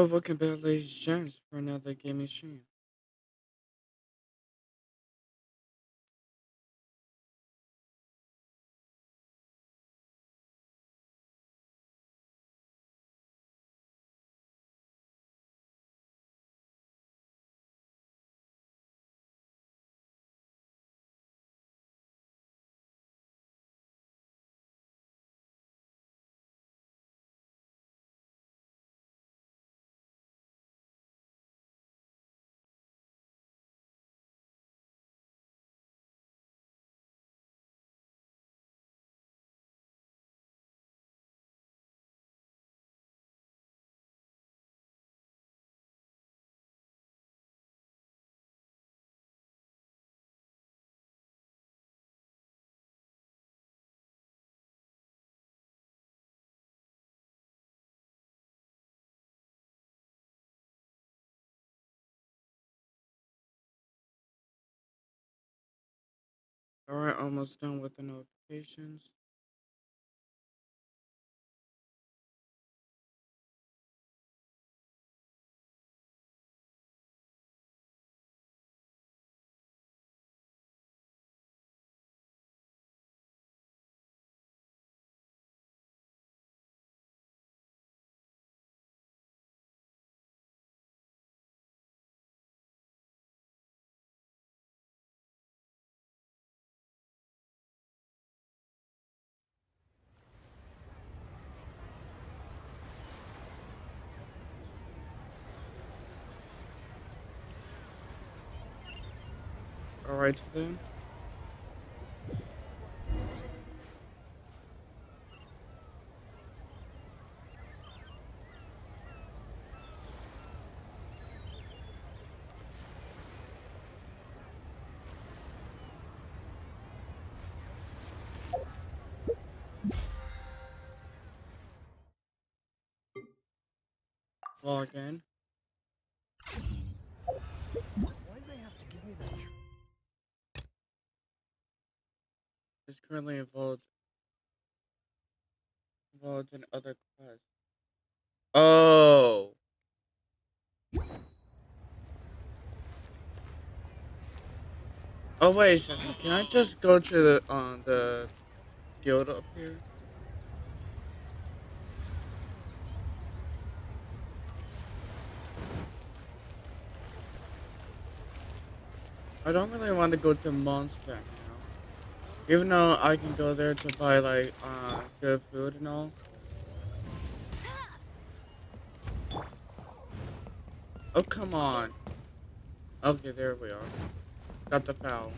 Hello, welcome back, ladies and gents, for another gaming stream. Alright, almost done with the notifications. Alright then. Log in. Why'd they have to give me that? Is currently involved in other quests. Oh! Oh, wait a second. Can I just go to the guild up here? I don't really want to go to Monster now. Even though I can go there to buy, like, good food and all. Oh, come on. Okay, there we are. Got the foul.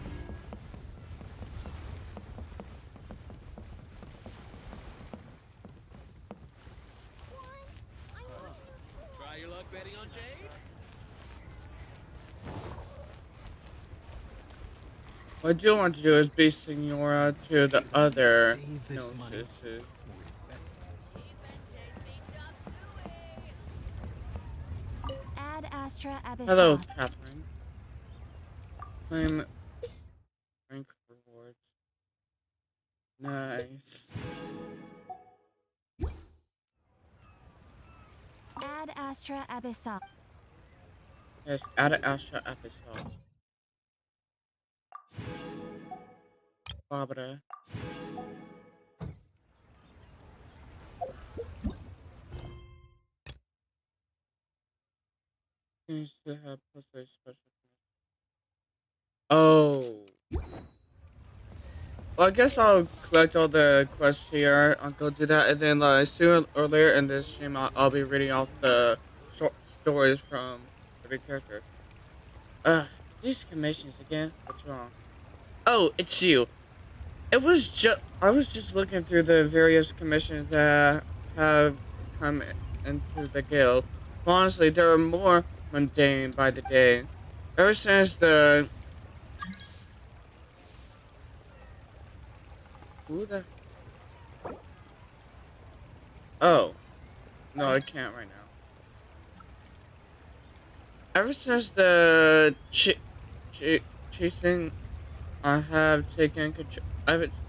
Try your luck betting on Jade? What I do want to do is be Senora to the other Save this money. Gnosis. Add Astra Hello, Abyssal. Catherine. Claim rank rewards. Nice. Add Astra Abyssal. Yes, add an Astra episode. Barbara. Seems to have posted special. Oh. Well, I guess I'll collect all the quests here. I'll go do that, and then sooner or later in this stream, I'll be reading off the stories from every character. These commissions again. What's wrong? Oh, it's you. I was just looking through the various commissions that have come into the guild. Honestly, they are more mundane by the day. Ever since the who the oh no, I can't right now. Ever since the chasing I have taken control.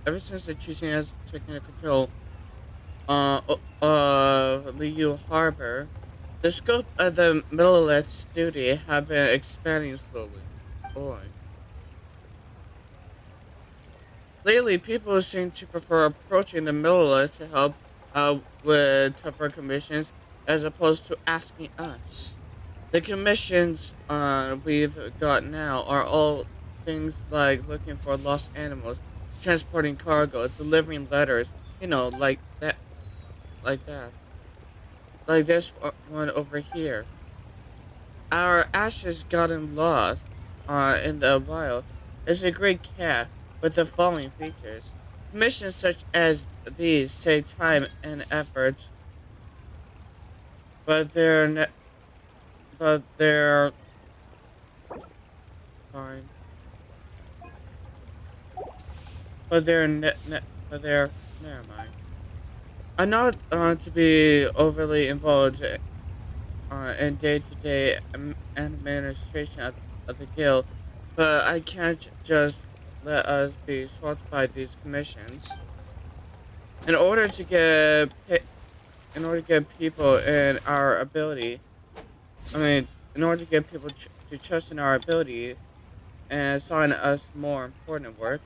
Ever since the chasing has taken control. Liu Harbor. The scope of the Milllet's duty have been expanding slowly. Boy. Lately, people seem to prefer approaching the Millet to help with tougher commissions as opposed to asking us. The commissions we've got now are all things like looking for lost animals, transporting cargo, delivering letters, like that. Like this one over here. Our ashes gotten lost in the wild is a great cat with the following features. Missions such as these take time and effort, but they're fine. But they're never mind. I'm not to be overly involved in day-to-day administration of the guild, but I can't just let us be swamped by these commissions. In order to in order to get people in our ability, I mean, in order to get people to trust in our ability and assign us more important work,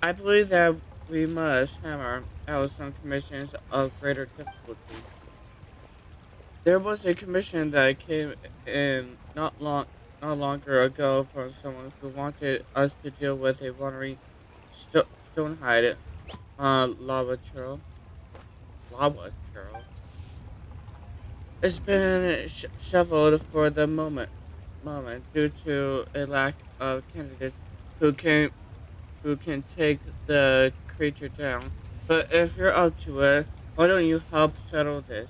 I believe that we must hammer out some commissions of greater difficulty. There was a commission that came in not longer ago from someone who wanted us to deal with a wandering stonehide lava churl. It's been shoveled for the moment due to a lack of candidates who can who can take the creature down. But if you're up to it, why don't you help settle this?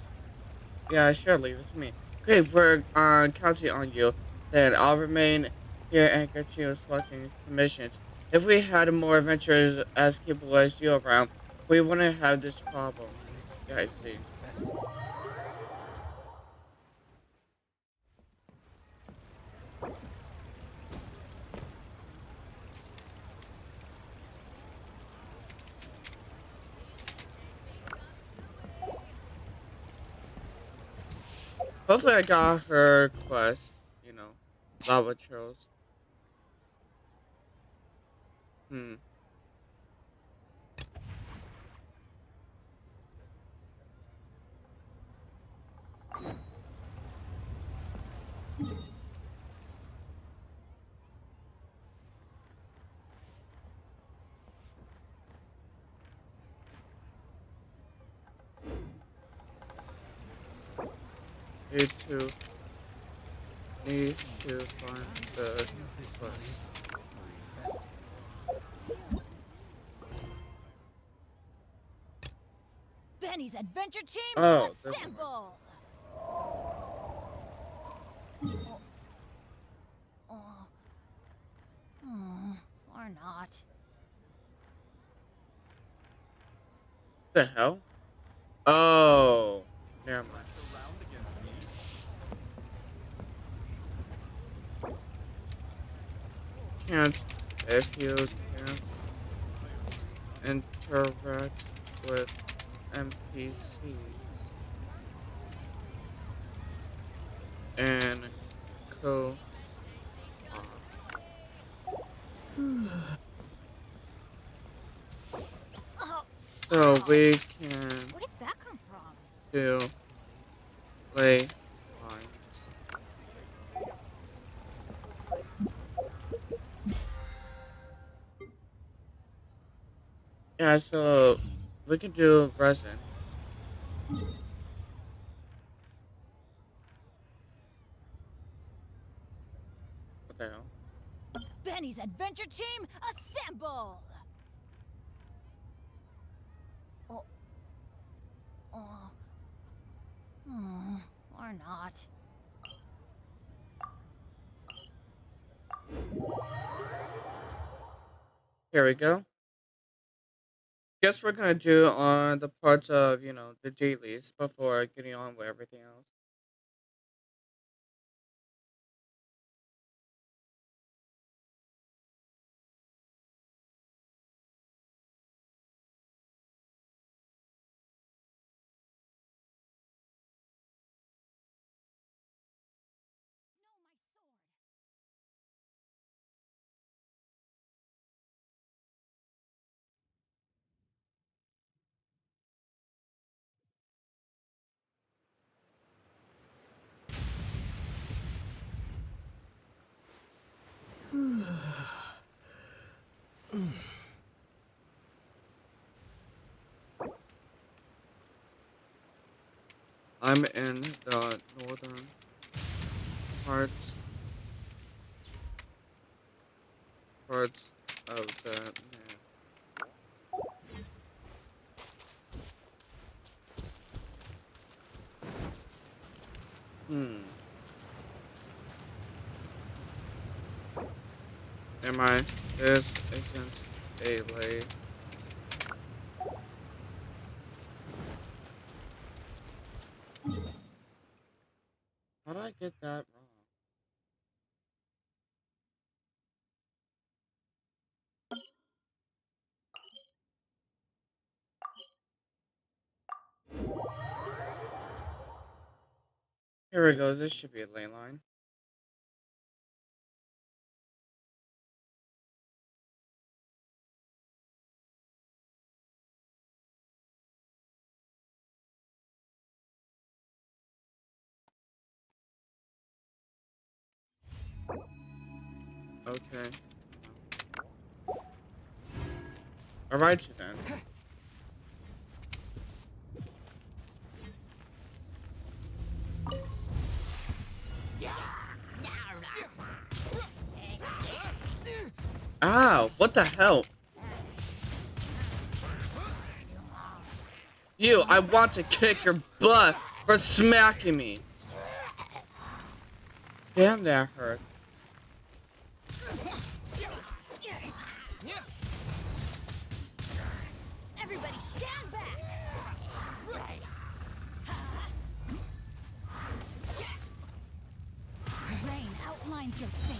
Yeah, sure, leave it to me. Okay, if we're counting on you, then I'll remain here and continue selecting commissions. If we had more adventurers as capable as you around, we wouldn't have this problem. Yeah, I see. Infested. Hopefully I got her quest, Lava Trolls. Hmm. Need to need to find I'm the sick of this money. quest. Infested. Benny's adventure team, Oh, this one. assemble! Oh, oh, or not. The hell? Oh, never mind. Last round against me. Can't if you can't interact with NPCs and co-op, Oh, so ow! we can Where did that come from? do play lines. Yeah, so we can do resin. What the hell? Benny's adventure team, assemble! Oh, oh, or not. Here we go. Guess we're gonna do on the parts of the dailies before getting on with everything else. I'm in the northern parts parts of the map. Hmm. Am I? This isn't a lay. How did I get that wrong? Here we go. This should be a ley line. Okay. Alright then. Ow! What the hell? You! I want to kick your butt for smacking me! Damn, that hurt. Everybody stand back! Rain outlines your fate.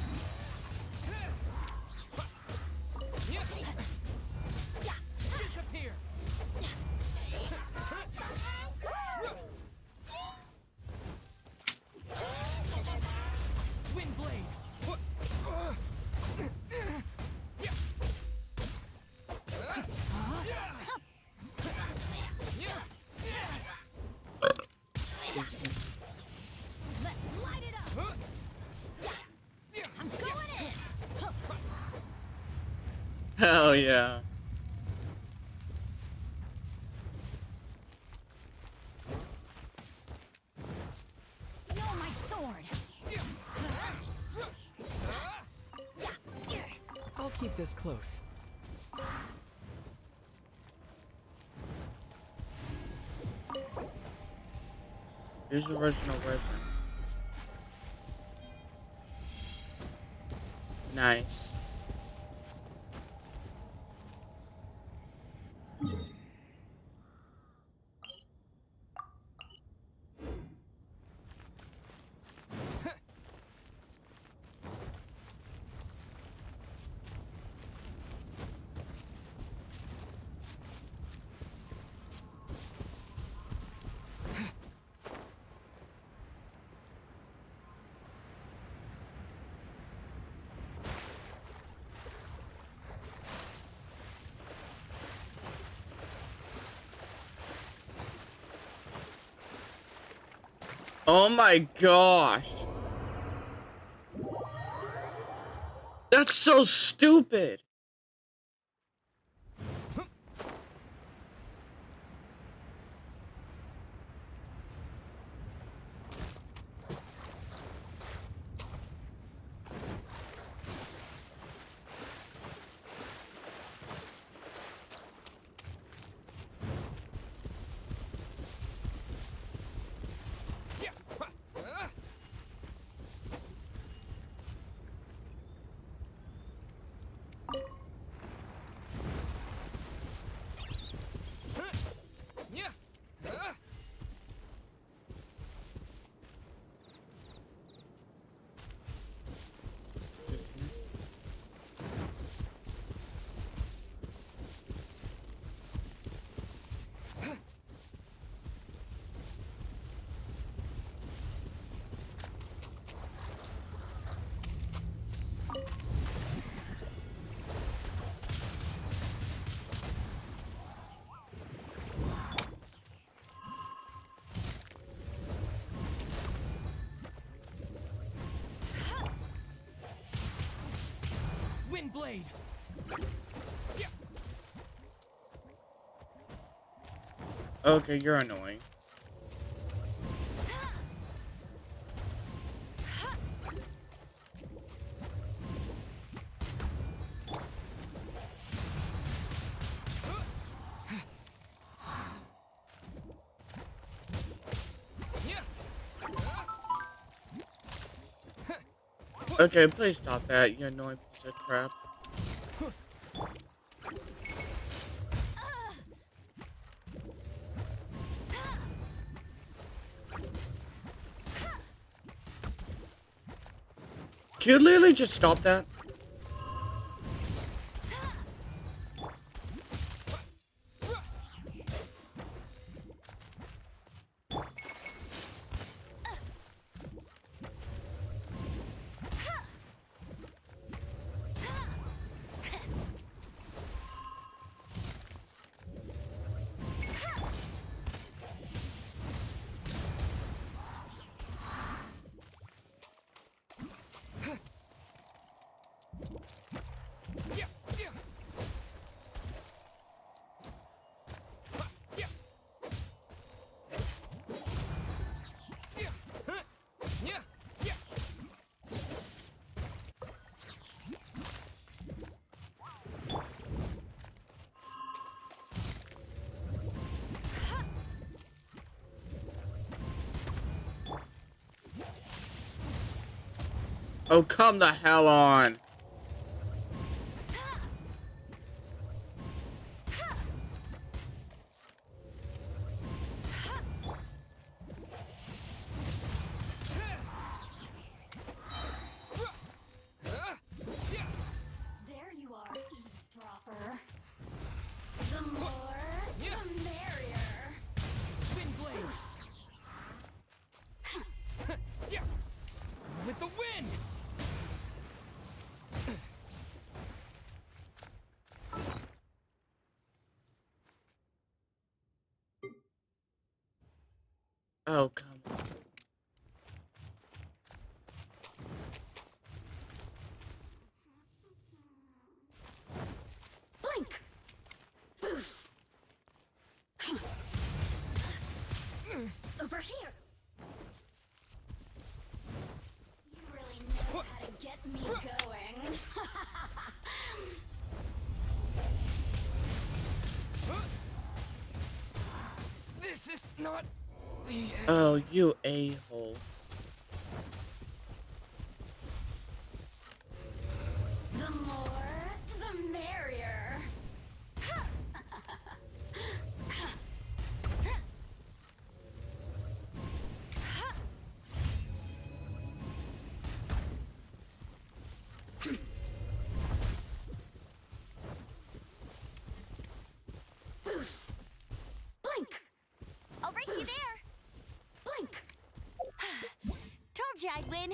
Disappear. Windblade. Let's light it up! I'm going in! Hell yeah. No, my sword! I'll keep this close. Here's the original version. Nice. Oh my gosh. That's so stupid. Windblade. Okay, you're annoying. Okay, please stop that, you annoying piece of crap. Can you literally just stop that? Oh, come the hell on. There you are, eavesdropper. The more, the merrier. Spin blade. With the wind. Oh, come on. Blink. Boof. Over here. You really know how to get me going. This is not the end. Oh, you a-hole. The more, the merrier. Boof. Blink. I'll race you there. Blink. Told you I'd win.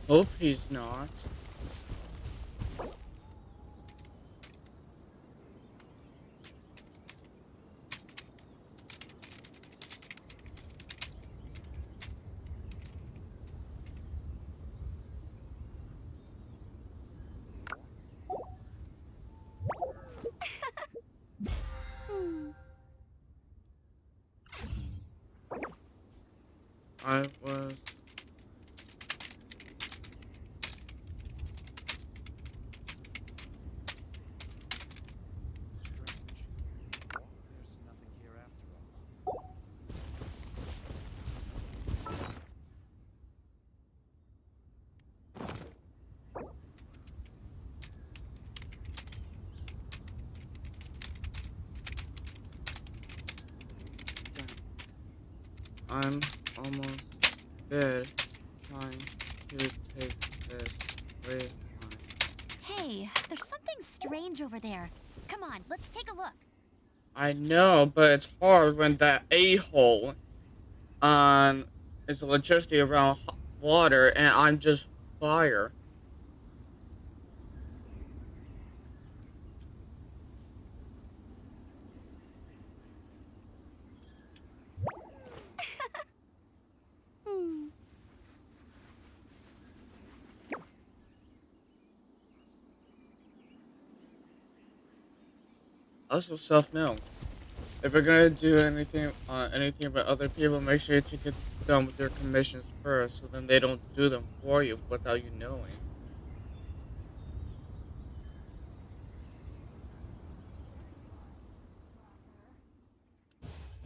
Hope he's not. I was... There's nothing here after all. I'm almost dead trying to take this wave line. Hey, there's something strange over there. Come on, let's take a look. I know, but it's hard when that a-hole is electricity around water and I'm just fire. Hmm. Also, self-know. If you're gonna do anything about other people, make sure to get done with their commissions first, so then they don't do them for you without you knowing.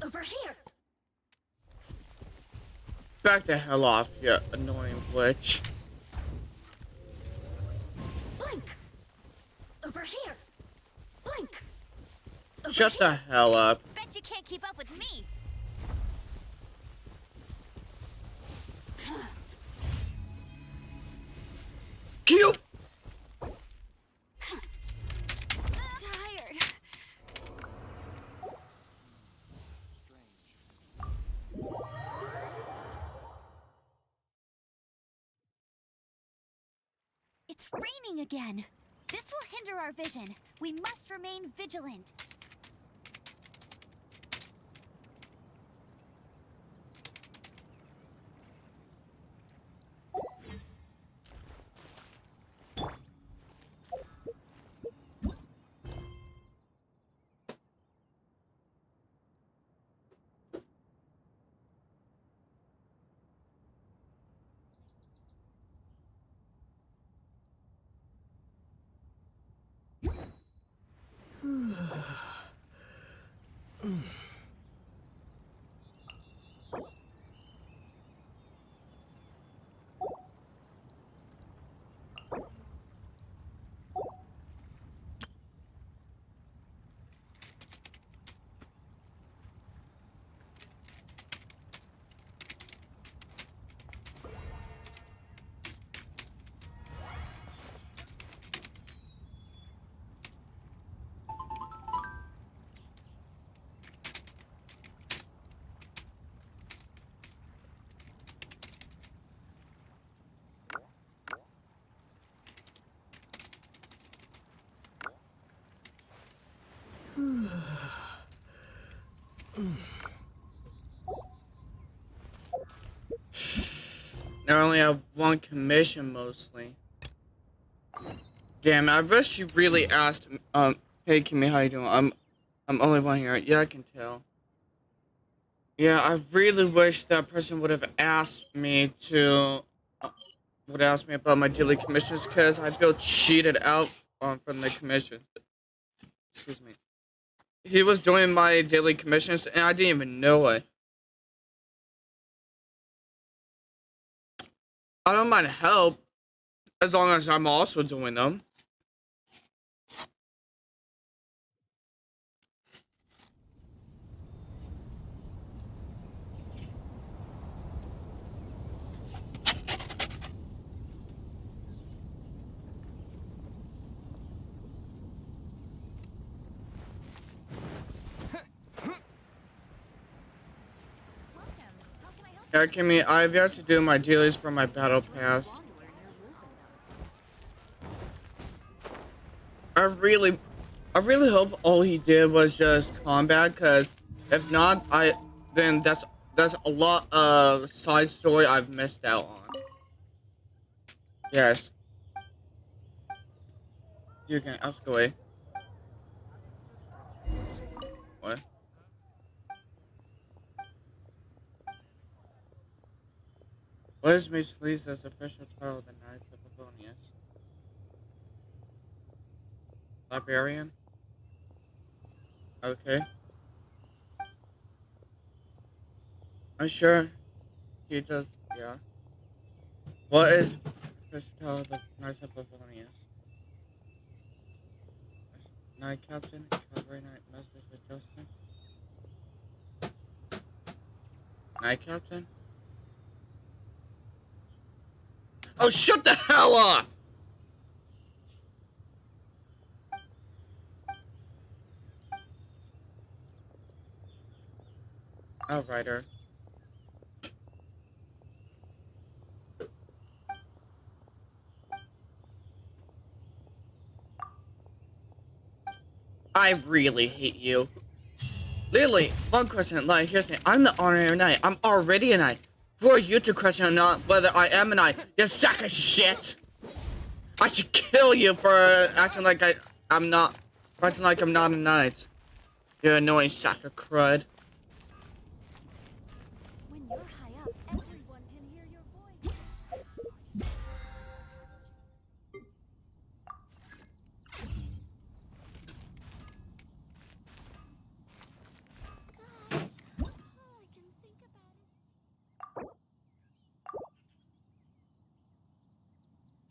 Over here. Back the hell off, you annoying witch. Blink. Over here. Blink. Over Shut here. the hell up. Bet you can't keep up with me. Cute! Tired. It's raining again. This will hinder our vision. We must remain vigilant. Now I only have one commission mostly. Damn, I wish you really asked. Hey Kimmy, how you doing? I'm only one here. Yeah, I can tell. Yeah, I really wish that person would have asked me to. Would ask me about my daily commissions, because I feel cheated out from the commissions. Excuse me. He was doing my daily commissions and I didn't even know it. I don't mind help as long as I'm also doing them. Yeah, Kimmy, I've yet to do my dailies for my battle pass. I really hope all he did was just combat, cause if not, then that's a lot of side story I've missed out on. Yes, you can ask away. What? What is Miss Lisa's official title of the Knights of Favonius? Librarian? Okay. I'm sure he does, yeah. What is official title of the Knights of Favonius? Knight Captain, Cavalry Knight, Message with Justin. Knight Captain? Oh, shut the hell up! Outrider. I really hate you. Literally, one question, like, here's the thing. I'm the honorary knight. I'm already a knight. Who are you to question or not whether I am a knight? You sack of shit! I should kill you for acting like I'm not, acting like I'm not a knight. You annoying sack of crud. When you're high up,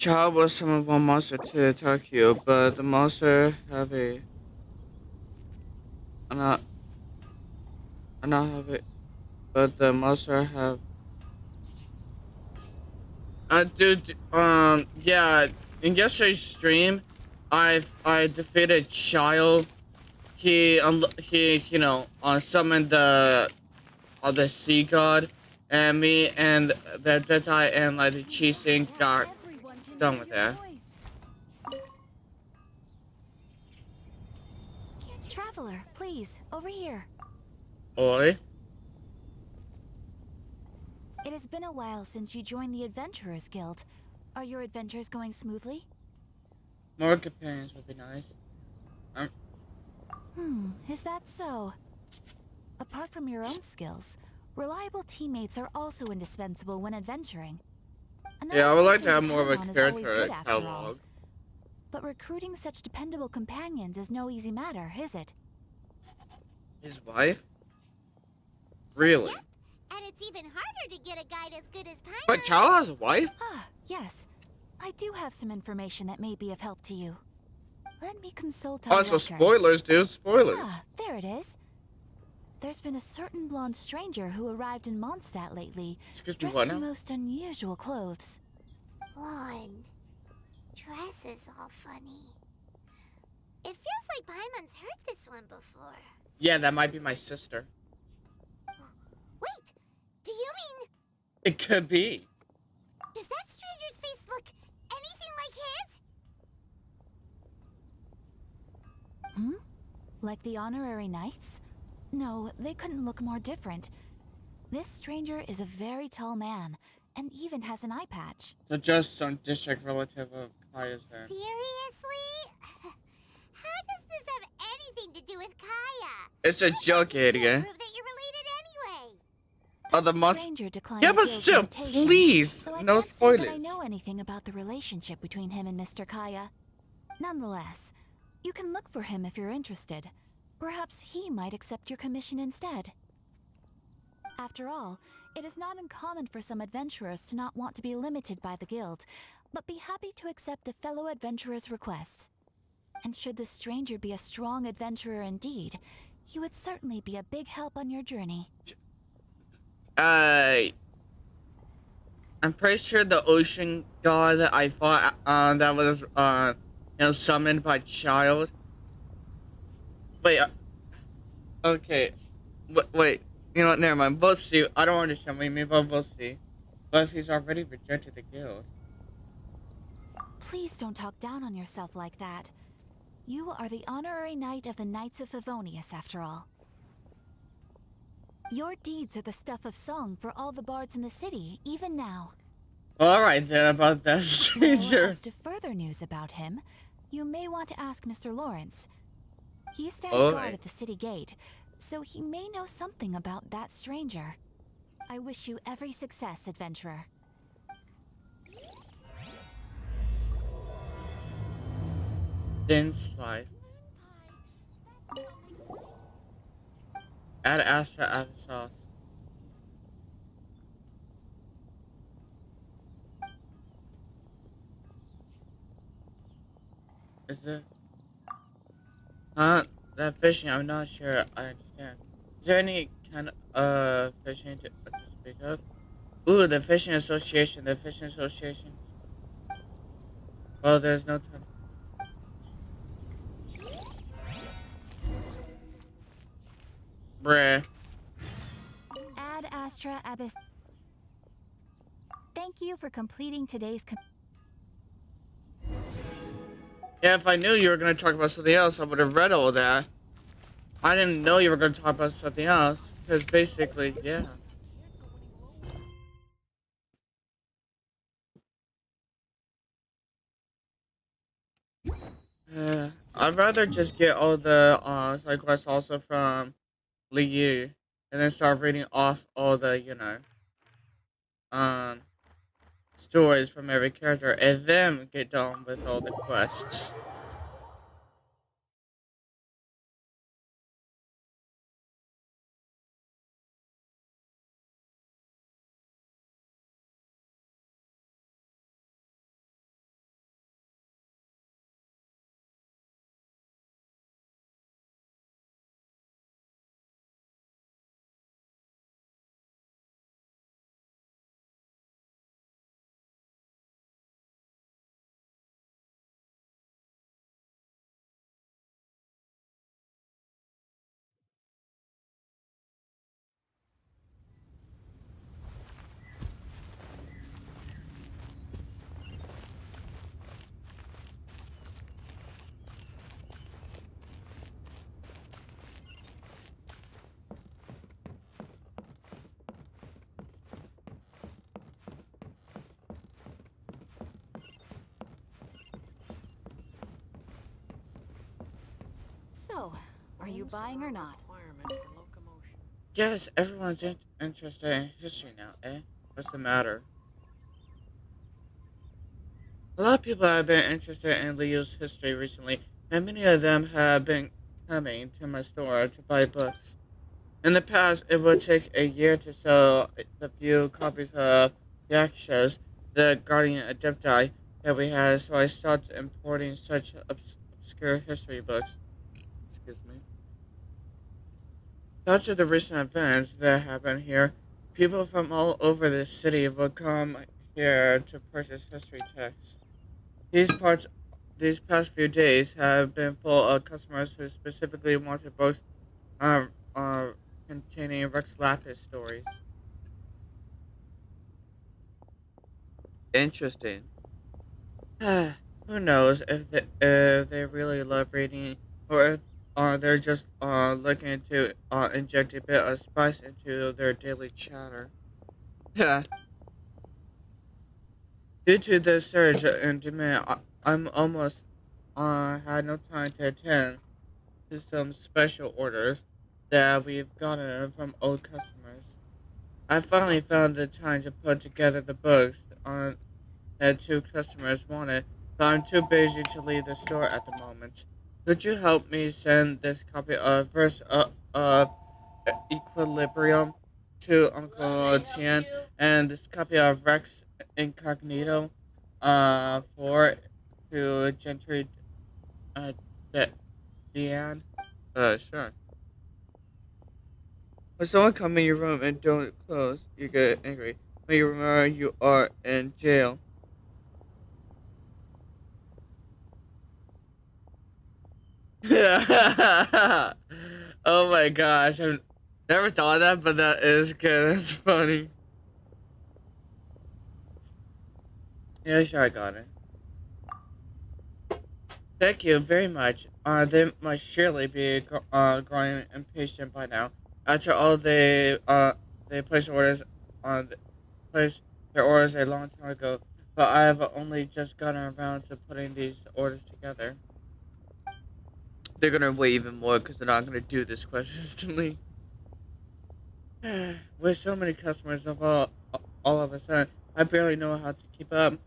Child was summoned one monster to attack you, but the monster have a not not have it, but the monster have dude, yeah. In yesterday's stream, I defeated Child. He summoned the sea god, and me and the Deadeye and like the cheesing Now got everyone can done hear with your that. voice. Traveler, please, over here. Oi, It has been a while since you joined the Adventurers Guild. Are your adventures going smoothly? more companions would be nice. Um, Is that so? Apart from your own skills, reliable teammates are also indispensable when adventuring. yeah, Another I would like to person have to more of a count on is always character good after all. catalog. But recruiting such dependable companions is no easy matter, is it? His wife, really? Yep, and it's even harder to get a guide as good as But Paimon. Child has a wife? Ah, yes. I do have some information that may be of help to you. Let me consult our Also, records. spoilers, dude. Spoilers. Ah, there it is. There's been a certain blonde stranger who arrived in Mondstadt lately, Excuse me, dressed what in now? most unusual clothes. Blonde. Dress is all funny. It feels like Paimon's heard this one before. Yeah, that might be my sister. Wait, do you mean... It could be. Does that stranger's face look anything like his? Like the honorary knights? No, they couldn't look more different. This stranger is a very tall man, and even has an eye patch. So just some district relative of Kaya's then. Seriously? How does this have anything to do with Kaya? It's a joke, Can't idiot. prove that you're related anyway. Oh, the That monster. stranger declined Yeah, the but guild's still, invitation, please, so I no can't say that I spoilers. know anything about the relationship between him and Mr. Kaya. Nonetheless, you can look for him if you're interested. Perhaps he might accept your commission instead. After all, it is not uncommon for some adventurers to not want to be limited by the guild, but be happy to accept a fellow adventurer's requests. And should the stranger be a strong adventurer indeed, he would certainly be a big help on your journey. I'm pretty sure the ocean god that I fought, that was, summoned by Child. Wait, okay. Wait, you know what, never mind. We'll see. I don't understand what you mean, but we'll see. But if he's already rejected the guild. Please don't talk down on yourself like that. You are the honorary knight of the Knights of Favonius, after all. Your deeds are the stuff of song for all the bards in the city, even now. Alright then, about that Well, stranger. as to further news about him, you may want to ask Mr. Lawrence. He stands Alright. guard at the city gate, so he may know something about that stranger. I wish you every success, adventurer. Din's life. Add Astra, add sauce. Is it? Huh? That fishing, I'm not sure I understand. Is there any kind of fishing to speak of? Ooh, the fishing association, the fishing association. Well, there's no time. Bruh. Ad Astra Abyss. Thank you for completing today's Yeah, if I knew you were gonna talk about something else, I would have read all that. I didn't know you were gonna talk about something else, because basically, yeah. I'd rather just get all the side quests also from Liu, and then start reading off all the, um, stories from every character, and then get done with all the quests. So, are you buying or not? Requirement for locomotion. Yes, everyone's interested in history now, eh? What's the matter? A lot of people have been interested in Leo's history recently, and many of them have been coming to my store to buy books. In the past, it would take a year to sell the few copies of Yakshas, the Guardian Adepti, that we had, so I started importing such obscure history books. Excuse me. After the recent events that happened here, people from all over the city would come here to purchase history texts. These parts, these past few days have been full of customers who specifically wanted books uh, uh, containing Rex Lapis stories. Interesting. Who knows if they really love reading or if they're just looking to inject a bit of spice into their daily chatter. Yeah. Due to the surge in demand, I'm almost had no time to attend to some special orders that we've gotten from old customers. I finally found the time to put together the books on that two customers wanted, but I'm too busy to leave the store at the moment. Could you help me send this copy of Verse Equilibrium to Uncle Tian and this copy of Rex Incognito for to Gentry uh, De- Deanne? Sure. When someone come in your room and don't close, you get angry. When you remember you are in jail. Oh my gosh, I've never thought of that, but that is good. That's funny. Yeah, sure, I got it. Thank you very much. They must surely be growing impatient by now. After all, they placed orders on placed their orders a long time ago, but I have only just gotten around to putting these orders together. They're gonna wait even more because they're not gonna do this quest instantly. With so many customers of all of a sudden, I barely know how to keep up.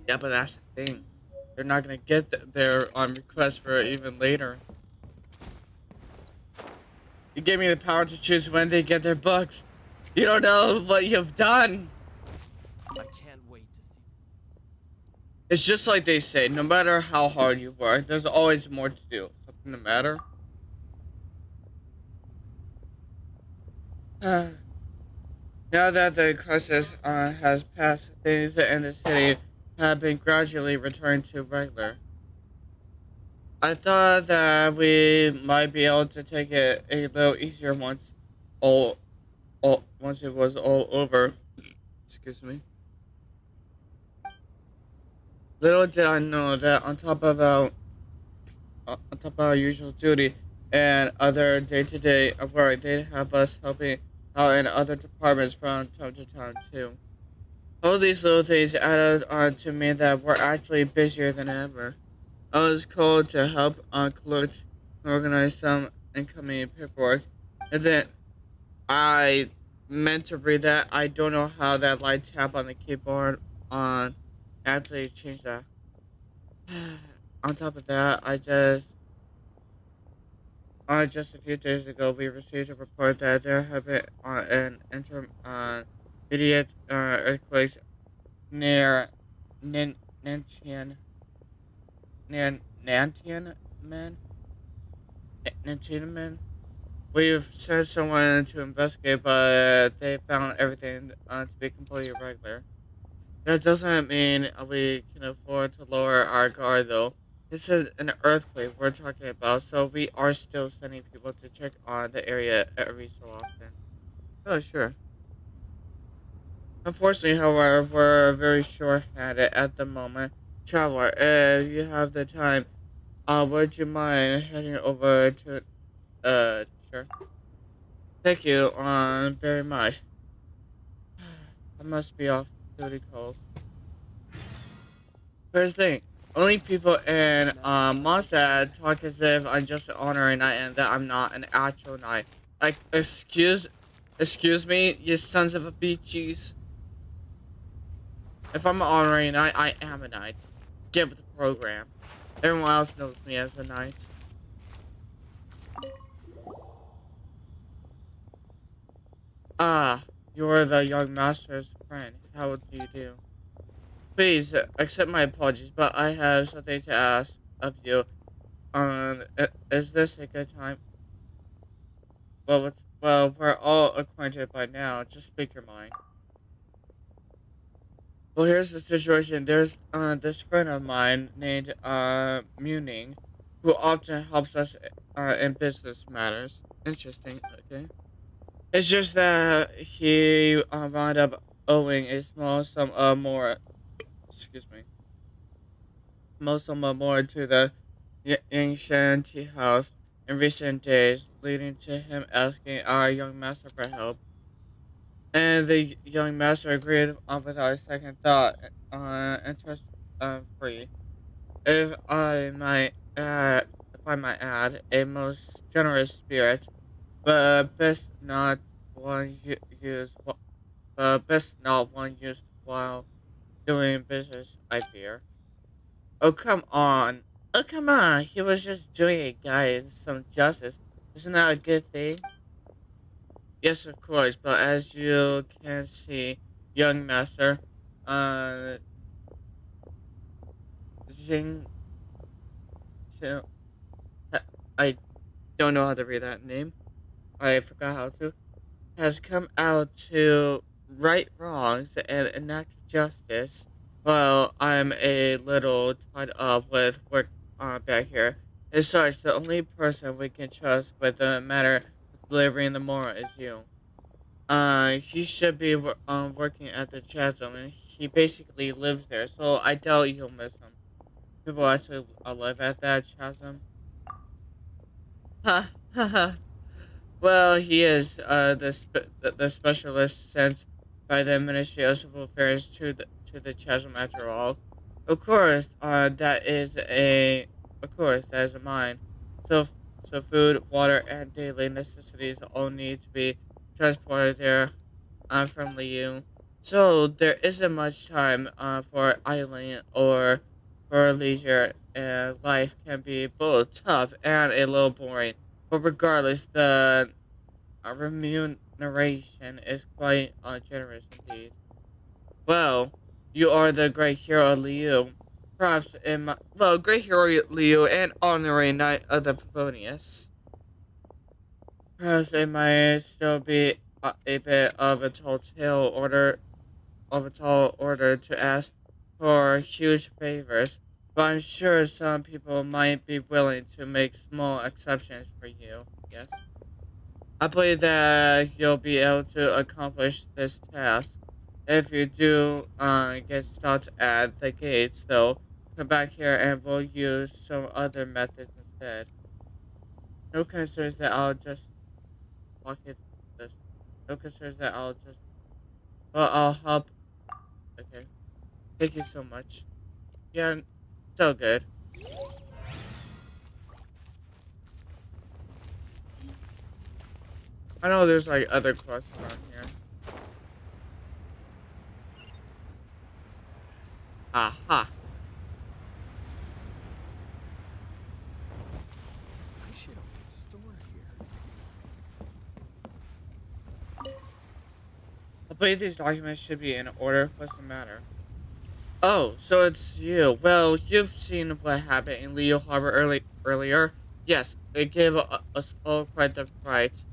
Yeah, but that's the thing. They're not gonna get their request for even later. You gave me the power to choose when they get their books. You don't know what you've done. I can't wait to see. It's just like they say, no matter how hard you work, there's always more to do. Something to matter. Now that the crisis has passed, things in the city have been gradually returned to regular. I thought that we might be able to take it a little easier all, once it was all over. Excuse me. Little did I know that on top of our usual duty and other day-to-day work, they'd have us helping out in other departments from time to time too. All these little things added on to mean that we're actually busier than ever. I was called to help collect and organize some incoming paperwork, and then I meant to read that. I don't know how that light tab on the keyboard on actually changed that. On top of that, just a few days ago, we received a report that there had been an intermediate earthquake near Nantian, near Nantianmen. Nantianmen. We've sent someone to investigate, but they found everything to be completely irregular. That doesn't mean we can afford to lower our guard, though. This is an earthquake we're talking about, so we are still sending people to check on the area every so often. Oh, sure. Unfortunately, however, we're very short-handed at the moment. Traveler, if you have the time, would you mind heading over to, sure. Thank you, very much. I must be off duty calls. Here's the thing. Only people in Method Mondstadt talk as if I'm just an honorary knight and that I'm not an actual knight. Like, excuse me, you sons of a bitches. If I'm an honorary knight, I am a knight. Get with the program. Everyone else knows me as a knight. Ah, you're the young master's friend. How do you do? Please accept my apologies, but I have something to ask of you. Is this a good time? Well, we're all acquainted by now. Just speak your mind. Well, here's the situation. There's this friend of mine named Muning, who often helps us in business matters. Interesting. Okay. It's just that he wound up owing a small sum of more. Excuse me. Small sum of more to the ancient tea house in recent days, leading to him asking our young master for help. And the young master agreed without a second thought, interest free. If I might add, a most generous spirit, but best not one used while doing business. I fear. Oh come on! Oh come on! He was just doing a guy some justice. Isn't that a good thing? Yes, of course, but as you can see, young master, uh, Jing, Xiao- I don't know how to read that name. I forgot how to. Has come out to right wrongs and enact justice. Well, I'm a little tied up with work back here. As such, the only person we can trust with the matter of delivering the moral is you. He should be working at the chasm, and he basically lives there, so I doubt you'll miss him. People actually live at that chasm. Ha ha ha. Well, he is the specialist sent by the Ministry of Civil Affairs to the chasm after all. Of course, of course that is a mine. So so food, water, and daily necessities all need to be transported there from Liu. So there isn't much time for idling or for leisure, and life can be both tough and a little boring. But regardless, the remuneration is quite generous indeed. Well, you are the great hero Liu. Perhaps in my great hero Liu and honorary knight of the Favonius. Perhaps it might still be a bit of a tall order to ask for huge favors, but I'm sure some people might be willing to make small exceptions for you. Yes. I believe that you'll be able to accomplish this task. If you do get stopped at the gates, though, come back here and we'll use some other methods instead. No concerns that I'll just walk it this. No concerns that I'll just. Well, I'll help. Okay. Thank you so much. Yeah, so good. I know there's like other quests around here. Aha. I should open a store here. I believe these documents should be in order. What's the matter? Oh, so it's you. Well, you've seen what happened in Leo Harbor earlier. Yes, it gave us all quite the fright.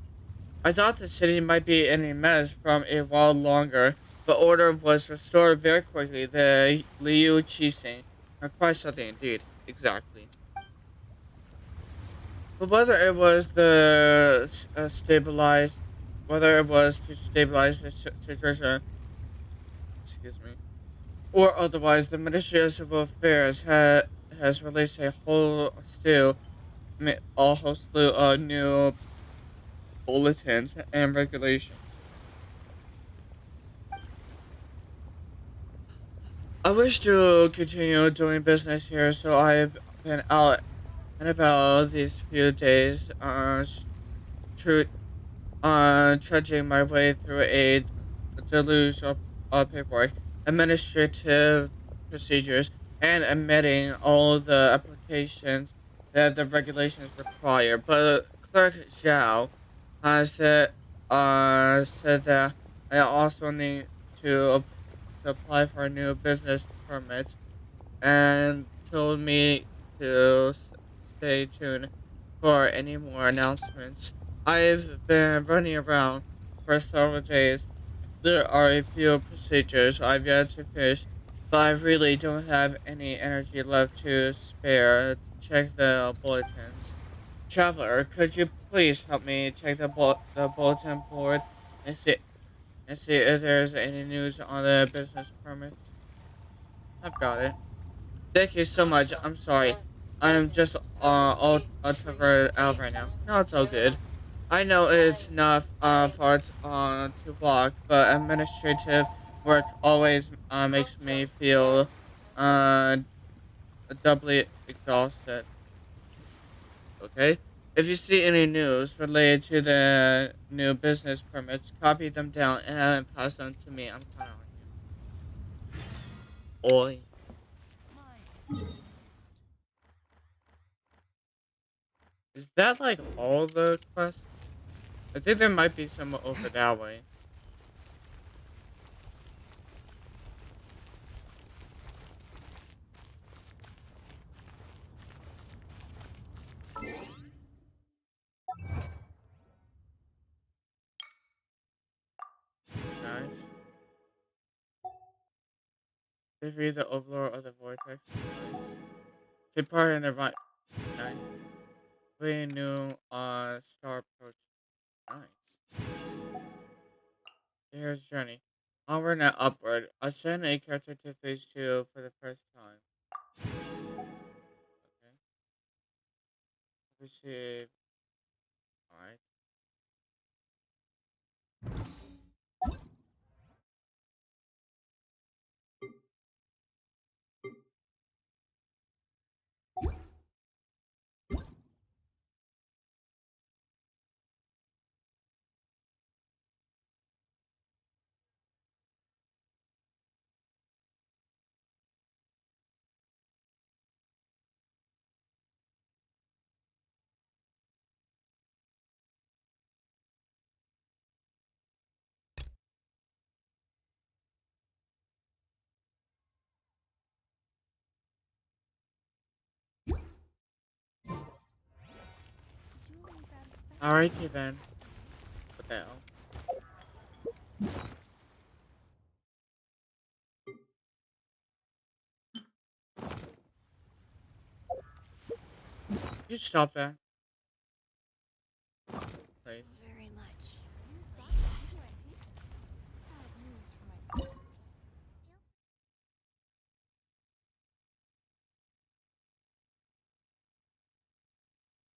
I thought the city might be in a mess from a while longer, but order was restored very quickly. The Liu Qixing are quite something indeed. Exactly. But whether it was to stabilize the situation, excuse me, or otherwise, the Ministry of Civil Affairs has released a whole slew of new bulletins and regulations. I wish to continue doing business here, so I've been out and about these few days, tru- trudging my way through a deluge of paperwork, administrative procedures, and admitting all the applications that the regulations require. But Clerk Zhao said that I also need to apply for a new business permit and told me to stay tuned for any more announcements. I've been running around for several days. There are a few procedures I've yet to finish, but I really don't have any energy left to spare to check the bulletins. Traveler, could you please help me check the bulletin board and see if there's any news on the business permits? I've got it. Thank you so much. I'm sorry. I'm just all tuckered out right now. No, it's all good. I know it's not far to walk, but administrative work always makes me feel uh doubly exhausted. Okay. If you see any news related to the new business permits, copy them down and pass them to me. I'm counting on you. Oi. Is that like all the quests? I think there might be some over that way. Nice. Defeat the overlord of the vortex. Nice. Take part in the right. Nice. Play a new star approach. Nice. Here's journey. Onward and upward. Ascend a character to phase 2 for the first time. Okay. Receive. Alright. Alrighty then. What the hell? You stop that, please. Very much.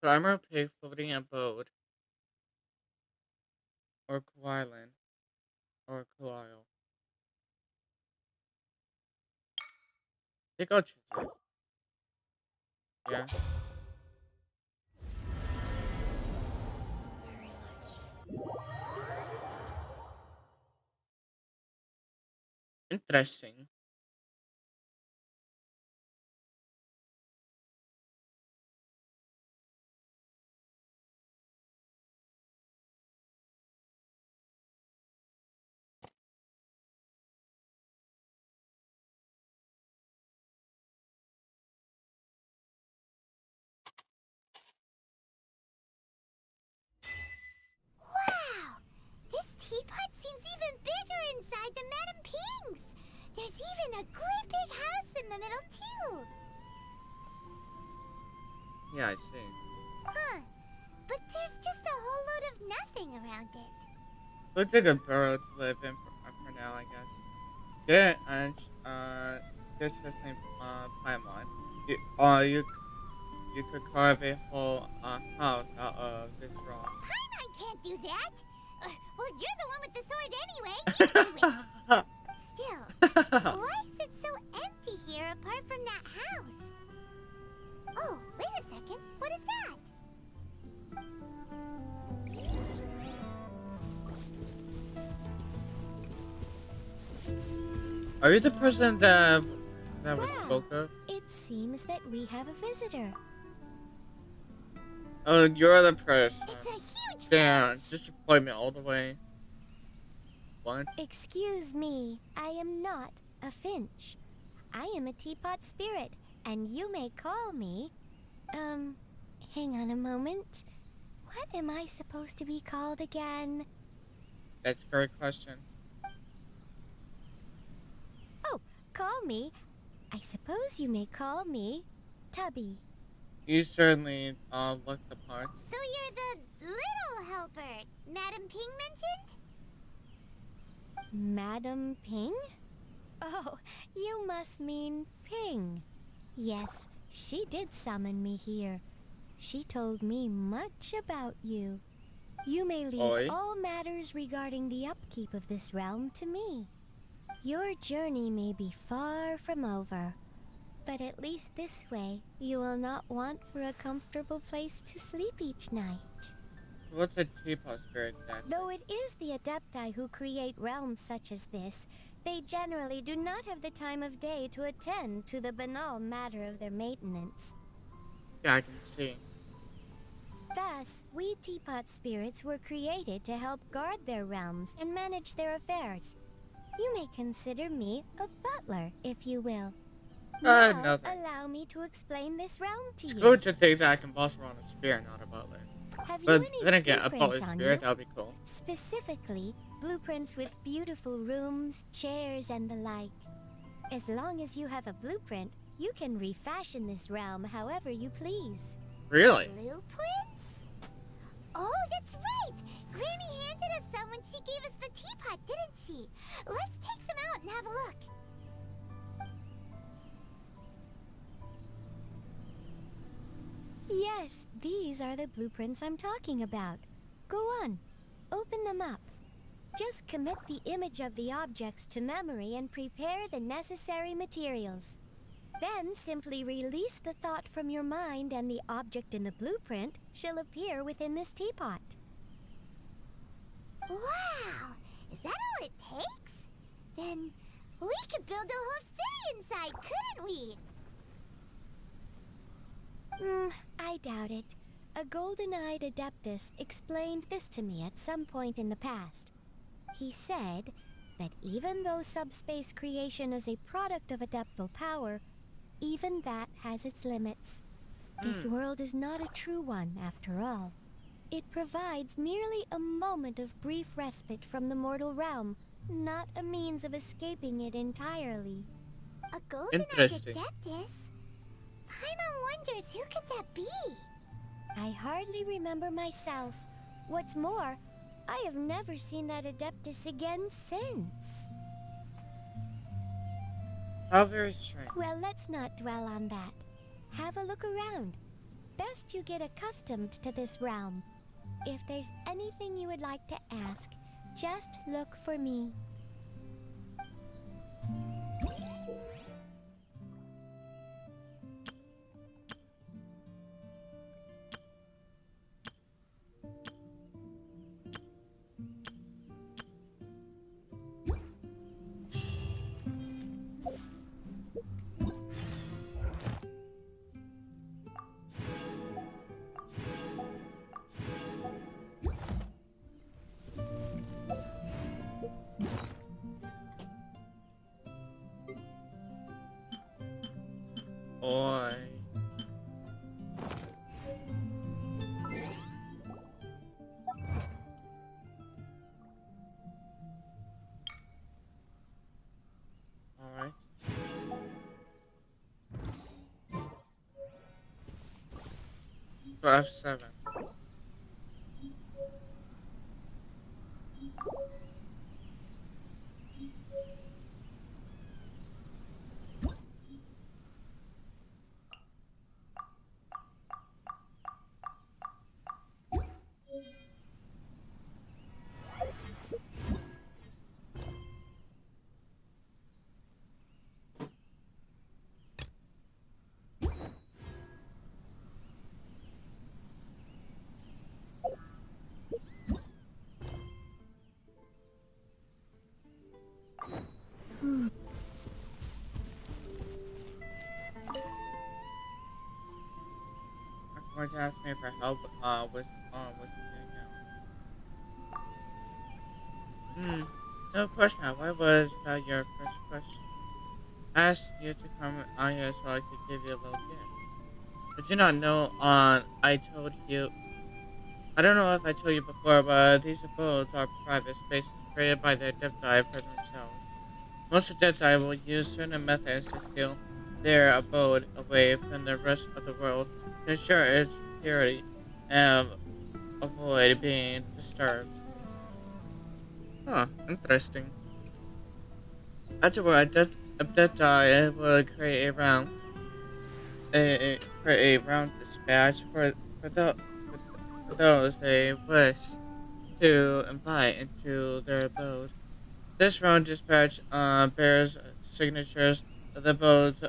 Climber pig floating abode. Or Kawailan. Or Kuail. I think I'll choose this. Yeah. Very much. Interesting. Wow! This teapot seems even bigger inside than Madame Ping's. There's even a great big house in the middle, too. Yeah, I see. Huh. But there's just a whole load of nothing around it. Looks like a burrow to live in for now, I guess. Good and good listening Paimon. You you could carve a whole house out of this rock. Paimon can't do that. Well, you're the one with the sword anyway. You do it. Still, why is it so Are you the person that was Wow, spoke of? it seems that we have a visitor. Oh, you're the person. It's a huge Damn, fish! disappointment all the way. What? Excuse me, I am not a finch. I am a teapot spirit, and you may call me... hang on a moment. What am I supposed to be called again? That's a great question. Oh, call me. I suppose you may call me Tubby. You certainly look the part. So you're the little helper Madam Ping mentioned? Madam Ping? Oh, you must mean Ping. Yes, she did summon me here. She told me much about you. You may leave Oi. all matters regarding the upkeep of this realm to me. Your journey may be far from over, but at least this way you will not want for a comfortable place to sleep each night. What's a teapot spirit then? Though it is the Adepti who create realms such as this, they generally do not have the time of day to attend to the banal matter of their maintenance. Yeah, I can see. Thus, we teapot spirits were created to help guard their realms and manage their affairs. You may consider me a butler, if you will. Now, No thanks. allow me to explain this realm to It's you. good to think that I can boss around a spear, not a butler. Have you But any then again, a blueprints butler on spirit, you? that would be cool. Specifically, blueprints with beautiful rooms, chairs, and the like. As long as you have a blueprint, you can refashion this realm however you please. Really? Blueprints? Oh, that's right! Granny handed us some when she gave us the teapot, didn't she? Let's take them out and have a look. Yes, these are the blueprints I'm talking about. Go on, open them up. Just commit the image of the objects to memory and prepare the necessary materials. Then simply release the thought from your mind and the object in the blueprint shall appear within this teapot. Wow! Is that all it takes? Then we could build a whole city inside, couldn't we? I doubt it. A golden-eyed adeptus explained this to me at some point in the past. He said that even though subspace creation is a product of adeptal power, even that has its limits. This world is not a true one, after all. It provides merely a moment of brief respite from the mortal realm, not a means of escaping it entirely. A golden-eyed Interesting. adeptus? Paimon wonders who could that be? I hardly remember myself. What's more, I have never seen that adeptus again since. How very strange. Well, let's not dwell on that. Have a look around. Best you get accustomed to this realm. If there's anything you would like to ask, just look for me. Boy. Alright. So F7. going to ask me for help with something now. No question. Why was that your first question? I asked you to come on here so I could give you a little gift. But you not know I told you I don't know if I told you before, but these abodes are private spaces created by the Adepti for themselves. Most Adepti will use certain methods to steal their abode away from the rest of the world to ensure its purity and avoid being disturbed. Huh, interesting. Afterward, Adepti will create a round dispatch for those they wish to invite into their abode. This round dispatch bears signatures of the abode's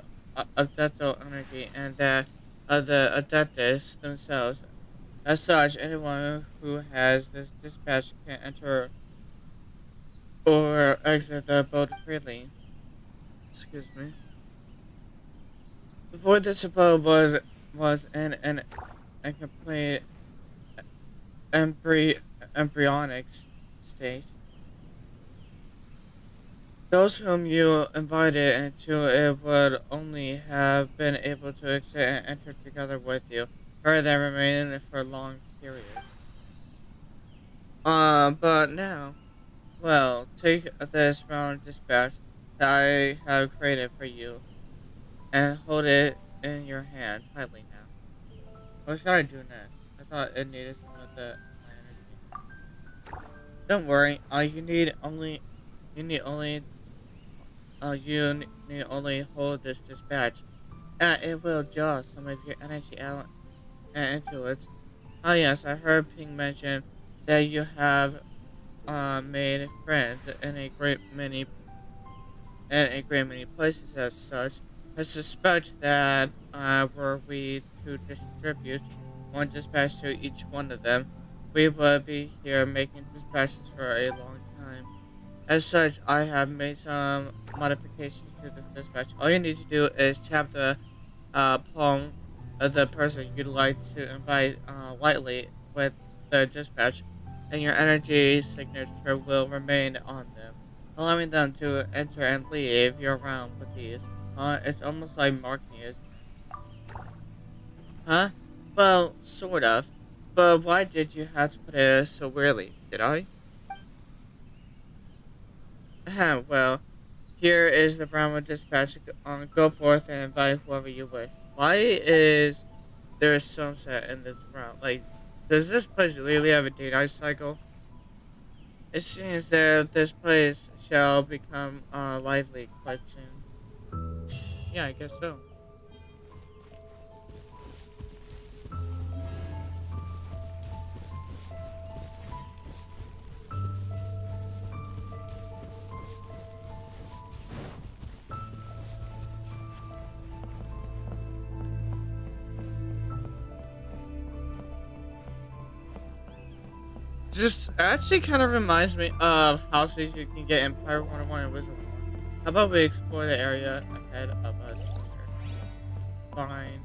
adeptal energy and that of the adeptus themselves. As such, anyone who has this dispatch can enter or exit the abode freely. Excuse me. Before this abode was in an incomplete embry- embryonic state. Those whom you invited into it would only have been able to exit and enter together with you, rather than remain for a long period. But now, well, take this round dispatch that I have created for you and hold it in your hand tightly now. What should I do next? I thought it needed some of my energy. Don't worry. You need only need only hold this dispatch, and it will draw some of your energy out and into it. Oh yes, I heard Ping mention that you have made friends in a great many places as such. I suspect that were we to distribute one dispatch to each one of them, we would be here making dispatches for a long time. As such, I have made some modifications to this dispatch. All you need to do is tap the palm of the person you'd like to invite lightly with the dispatch, and your energy signature will remain on them, allowing them to enter and leave your realm with ease. It's almost like marking is, huh? Well, sort of. But why did you have to put it so weirdly? Did I? Well, here is the Brahma dispatch. Go forth and invite whoever you wish. Why is there a sunset in this round? Like, does this place really have a day-night cycle? It seems that this place shall become lively quite soon. Yeah, I guess so. This actually kind of reminds me of houses you can get in Pirate 101 and Wizard 101. How about we explore the area ahead of us later? Fine.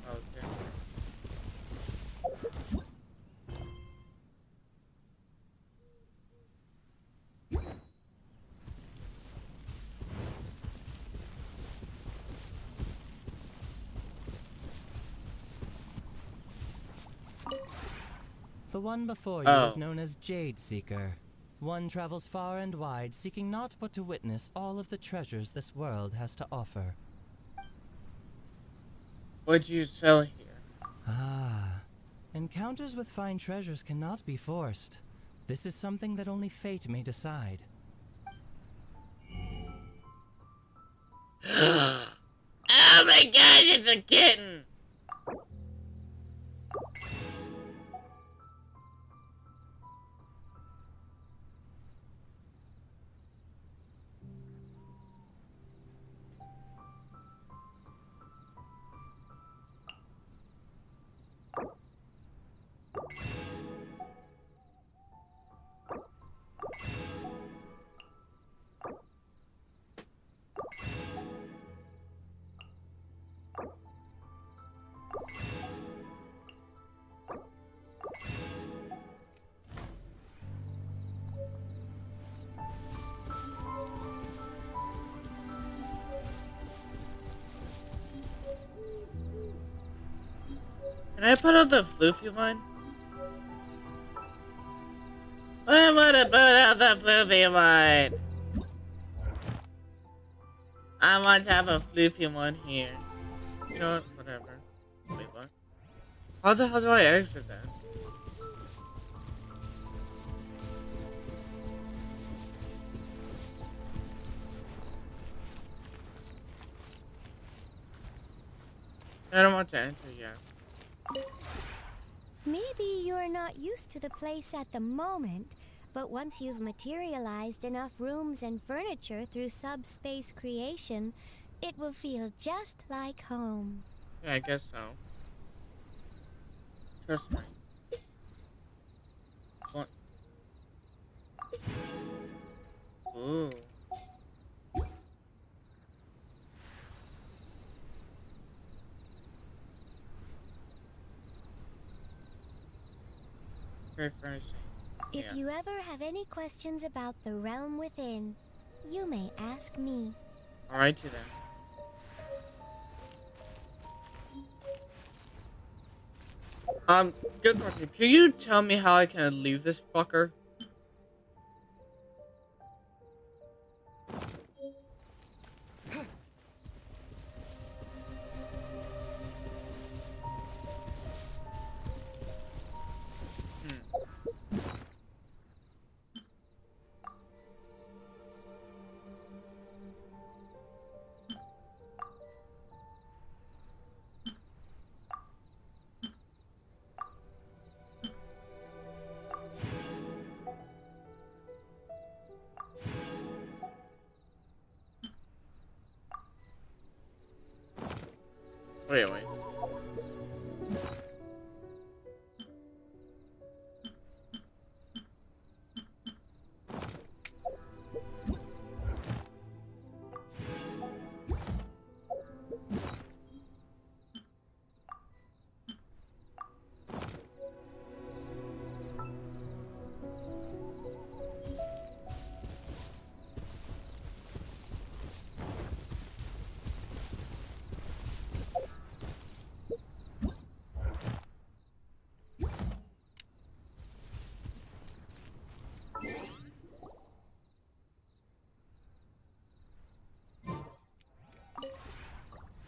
Okay. The one before you is Oh. known as Jade Seeker. One travels far and wide, seeking naught but to witness all of the treasures this world has to offer. What'd you sell here? Ah, encounters with fine treasures cannot be forced. This is something that only fate may decide. Oh my gosh, it's a kitten! Can I put on the floofy one? I wanna put out the floofy one. I want to have a floofy one here. You know what? Whatever. Wait, what? How the hell do I exit that? I don't want to enter yet. Maybe you're not used to the place at the moment, but once you've materialized enough rooms and furniture through subspace creation, it will feel just like home. Yeah, I guess so. Trust me. What? Ooh. Very furnishing. If Yeah. you ever have any questions about the realm within, you may ask me. Alrighty then. Good question. Can you tell me how I can leave this fucker? Hmm. Wait.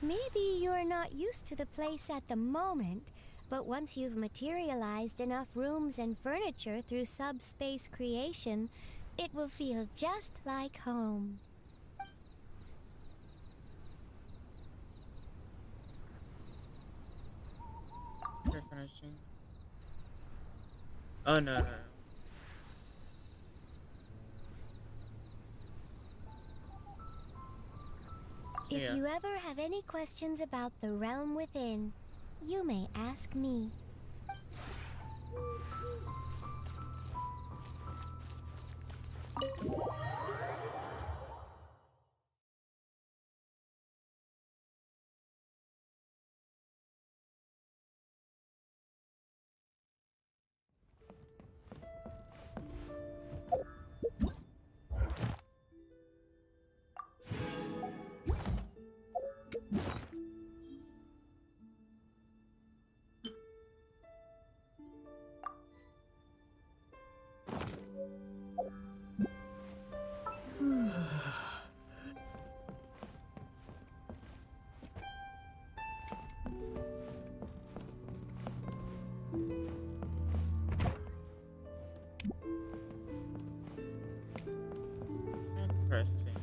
Maybe you're not used to the place at the moment, but once you've materialized enough rooms and furniture through subspace creation, it will feel just like home. You're finishing. Oh no. If Yeah. you ever have any questions about the realm within, you may ask me. Interesting.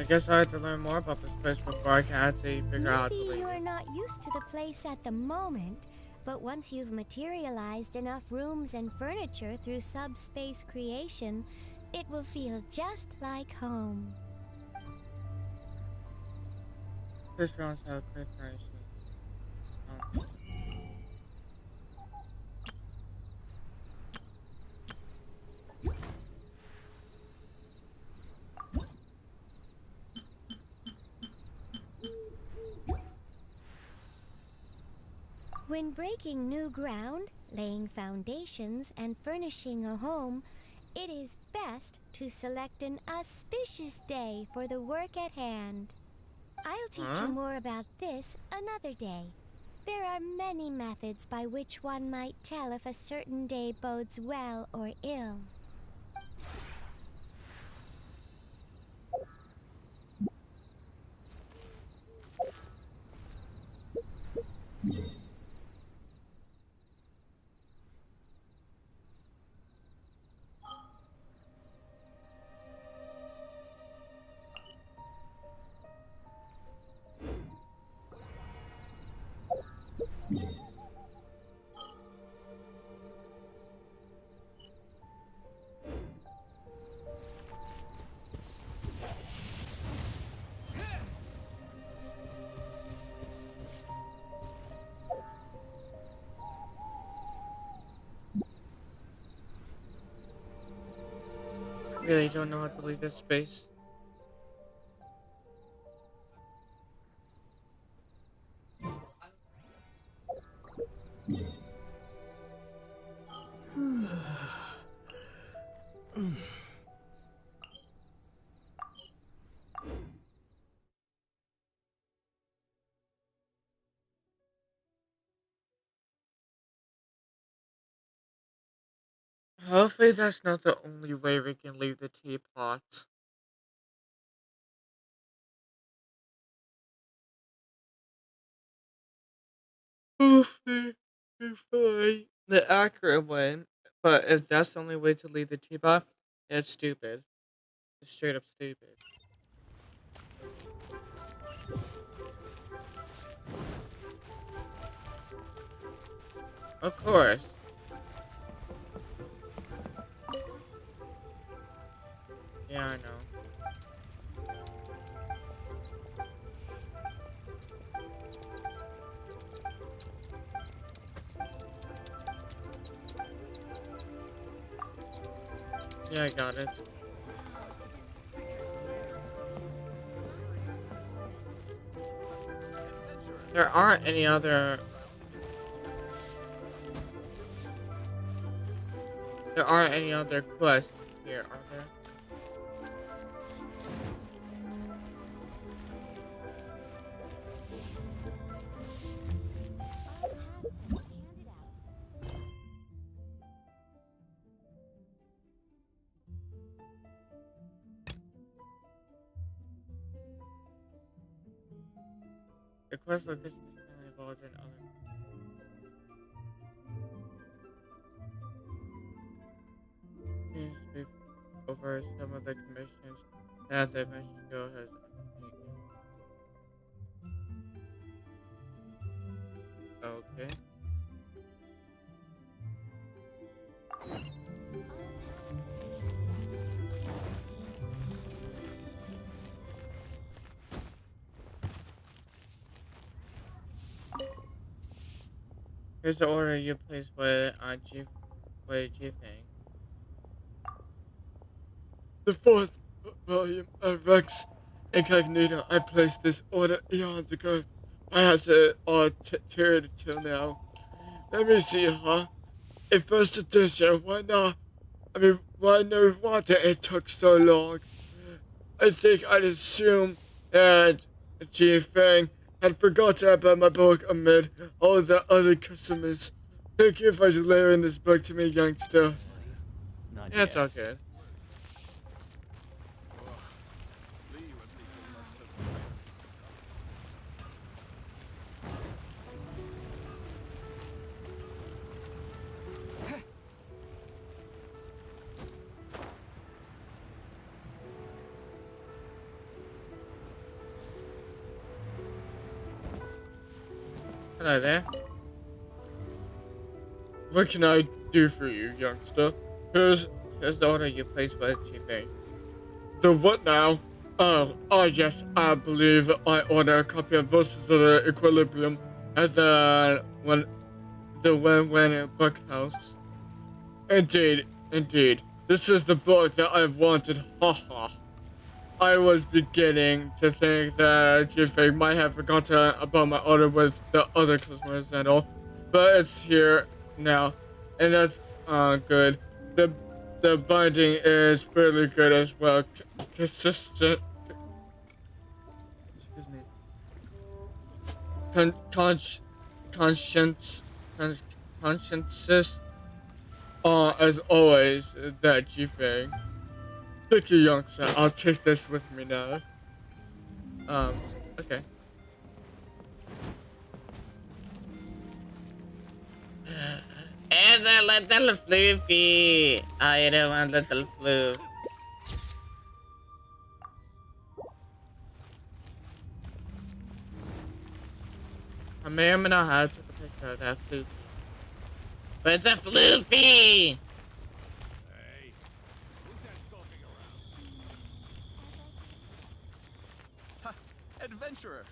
I guess I have to learn more about this place before I can actually figure out how to Maybe leave. you're not used to the place at the moment, but once you've materialized enough rooms and furniture through subspace creation, it will feel just like home. This rounds have clear furnishing. Um, When breaking new ground, laying foundations, and furnishing a home, it is best to select an auspicious day for the work at hand. I'll teach you huh? more about this another day. There are many methods by which one might tell if a certain day bodes well or ill. I really don't know how to leave this space. Hopefully that's not the only way we can leave the teapot. Hopefully the accurate way. But if that's the only way to leave the teapot, it's stupid. It's straight up stupid. Of course. Yeah, I know. Yeah, I got it. There aren't any other. There aren't any other quests here, are there? The quest location is currently involved in other. Seems we've over some of the commissions that the adventure guild has undertaken. Okay. Here's the order you place with G thing. The fourth volume of Rex Incognito. I placed this order eons ago. I has it all tiered till now. Let me see, huh? A first edition. Why not? I mean, why no wonder it took so long? I think I'd assume that G Fang had forgotten about my book amid all the other customers. Thank you for layering this book to me, youngster. Not Yeah, it's all yet. good. Hello there. What can I do for you, youngster? Here's the order you placed by Chief. The what now? Oh yes, I believe I ordered a copy of Versus the Equilibrium at the Win Book House. Indeed. This is the book that I've wanted. Haha. I was beginning to think that Jifei might have forgotten about my order with the other customers and all, but it's here now, and that's good. The binding is fairly good as well, consistent. Excuse me. Con- con- conscience, con- consciences. As always, that Jifei. Thank you, youngster. I'll take this with me now. Um, okay. And a little floofy. I don't want little floof. I may or may not have took a picture of that floofy. But it's a floofy! Hey, who's that skulking around? Ha! Adventurer!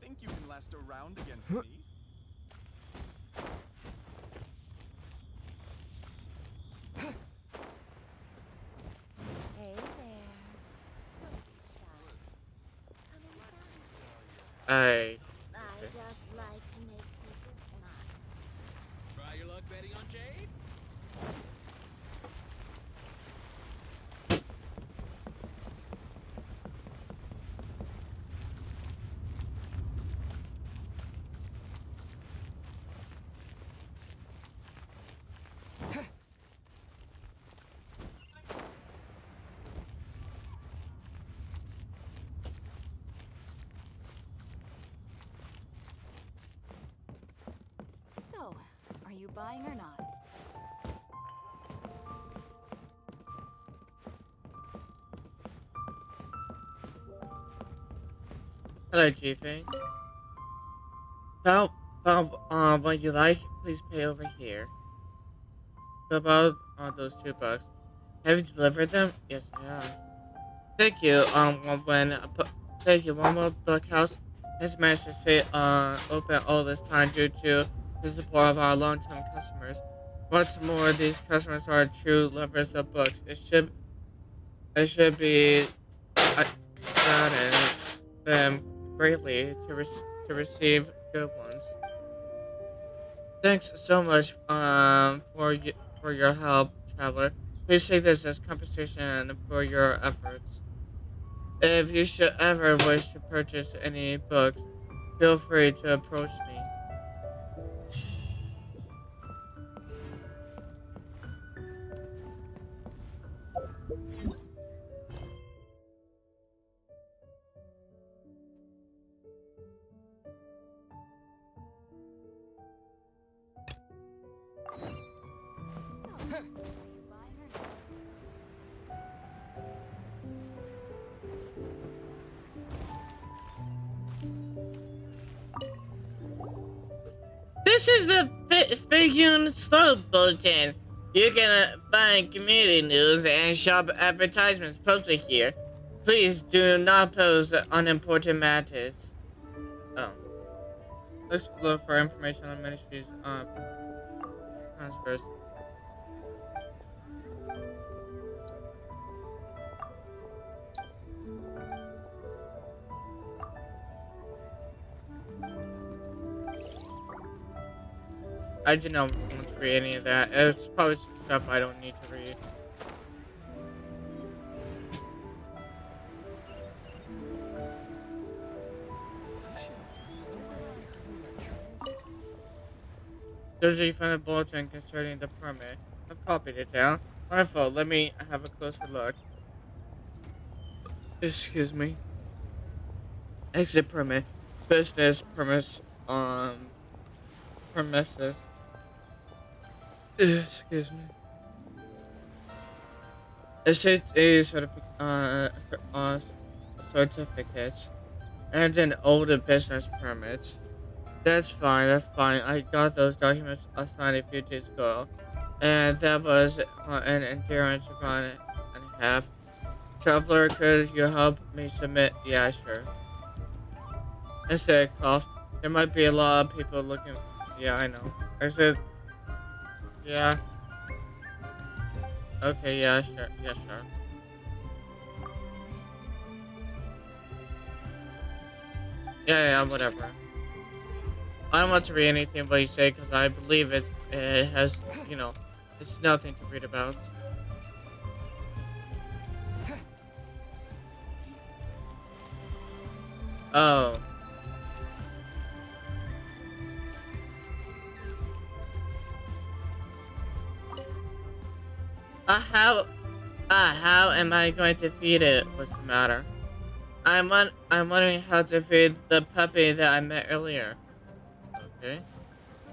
Think you can last a round against me? Hey there. Don't be shy. Come inside. I. I just like to make people smile. Try your luck betting on Jade? So, are you buying or not? Hello, Chiefing. What you like, please pay over here. So about those $2. Have you delivered them? Yes, I have. Thank you. Thank you. One more book house has managed to stay open all this time due to the support of our long-term customers. What's more, these customers are true lovers of books. It should be granted them greatly to receive good ones. Thanks so much for your help, traveler. Please take this as compensation for your efforts. If you should ever wish to purchase any books, feel free to approach me. So, are you buying or not? This is the Figure Slope Bulletin. You can find community news and shop advertisements posted here. Please do not post unimportant matters. Oh. Let's look for information on ministries transfers. I do not want to read any of that. It's probably some stuff I don't need to read. I should open a store here. There's a final bulletin concerning the permit. I've copied it down. Wonderful. Let me have a closer look. Excuse me. Exit permit. Business premise. Premises. Excuse me. Issued a certificate and an older business permit. That's fine. That's fine. I got those documents assigned a few days ago, and that was an endurance run and a half. Traveler, could you help me submit? Yeah, sure. Instead of cough, there might be a lot of people looking. Yeah, I know. I said, yeah. Okay, yeah, sure. Yeah, sure. Yeah, whatever. I don't want to read anything what you say because I believe it has, it's nothing to read about. Oh. How, how am I going to feed it? What's the matter? I'm wondering how to feed the puppy that I met earlier. Okay.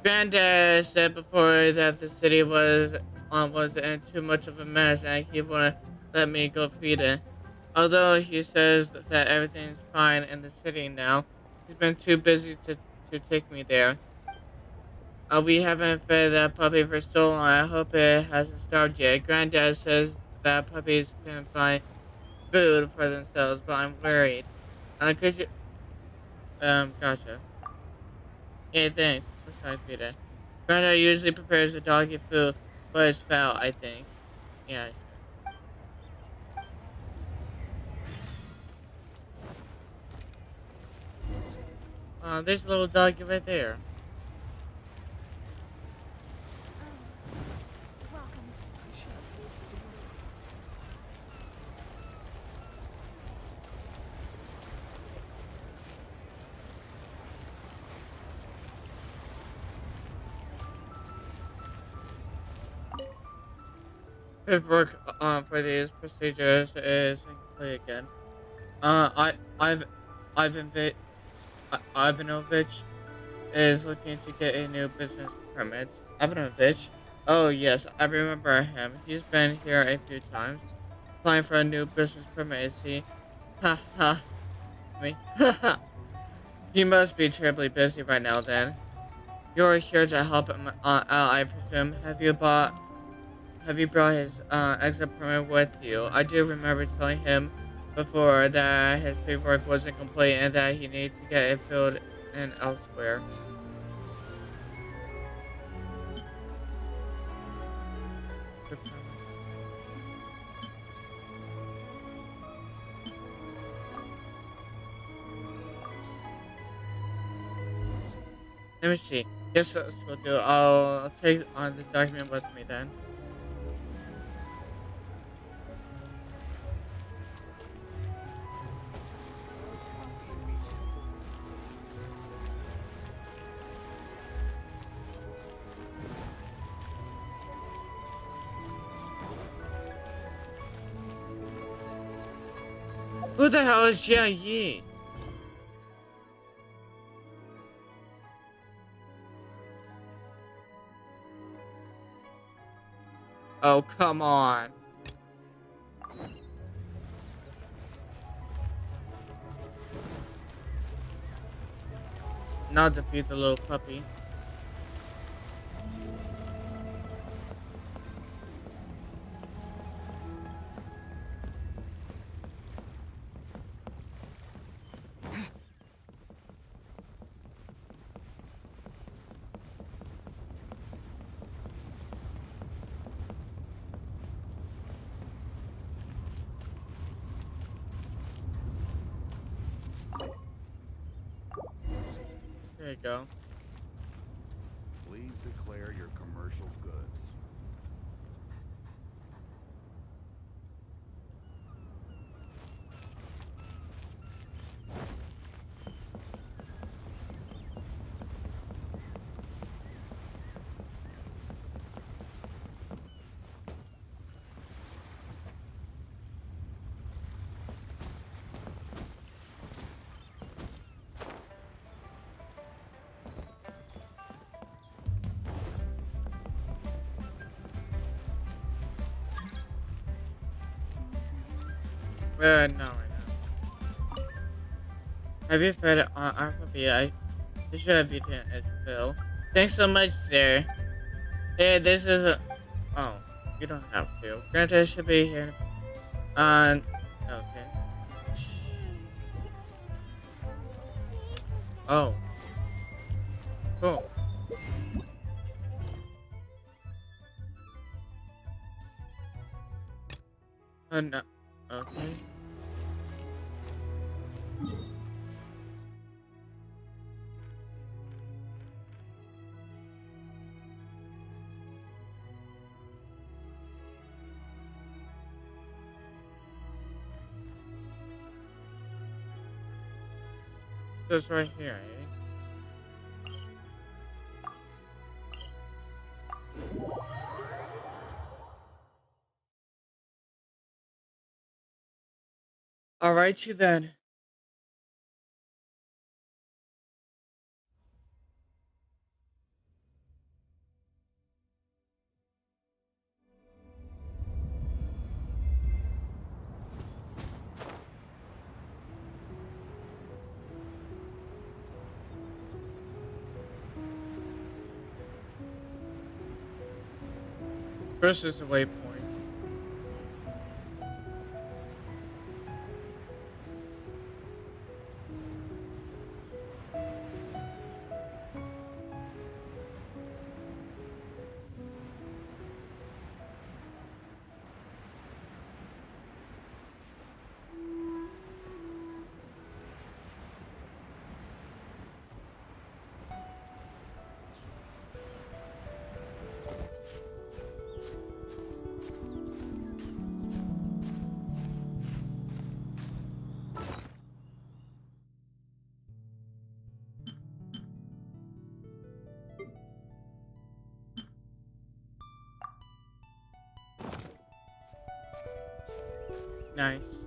Granddad said before that the city was in too much of a mess and he wouldn't let me go feed it. Although he says that everything's fine in the city now, he's been too busy to take me there. We haven't fed that puppy for so long. I hope it hasn't starved yet. Granddad says that puppies can find food for themselves, but I'm worried. Could you, gotcha. Yeah, thanks. What should I feed it? Granddad usually prepares the doggy food, but it's foul, I think. Yeah, sure. There's a little doggy right there. Welcome. Paperwork for these procedures is incomplete again. I've Ivanovich is looking to get a new business permit. Ivanovich? Oh yes, I remember him. He's been here a few times, applying for a new business permit. Is he? Ha ha. Me. Ha ha. He must be terribly busy right now. Then you're here to help him out, I presume. Have you brought his exit permit with you? I do remember telling him before that his paperwork wasn't complete and that he needs to get it filled in elsewhere. Let me see. Yes, this will do. I'll take on the document with me then. Who the hell is Jia Yi? Oh, come on. Not defeat the little puppy. There you go. Please declare your commercial goods. No, right now. Have you fed it on alphabet? It should have been its bill. Thanks so much, sir. Hey, this is a. Oh, you don't have to. Granted, should be here. On. Okay. Oh, cool. No. Okay. Just right here, eh? Alright, you then. First is the waypoint. Nice.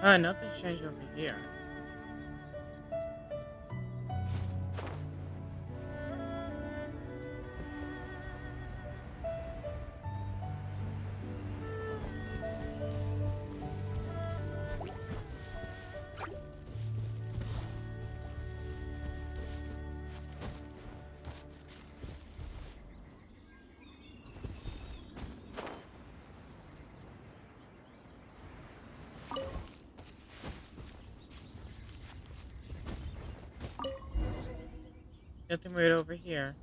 Nothing's changed over here. Nothing right over here.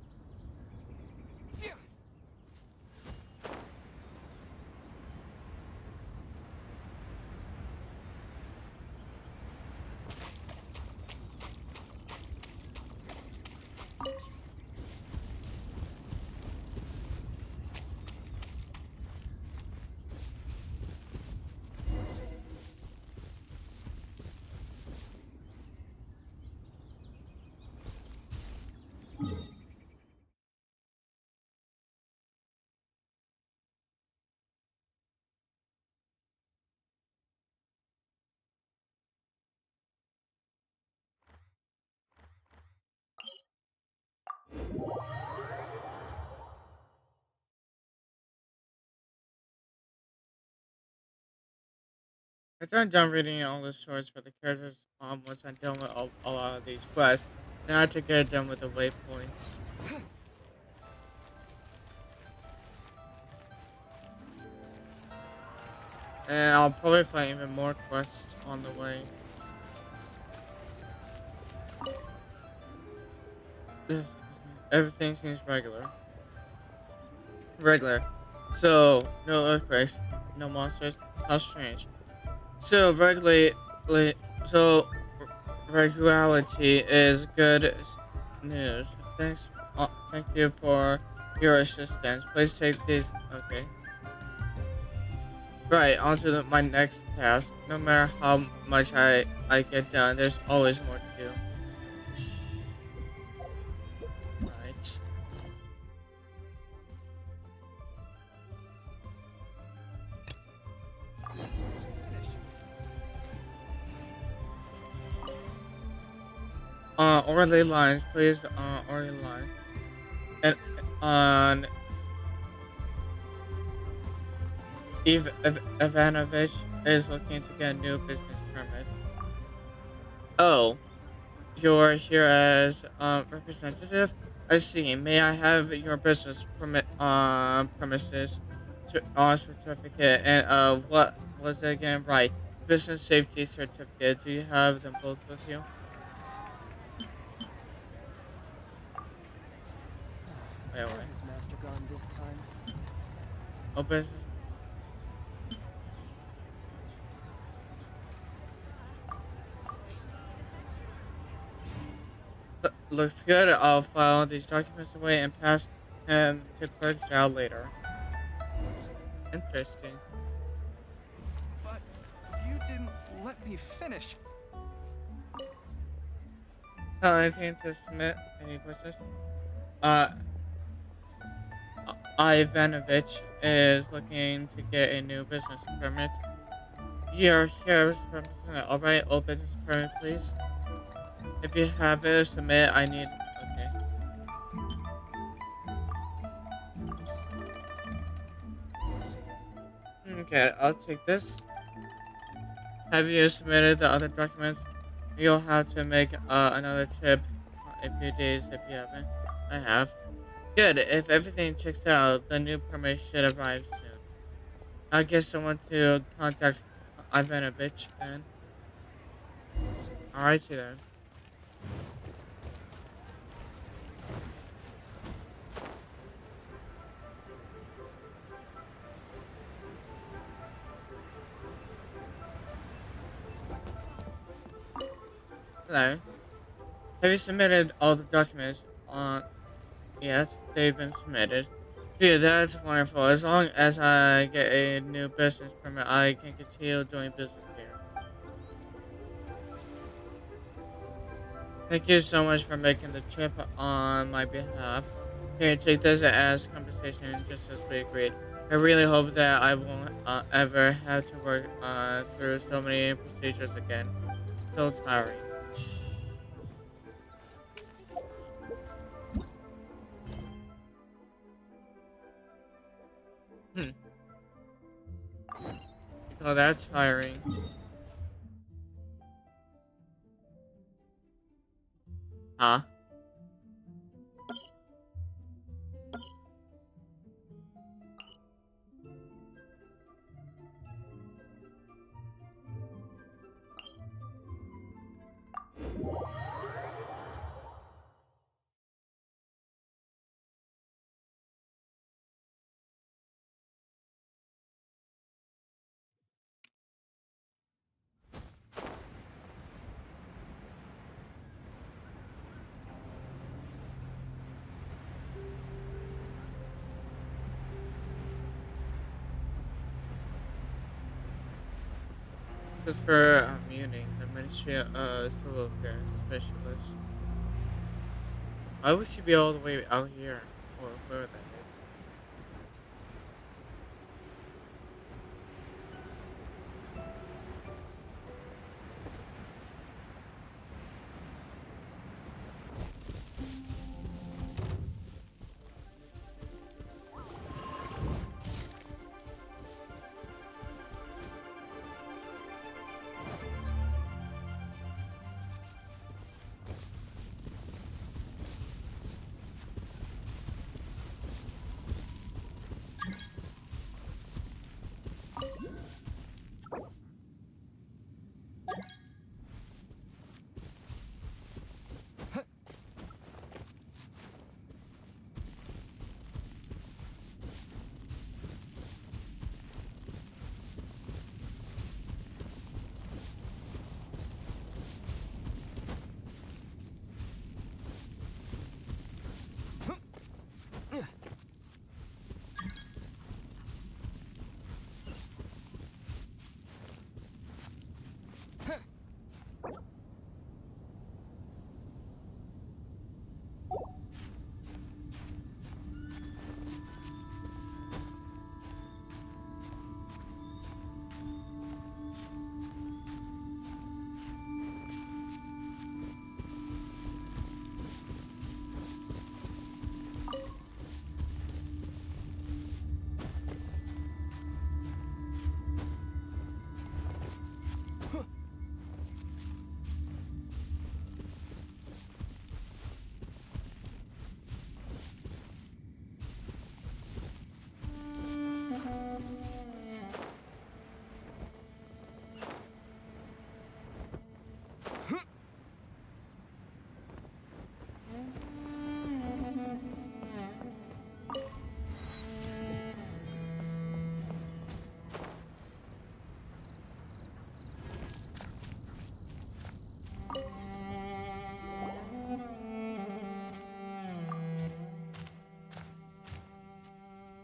After I'm done reading all the stories for the characters, once I'm done with a lot of these quests, then I have to get done with the waypoints. And I'll probably find even more quests on the way. Everything seems regular. Regular. So, no earthquakes, no monsters. How strange. So, so regularity is good news. Thank you for your assistance. Please take these. Okay. Right, on to my next task. No matter how much I get done, there's always more to do. Right. Orderly lines, please. Orderly lines. And on Ivanovich is looking to get a new business permit. Oh, you're here as representative. I see. May I have your business permit premises certificate and what was it again? Right. Business safety certificate. Do you have them both with you? Wait, Where wait. has Master gone this time? Oh, business. Looks good. I'll file these documents away and pass him to Clerk Zhao later. Interesting. But you didn't let me finish. Anything to submit? Any questions? Uh, Ivanovich is looking to get a new business permit. You're here, alright, old business permit, please. If you have it, submit. I need. Okay. Okay, I'll take this. Have you submitted the other documents? You'll have to make another trip in a few days if you haven't. I have. Good. If everything checks out, the new permit should arrive soon. I'll get someone to contact Ivanovich then. Alrighty then. Hello. Have you submitted all the documents on yet? They've been submitted. Dude, that's wonderful. As long as I get a new business permit, I can continue doing business here. Thank you so much for making the trip on my behalf. Here, take this as compensation just as we agreed. I really hope that I won't ever have to work through so many procedures again. So tiring. Hmm. You call that tiring? Huh? Just for muting the Ministry of Civil Affairs Specialist. I wish you'd be all the way out here, or where that is.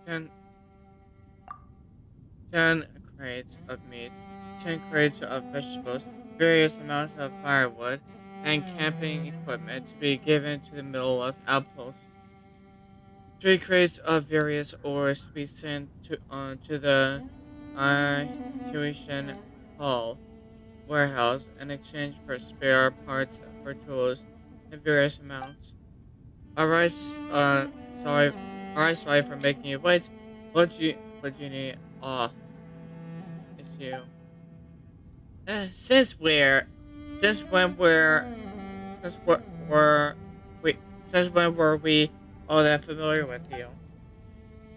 10, 10 crates of meat, 10 crates of vegetables, various amounts of firewood, and camping equipment to be given to the Middle-earth outpost. 3 crates of various ores to be sent to the uh, Huishan Hall warehouse in exchange for spare parts for tools in various amounts. Alright, sorry, alright, sorry for making you wait. What do you need? It's you. Since since when we're, since we're, we, since when were we all that familiar with you?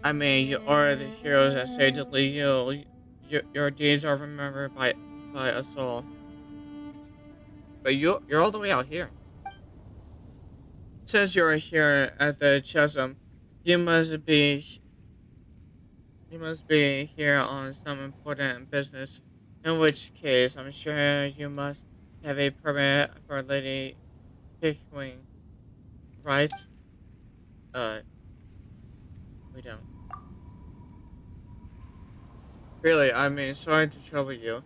I mean, you are the heroes that saved the Leo. Your deeds are remembered by us all. But you're all the way out here. Since you're here at the chasm, you must be you must be here on some important business. In which case, I'm sure you must have a permit for Lady Pickwing, right? Uh, we don't. Really, I mean, sorry to trouble you.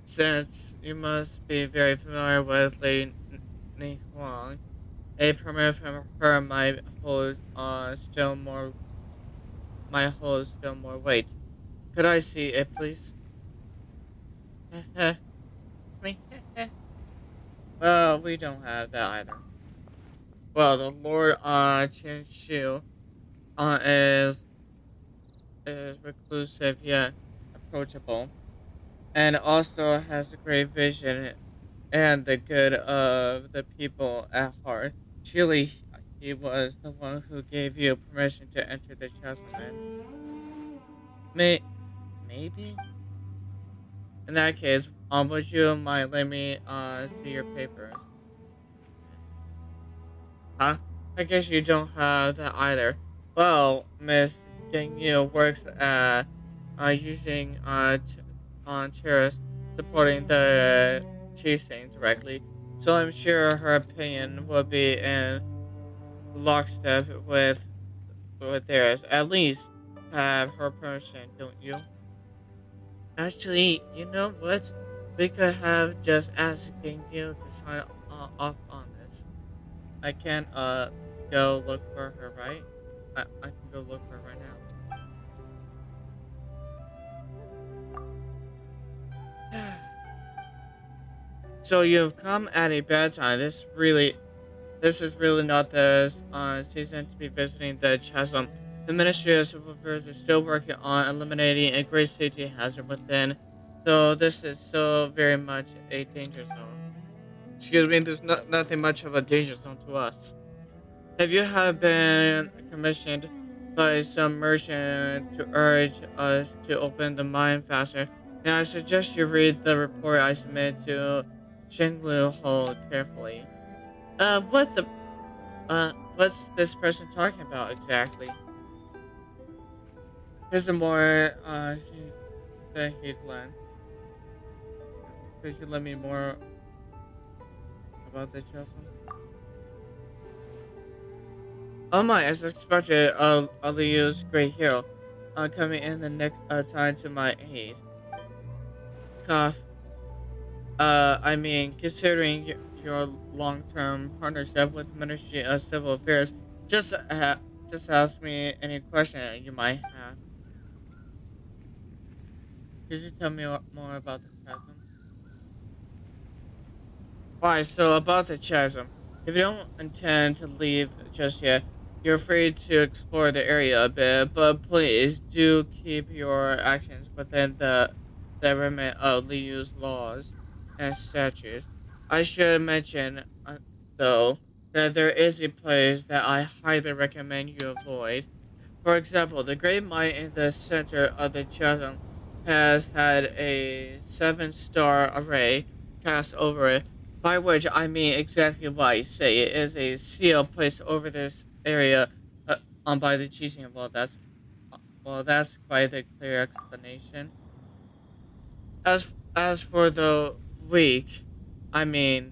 Since you must be very familiar with Lady Ni Huang, a permit from her might hold still more weight. Could I see it, please? Well, we don't have that either. Well, the Lord Chen Shu uh, is is reclusive yet approachable, and also has a great vision and the good of the people at heart. Surely he was the one who gave you permission to enter the Chasuman. May maybe? In that case, would you mind let me see your papers? Huh? I guess you don't have that either. Well, Miss Yu works at using on chairs supporting the cheating directly, so I'm sure her opinion will be in lockstep with theirs. At least have her permission, don't you? Actually, you know what? We could have just asking you to sign off on this. I can go look for her, right? I can go look for her right now. So you've come at a bad time. This is really not the season to be visiting the chasm. The Ministry of Civil Affairs is still working on eliminating a great safety hazard within, so this is so very much a danger zone. Excuse me, there's nothing much of a danger zone to us. If you have been commissioned by some merchant to urge us to open the mine faster, then I suggest you read the report I submitted to Shinglu Hall carefully. What's this person talking about exactly? Here's a more, the headline. Could you let me more about the Chelsea? Oh my, as expected, Aliu's great hero, coming in the nick time to my aid. Cough. I mean, considering your long-term partnership with Ministry of Civil Affairs, just ask me any question you might have. Could you tell me more about the chasm? Why, so about the chasm. If you don't intend to leave just yet, you're free to explore the area a bit, but please do keep your actions within the remit of Liu's laws and statutes. I should mention, though, that there is a place that I highly recommend you avoid. For example, the great mine in the center of the chasm has had a 7-star array cast over it, by which I mean exactly what I say. It is a seal placed over this area on by the cheating. Well, that's quite a clear explanation. As for the weak, I mean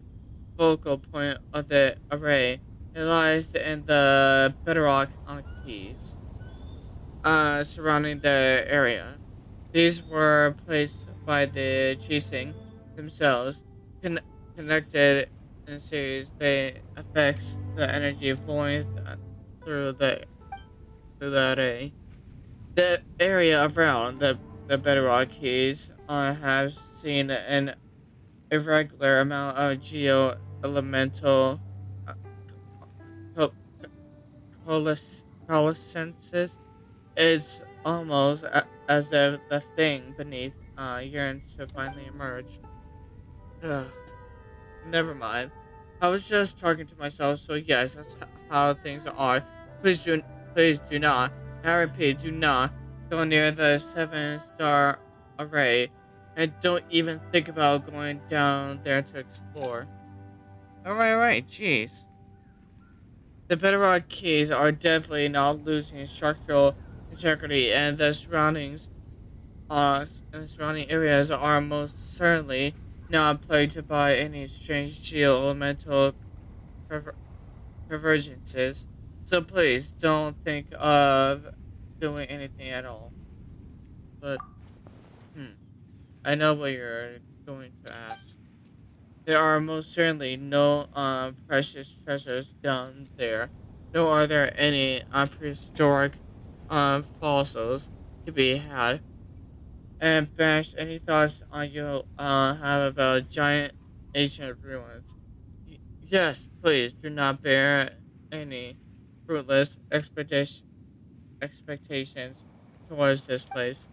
focal point of the array, it lies in the bedrock on keys. surrounding the area. These were placed by the Chising themselves, con- connected in series. They affects the energy flowing through the array. The area around the bedrock keys have seen an irregular amount of geo-elemental uh, co- coalescences. It's almost as if the thing beneath yearns to finally emerge. Ugh, never mind. I was just talking to myself, so yes, that's how things are. Please do, please do not. I repeat, do not go near the seven-star array, and don't even think about going down there to explore. All right, jeez. The bedrock keys are definitely not losing structural integrity, and the surrounding areas are most certainly not plagued by any strange geo-elemental perver- convergences. So please don't think of doing anything at all. But I know what you're going to ask. There are most certainly no precious treasures down there, nor are there any prehistoric fossils to be had. And banish any thoughts on you have about giant ancient ruins. Yes, please do not bear any fruitless expectations towards this place.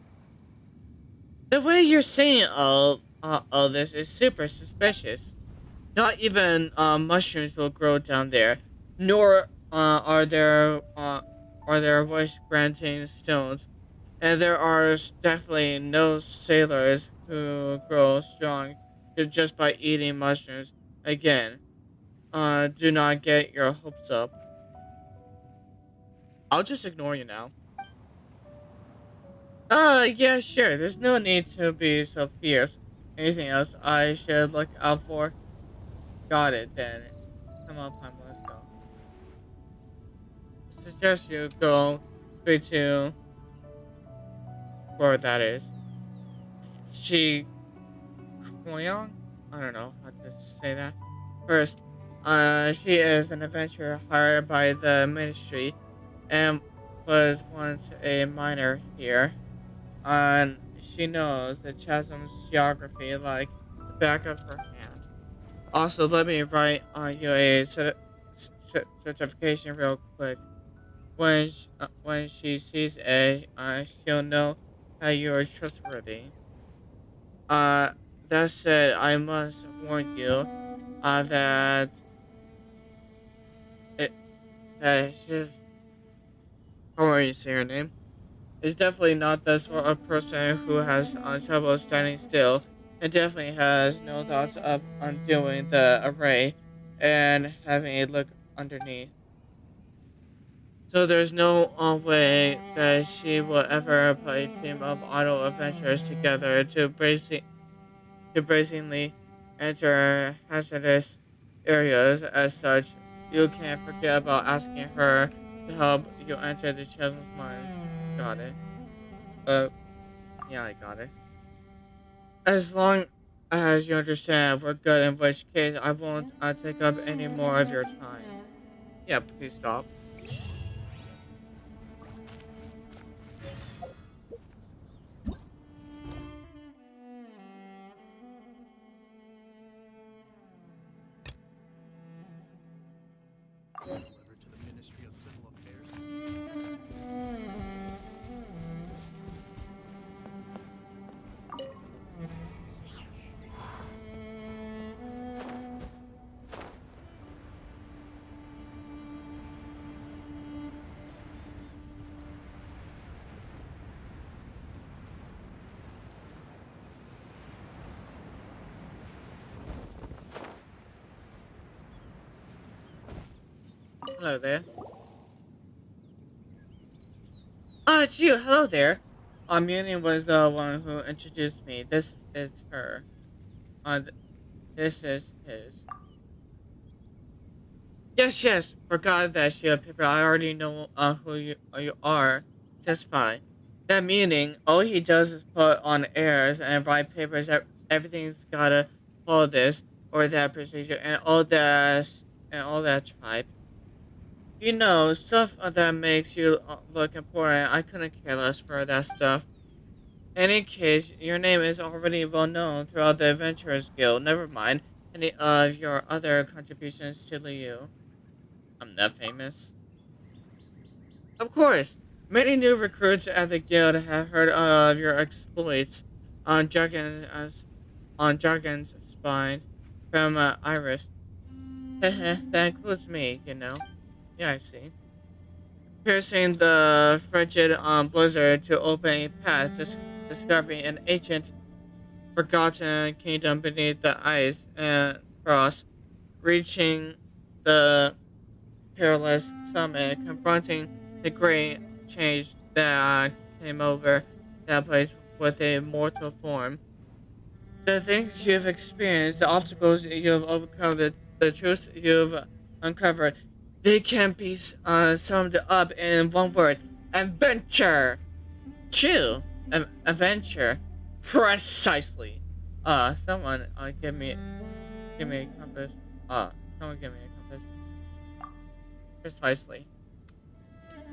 The way you're saying all this is super suspicious. Not even mushrooms will grow down there, nor are there wish granting stones, and there are definitely no sailors who grow strong just by eating mushrooms. Again, do not get your hopes up. I'll just ignore you now. Yeah, sure. There's no need to be so fierce. Anything else I should look out for? Got it, then. Come on, Pamela, let's go. I suggest you go straight to where that is. She Koyong? I don't know how to say that. First, she is an adventurer hired by the ministry and was once a miner here. And she knows the chasm's geography like the back of her hand. Also, let me write on you a certification real quick. When she sees it, she'll know that you are trustworthy. Uh, that said, I must warn you, that it that she, how are you say her name? Is definitely not the sort of person who has trouble standing still, and definitely has no thoughts of undoing the array and having a look underneath. So there's no way that she will ever put a team of idle adventurers together to brazenly enter hazardous areas. As such, you can't forget about asking her to help you enter the children's minds. Got it. Uh, yeah, I got it. As long as you understand, we're good. In which case, I won't take up any more of your time. Yeah, please stop. Delivered to the Ministry of Civil Affairs. Hello there. Ah, it's you. Hello there. Muni was the one who introduced me. This is her. This is his. Yes, yes. Forgot that she a paper. I already know who you are. just fine. That meaning, all he does is put on airs and write papers that everything's gotta follow this or that procedure and all that type. You know, stuff that makes you look important. I couldn't care less for that stuff. In any case, your name is already well known throughout the Adventurers Guild. Never mind any of your other contributions to the U. I'm not famous. Of course, many new recruits at the guild have heard of your exploits on Jargon's spine from Iris. That includes me, you know. Yeah, I see. Piercing the frigid blizzard to open a path, discovering an ancient, forgotten kingdom beneath the ice and frost, reaching the perilous summit, confronting the great change that came over that place with a mortal form. The things you've experienced, the obstacles you've overcome, the truths you've uncovered, they can be summed up in one word: adventure. True, adventure. Precisely. Someone give me a compass. Someone give me a compass. Precisely.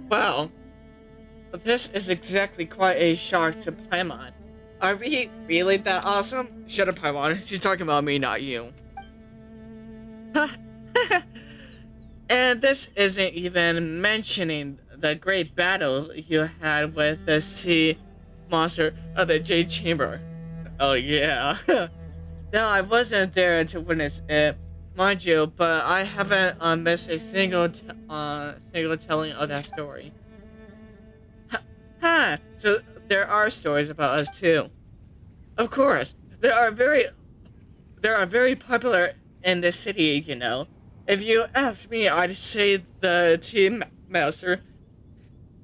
Well, this is exactly quite a shock to Paimon. Are we really that awesome? Shut up, Paimon. She's talking about me, not you. And this isn't even mentioning the great battle you had with the sea monster of the Jade Chamber. Oh yeah. No, I wasn't there to witness it, mind you, but I haven't missed a single telling of that story. Ha! So there are stories about us too. Of course, there are very popular in this city, you know. If you ask me, I'd say the team master,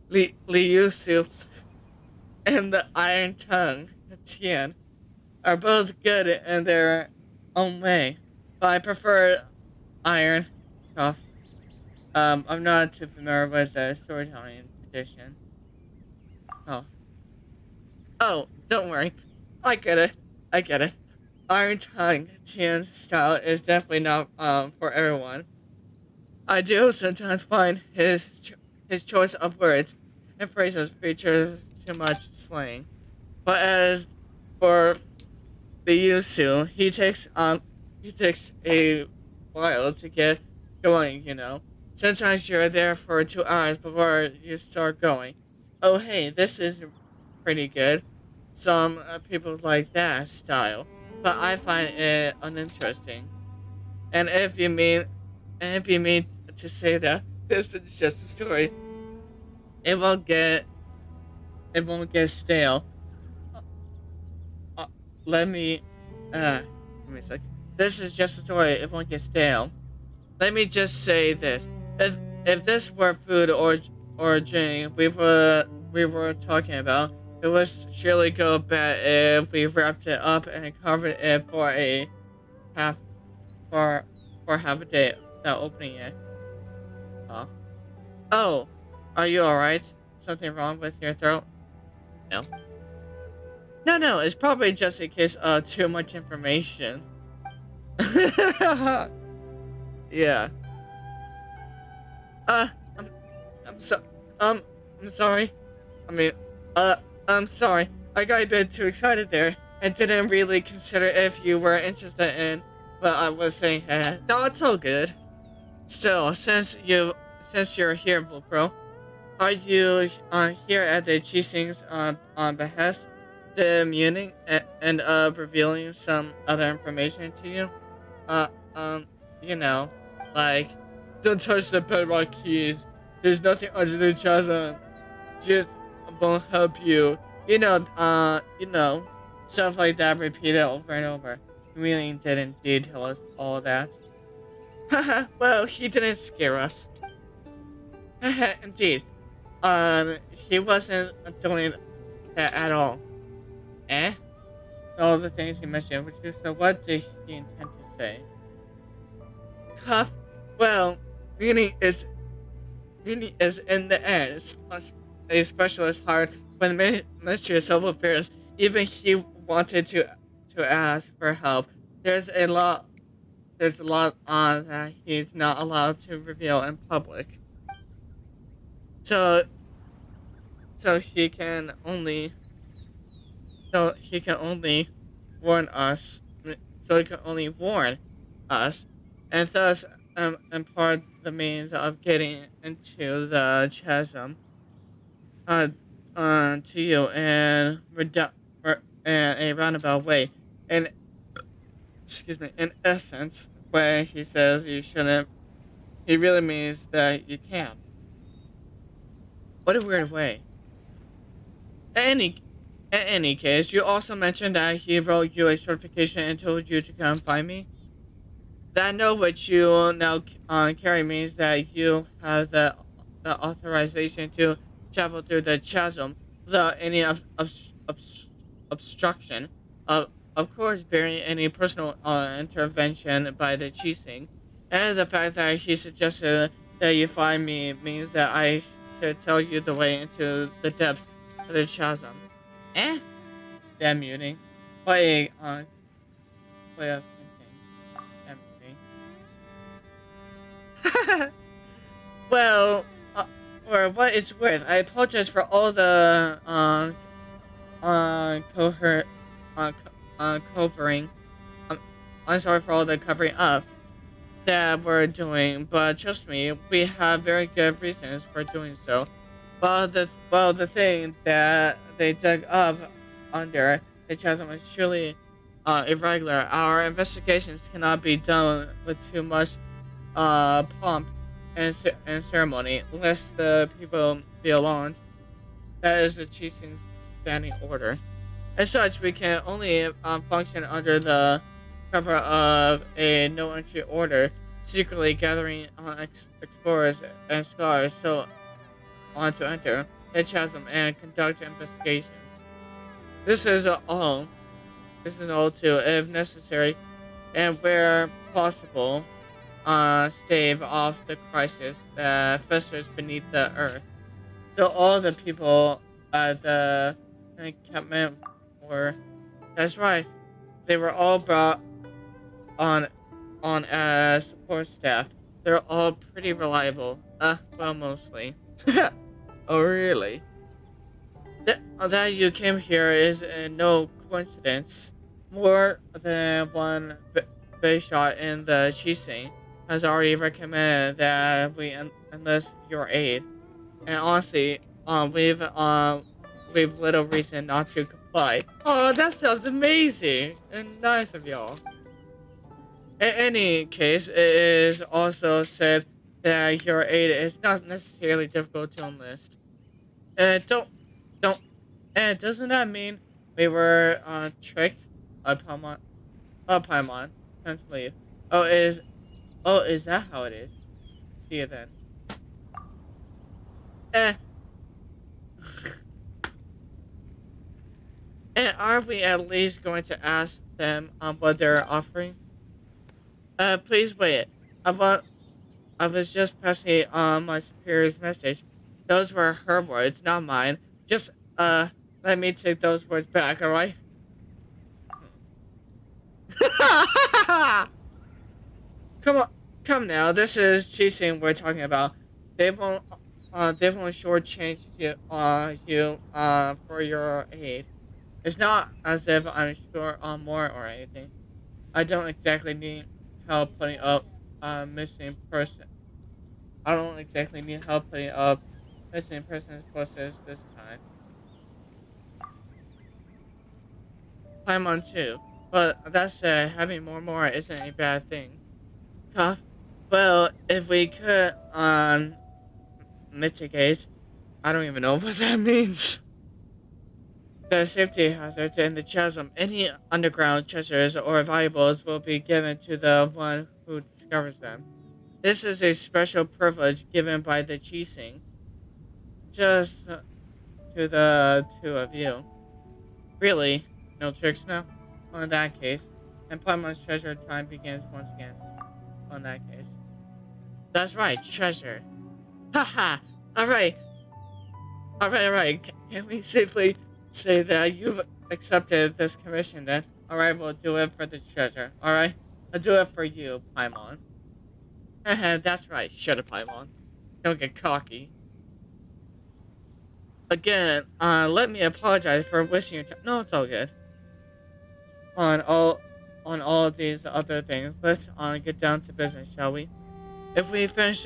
Liu Su, and the Iron Tongue, Tian, are both good in their own way. But I prefer Iron Cough. I'm not too familiar with the storytelling tradition. Oh. Oh, don't worry. I get it. I get it. Iron Tongue Tian's style is definitely not for everyone. I do sometimes find his choice of words and phrases features too much slang. But as for the Yusu, he takes a while to get going, you know. Sometimes you're there for 2 hours before you start going. Oh hey, this is pretty good. Some people like that style, but I find it uninteresting. And if you mean to say that this is just a story, it won't get it won't get stale. Uh, uh, let me give me a sec. This is just a story. It won't get stale. Let me just say this: if this were food or drink we were talking about, it would surely go bad if we wrapped it up and covered it for a half for half a day without opening it. Off. Oh, are you alright? Something wrong with your throat? No. No, it's probably just a case of too much information. Yeah. Uh, I'm, I'm so, I'm sorry. I mean, I'm sorry. I got a bit too excited there and didn't really consider if you were interested in what I was saying. No, it's all good. Still, since you're here, Vopro, are you here at the Chising's on behest, demuning and revealing some other information to you? Uh, um, you know, like, don't touch the bedrock keys. There's nothing under the chasm. Just won't help you. You know, stuff like that repeated over and over. He really did indeed tell us all that. Haha, well, he didn't scare us. Haha, indeed. He wasn't doing that at all. Eh? All the things he mentioned with you, so what did he intend to say? Cuff, well, really is in the end. a specialist hired by the Ministry of Civil Affairs. Even he wanted to ask for help. There's a lot. There's a lot on that he's not allowed to reveal in public. So so he can only so he can only warn us. So he can only warn us, and thus impart the means of getting into the chasm uh, to you in a roundabout way. And excuse me, in essence, when he says you shouldn't, he really means that you can't. What a weird way. In any, in any case, you also mentioned that he wrote you a certification and told you to come find me. That note which you now carry means that you have the authorization to travel through the chasm without any obstruction. Of course, bearing any personal intervention by the Chising. And the fact that he suggested that you find me means that I should tell you the way into the depths of the chasm. Eh? Damn muting. What a way of thinking. Damn muting. Well, for what it's worth, I apologize for all the coher covering. Um, I'm sorry for all the covering up that we're doing, but trust me, we have very good reasons for doing so. The thing that they dug up under the chasm is truly irregular. Our investigations cannot be done with too much pomp and ceremony, lest the people be alarmed. That is the chief's standing order. As such, we can only function under the cover of a no-entry order, secretly gathering explorers and scholars so on to enter the chasm and conduct investigations. This is all. This is all too, if necessary, and where possible, stave off the crisis that festers beneath the earth. So all the people at the encampment were, that's right, they were all brought on as support staff. They're all pretty reliable. Well, mostly. Oh, really? That you came here is no coincidence. More than one big shot in the Chising has already recommended that we enlist your aid. And honestly, we've little reason not to comply. Oh, that sounds amazing and nice of y'all. In any case, it is also said that your aid is not necessarily difficult to enlist. And don't, and doesn't that mean we were tricked? Paimon, Paimon, can't leave. Is that how it is? See you then. Eh. And are we at least going to ask them what they're offering? Please wait. I was just passing on my superior's message. Those were her words, not mine. Just, let me take those words back, alright? Come on, come now. This is Chising we're talking about. They won't shortchange you for your aid. It's not as if I'm short on more or anything. I don't exactly need help putting up missing person. I don't exactly need help putting up missing persons posters this time. I'm on too, but that said, having more isn't a bad thing. Tough. Well, if we could mitigate, I don't even know what that means. The safety hazards in the chasm. Any underground treasures or valuables will be given to the one who discovers them. This is a special privilege given by the Chising, just to the two of you. Really? No tricks now? Well, in that case, and Paimon's treasure time begins once again. Well, in that case. That's right, treasure. Haha! Alright, All right. Can we safely say that you've accepted this commission then? All right, we'll do it for the treasure. All right, I'll do it for you, Paimon. That's right. Shut up, Paimon. Don't get cocky. Again, let me apologize for wasting your time. No, it's all good. On all, on all of these other things, let's get down to business, shall we? If we finish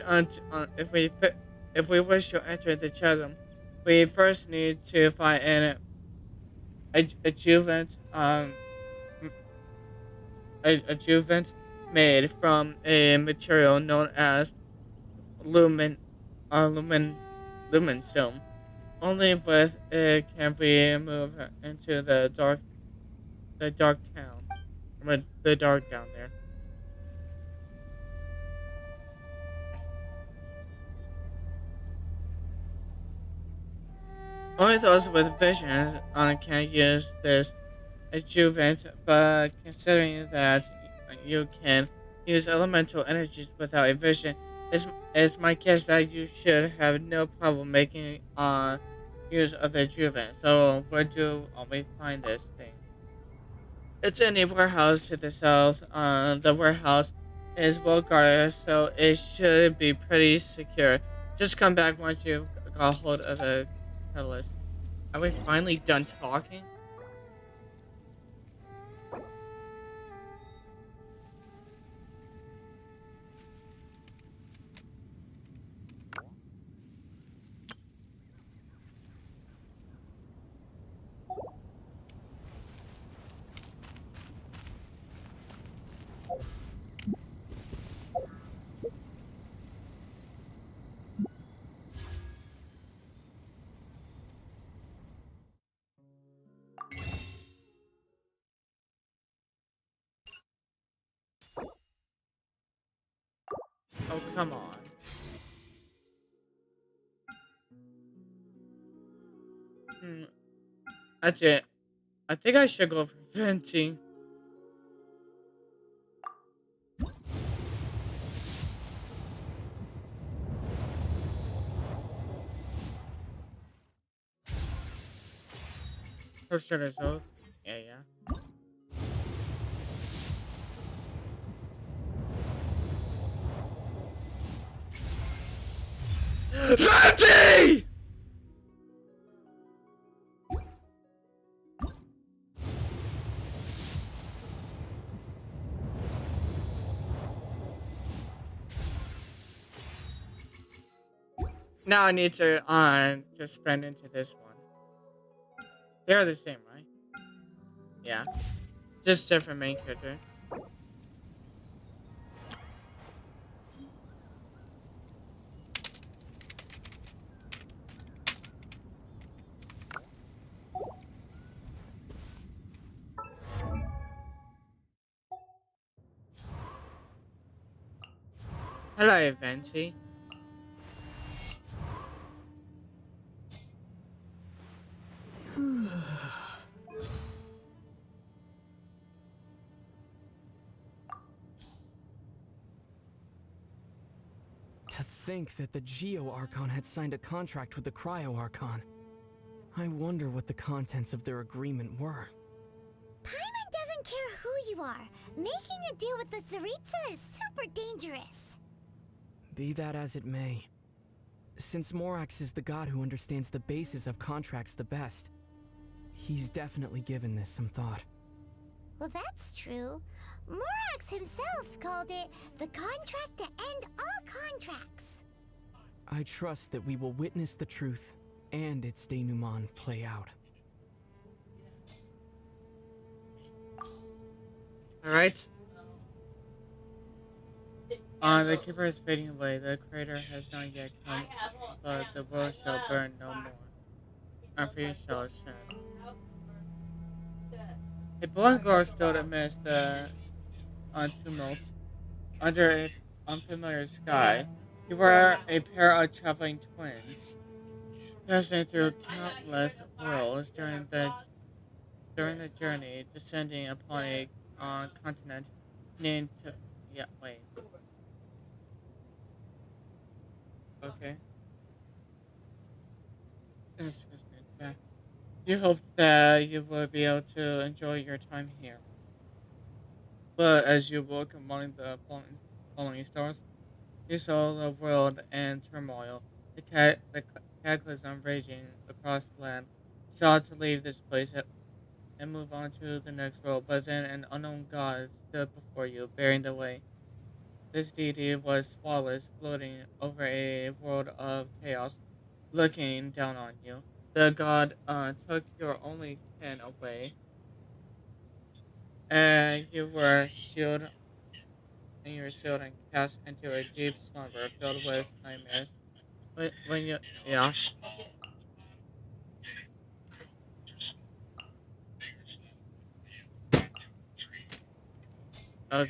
if we wish to enter the chasm, we first need to find an adjuvant adjuvant made from a material known as lumen lumen lumen stone. Only with it can we move into the dark town, the dark down there. Only those with vision can use this adjuvant, but considering that you can use elemental energies without a vision, it's my guess that you should have no problem making use of the adjuvant. So where do we find this thing? It's in a warehouse to the south. The warehouse is well guarded, so it should be pretty secure. Just come back once you've got hold of the catalyst. Are we finally done talking? Oh, come on. Hmm, that's it. I think I should go for venting. For sure, so. Yeah, yeah. Venti! Now I need to just spend into this one. They're the same, right? Yeah. Just different main character. Hello, Venti. To think that the Geo Archon had signed a contract with the Cryo Archon. I wonder what the contents of their agreement were. Paimon doesn't care who you are. Making a deal with the Tsaritsa is super dangerous. Be that as it may, since Morax is the god who understands the basis of contracts the best, he's definitely given this some thought. Well, that's true. Morax himself called it the contract to end all contracts. I trust that we will witness the truth and its denouement play out. Alright. The keeper is fading away. The crater has not yet come, but the world shall burn no more. And fear shall ascend. A boy and girl stood amidst the tumult under an unfamiliar sky. They were a pair of traveling twins, passing through countless worlds during the journey, descending upon a continent named. Yeah, wait. Okay. Excuse me. Yeah. You hoped that you would be able to enjoy your time here. But as you walk among the falling stars, you saw the world in turmoil, the cataclysm raging across the land. You sought to leave this place and move on to the next world, but then an unknown god stood before you, bearing the way. This deity was spotless, floating over a world of chaos, looking down on you. The god took your only kin away, and you were sealed and cast into a deep slumber filled with nightmares. When you, yeah,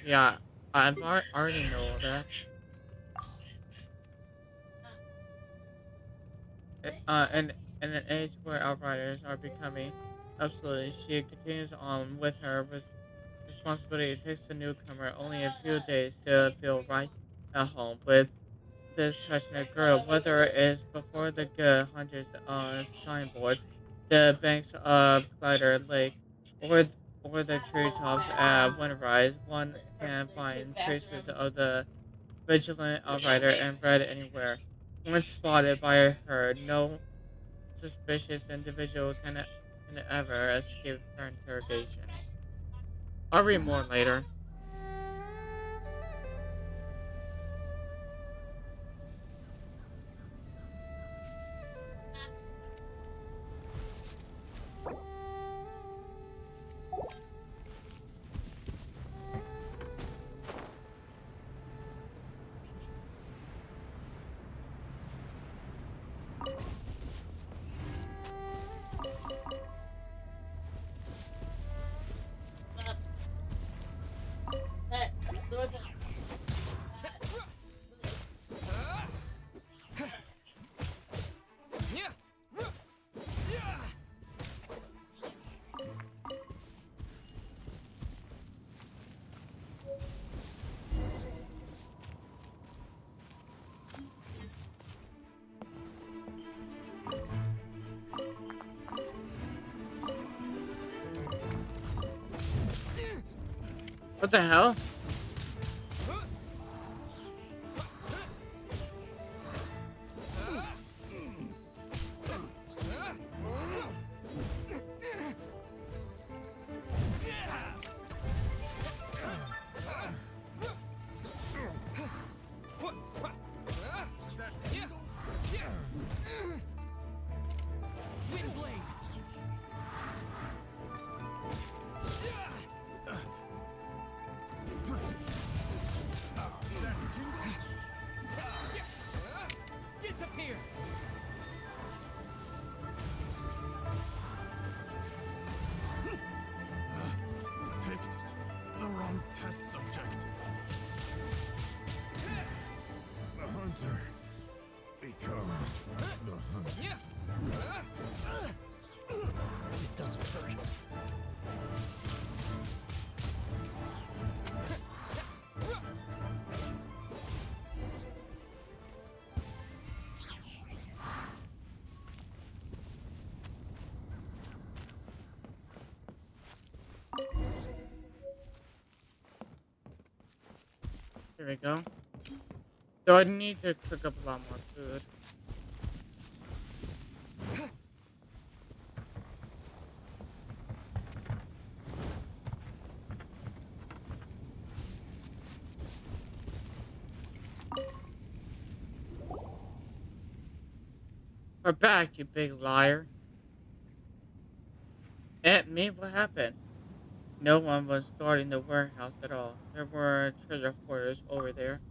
yeah, already know that. In an age where outriders are becoming obsolete, she continues on with her responsibility. It takes the newcomer only a few days to feel right at home with this passionate girl, whether it's before the good hunters signboard, the banks of Glider Lake, or or the treetops at Windrise, one can find traces of the vigilant outrider and red anywhere. Once spotted by her, no suspicious individual can ever escape her interrogation. I'll read more later. What the hell? Disappear! Picked the wrong test subject. The hunter becomes the hunter. It doesn't hurt. Here we go. So I need to cook up a lot more food. We're back, you big liar. At me? What happened? No one was guarding the warehouse at all. There were treasure hoarders over there.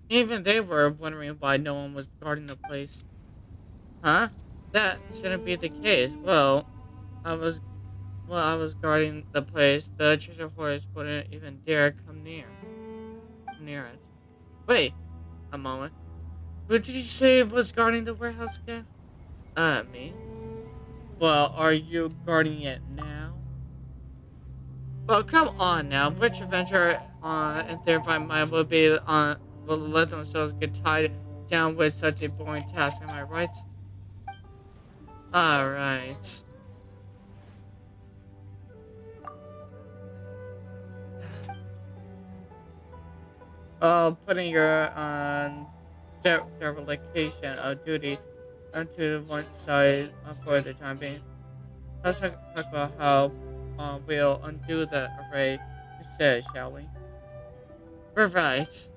Even they were wondering why no one was guarding the place. Huh? That shouldn't be the case. I was I was guarding the place. The treasure hoarders wouldn't even dare come near it. Wait a moment. Who did you say was guarding the warehouse again? Me. Well, are you guarding it now? Well, come on now. Which adventurer and their fine mind will let themselves get tied down with such a boring task, am I right? Alright. Putting your dereliction of duty onto one side for the time being. Let's talk about how we'll undo the array instead, shall we? We're right.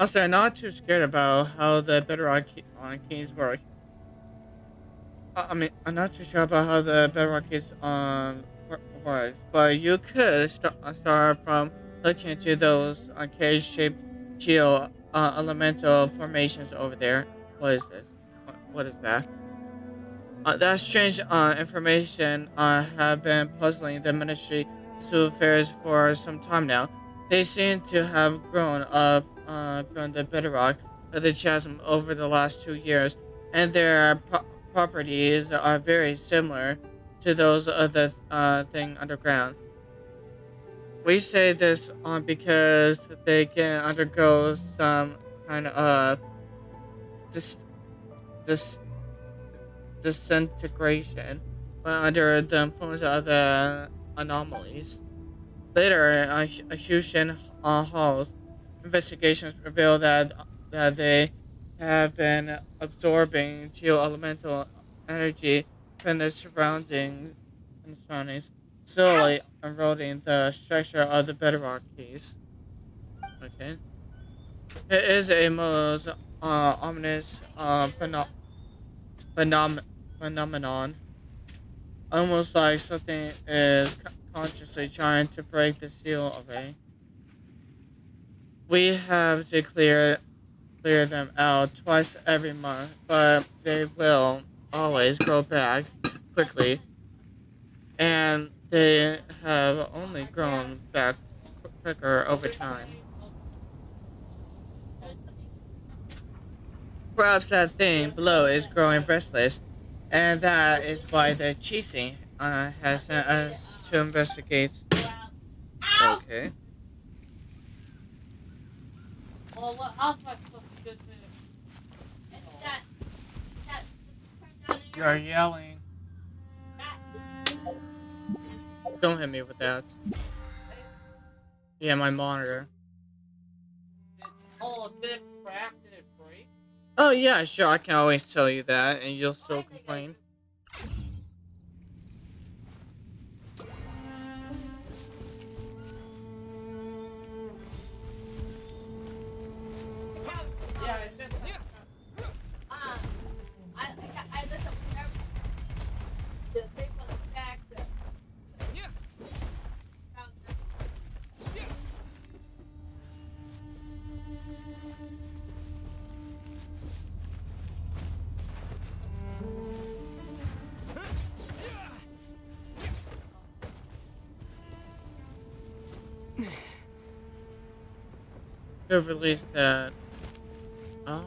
Also, I'm not too scared about how the bedrock keys work. I mean, I'm not too sure about how the bedrock keys works, but you could start from looking into those cage-shaped geo elemental formations over there. What is this? What is that? That strange information have been puzzling the Ministry of Affairs for some time now. They seem to have grown up from the bedrock of the chasm over the last 2 years, and their properties are very similar to those of the thing underground. We say this because they can undergo some kind of dis- dis- disintegration when under the influence of the anomalies. Later, Hushin Hall's investigations reveal that they have been absorbing geo-elemental energy from the surroundings, slowly eroding the structure of the bedrock keys. Okay. It is a most ominous phenom- phenomenon, almost like something is consciously trying to break the seal away. We have to clear them out twice every month, but they will always grow back quickly, and they have only grown back quicker over time. Perhaps that thing below is growing restless, and that is why the Chising has sent us to investigate. Okay. You're yelling. Don't hit me with that. Yeah, my monitor. Oh yeah, sure. I can always tell you that, and you'll still complain. To release that. Ah.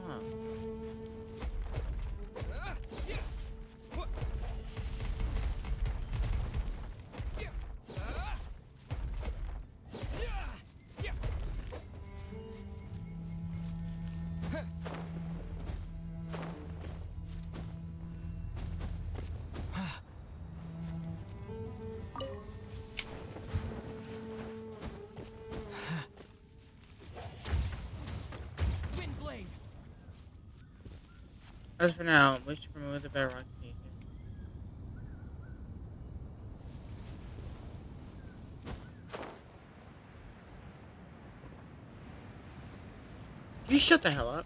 Windblade. As for now, we should remove the bedrock key. You shut the hell up.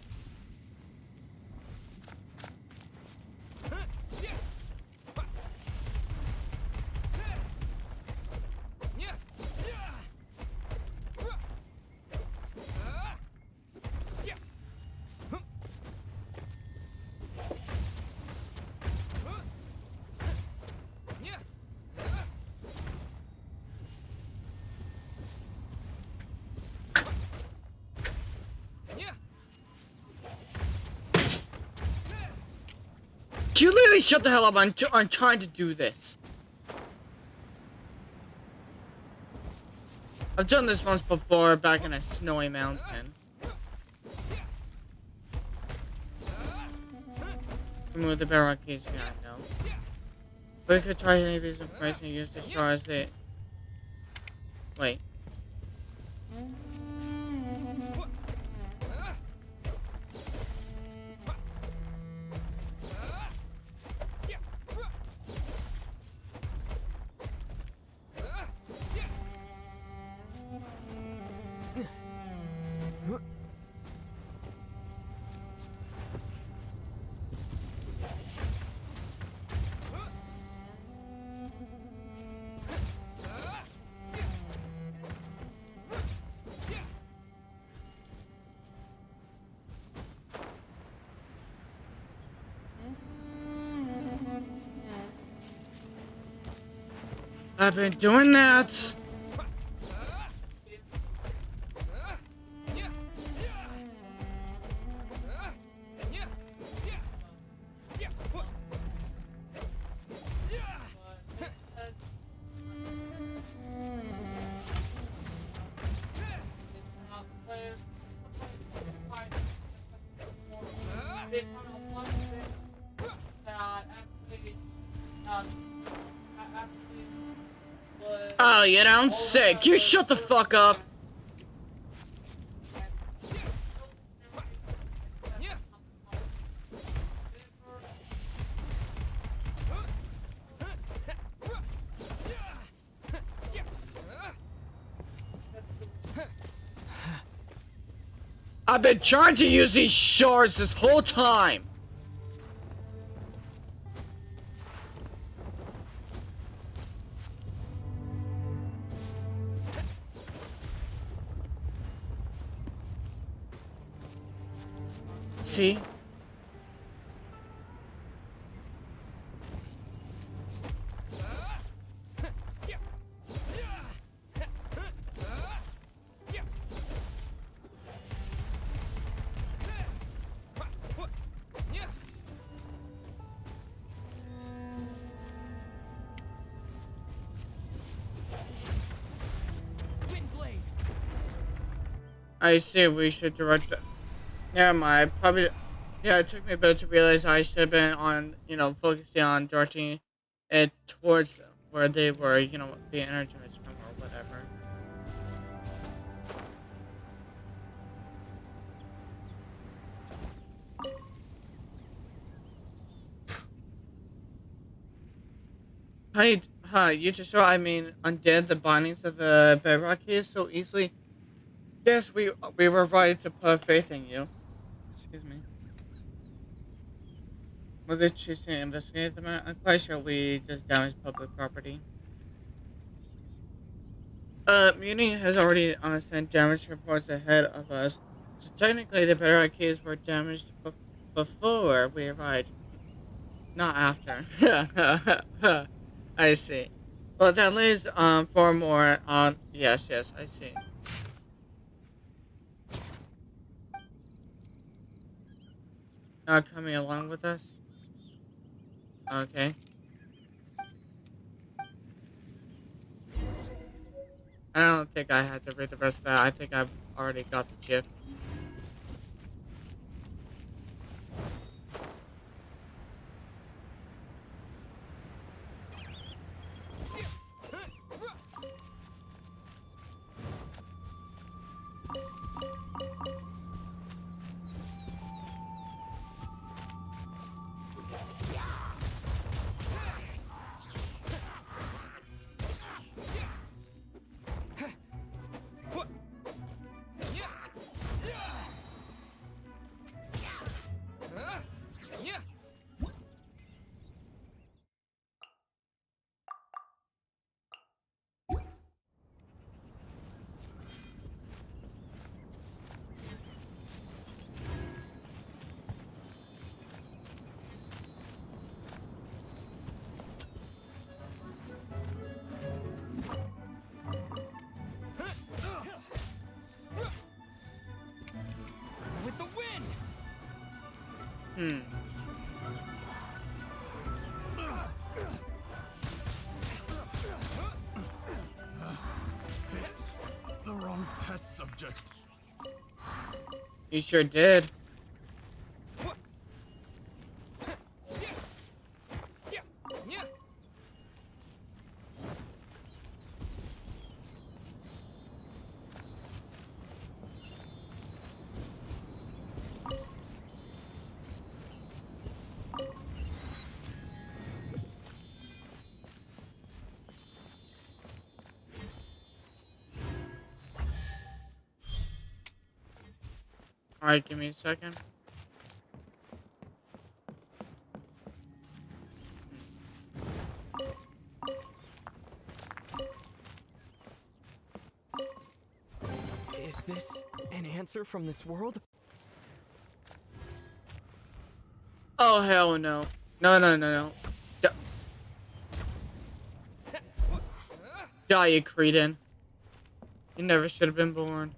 You literally shut the hell up. I'm trying to do this. I've done this once before, back in a snowy mountain. Remove the barrel keys, yeah, I know. We could try any of these information and use the shards they... Wait. I've been doing that. Oh, you don't sick. You shut the fuck up. I've been trying to use these shards this whole time. See? I see, we should direct it. Never mind, probably... Yeah, it took me a bit to realize I should have been on, focusing on directing it towards where they were, being energized from or whatever. You just saw, undid the bindings of the bedrock keys so easily. Yes, we were right to put faith in you. Excuse me. We're going to investigate the matter. I'm quite sure we just damaged public property. Muni has already sent damage reports ahead of us. So technically the bedrock keys were damaged before we arrived. Not after. I see. Well, that leaves, four more on... Yes, I see. Not coming along with us? Okay. I don't think I had to read the rest of that. I think I've already got the gist. With the wind! project. You sure did. Alright, give me a second. Is this an answer from this world? Oh, hell no. No, no, no, no. Die, you cretin. You never should have been born.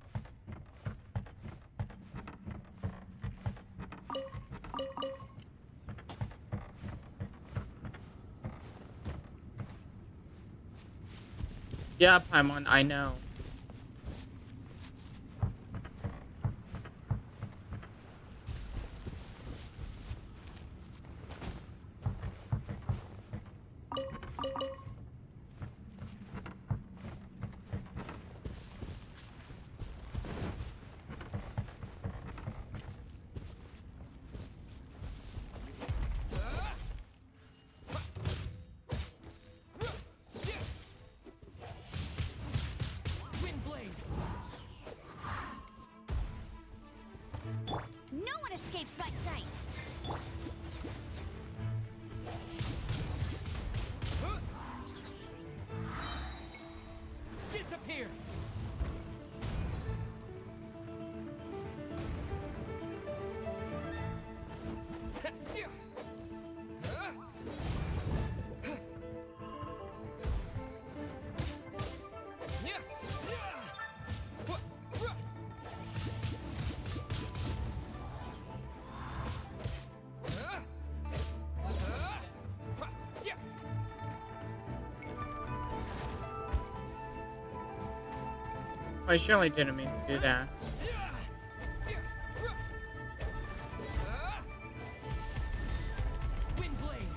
Yeah, Paimon, I know. Windblade. No one escapes my sights! Disappear. I surely didn't mean to do that. Windblade.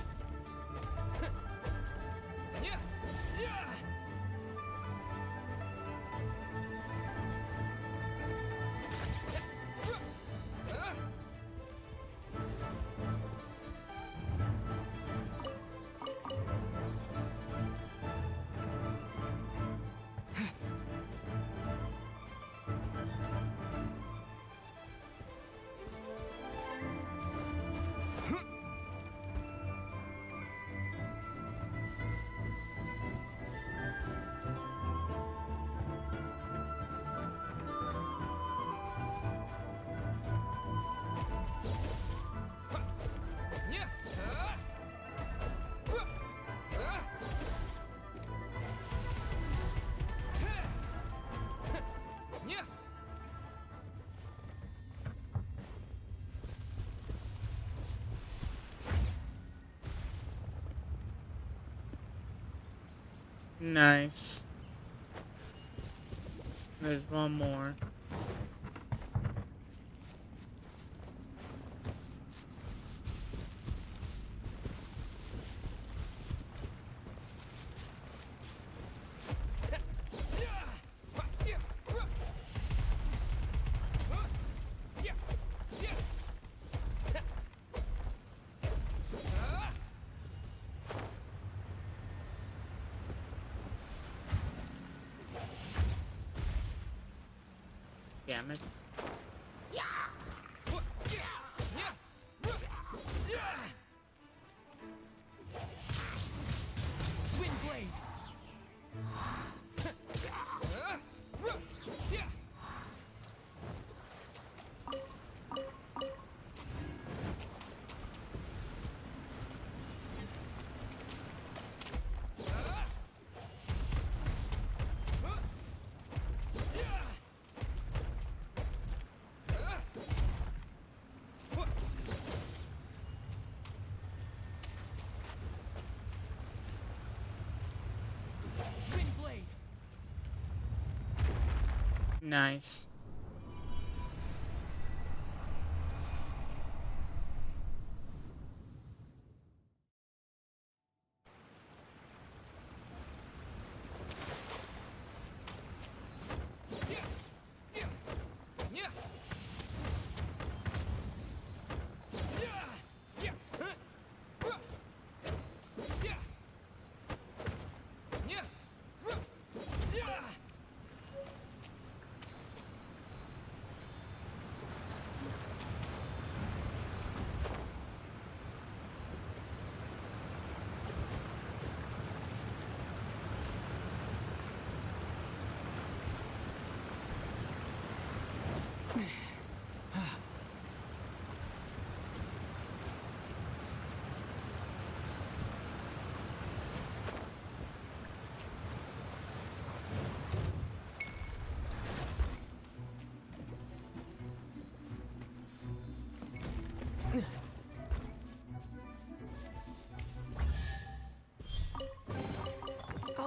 Nice. There's one more. Damn it. Windblade. Windblade. Nice.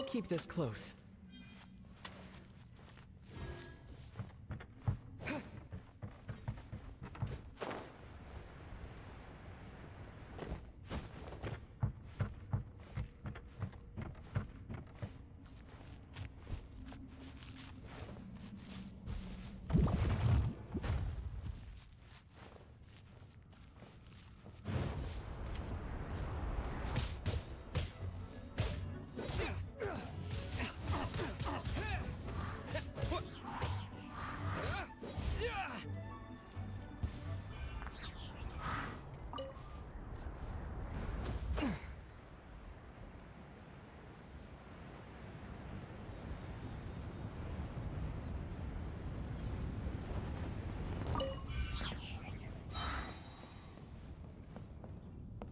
keep this close.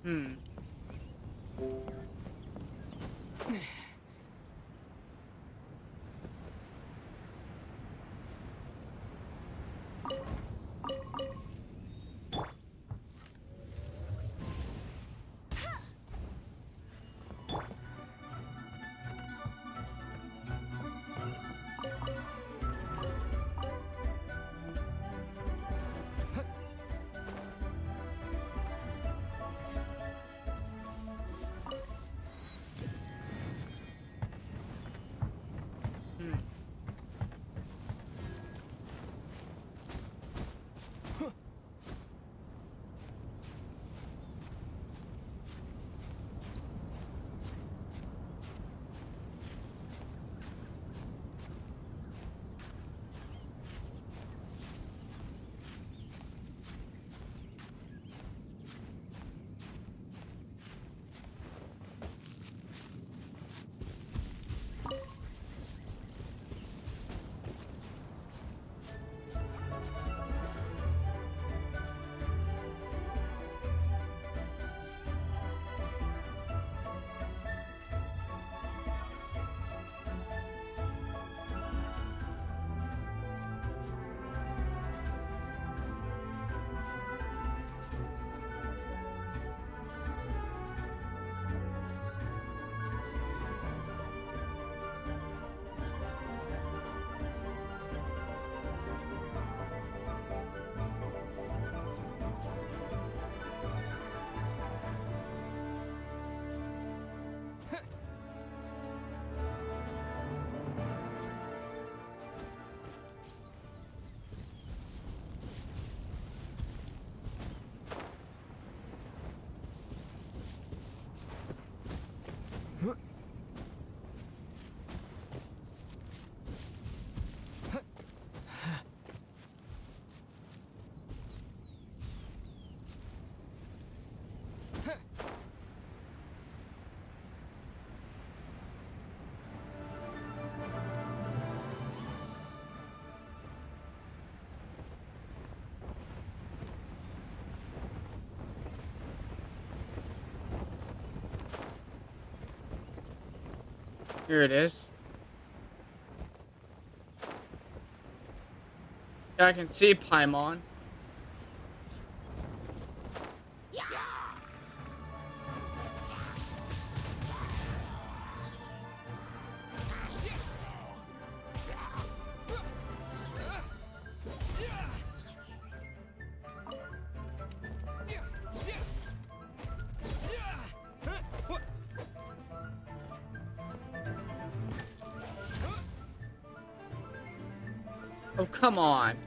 Hmm. Hmm. Here it is. Yeah, I can see Paimon. Oh, come on.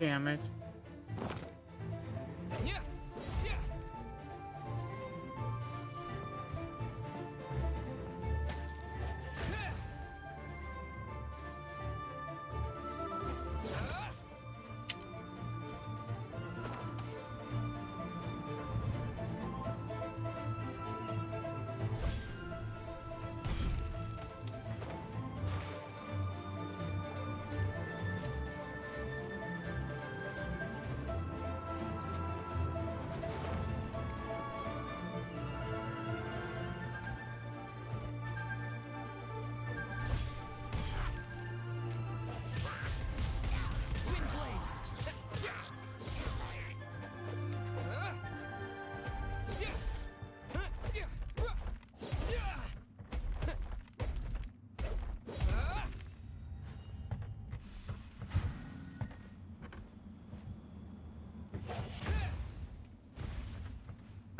Damn it.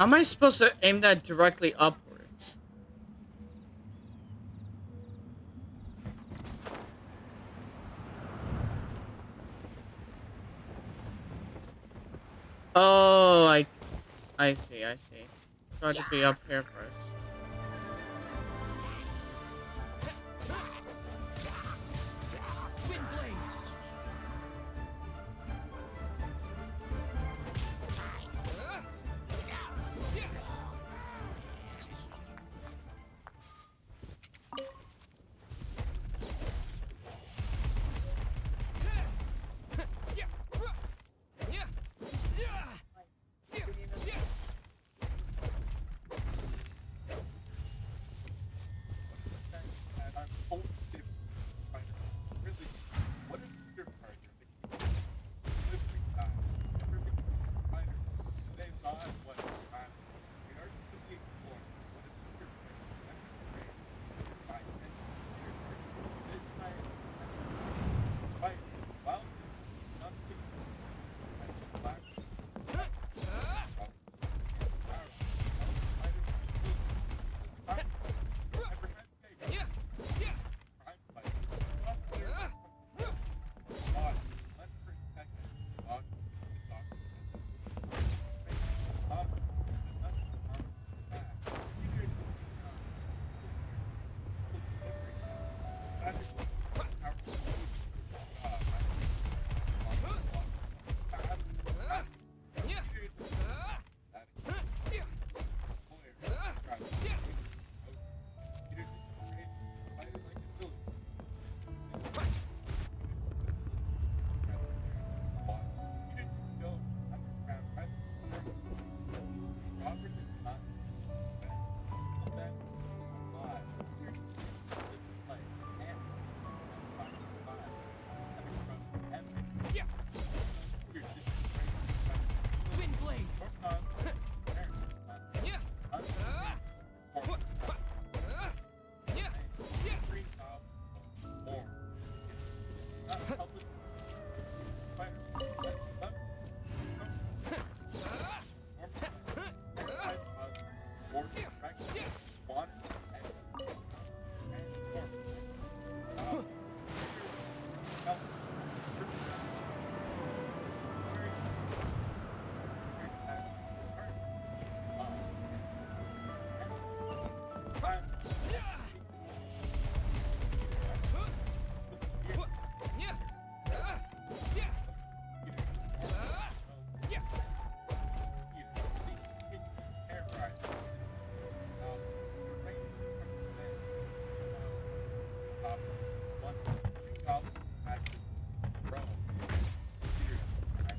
How am I supposed to aim that directly upwards? Oh, I see, I see. Try to be up here first. Wind blade. And I'm totally different fighter. Really, what is your partner that keeps delivering time? Never been fighter. Today's not what time. We are simply exploring what is your partner. That's great. My attention here this time fight. While not thinking I black Wind blade.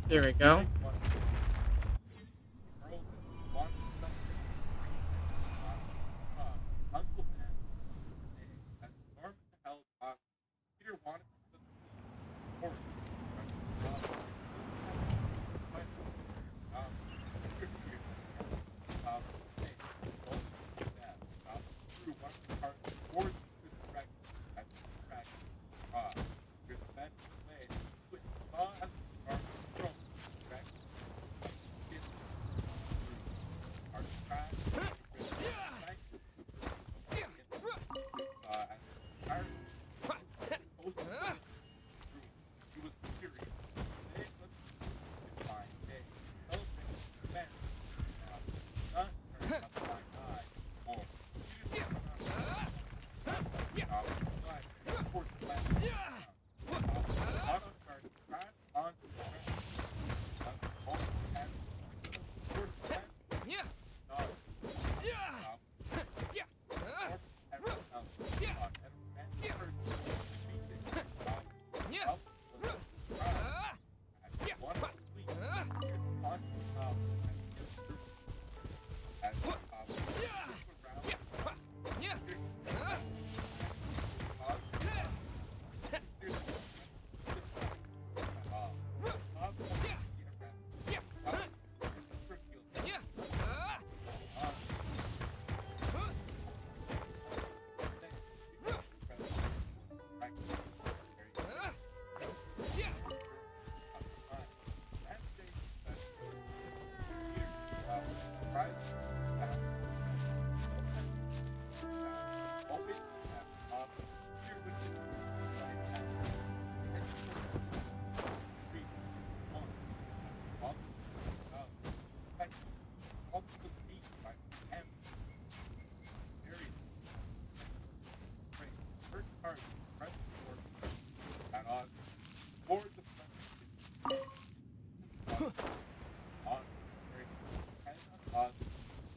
Here we go.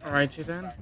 Alrighty then.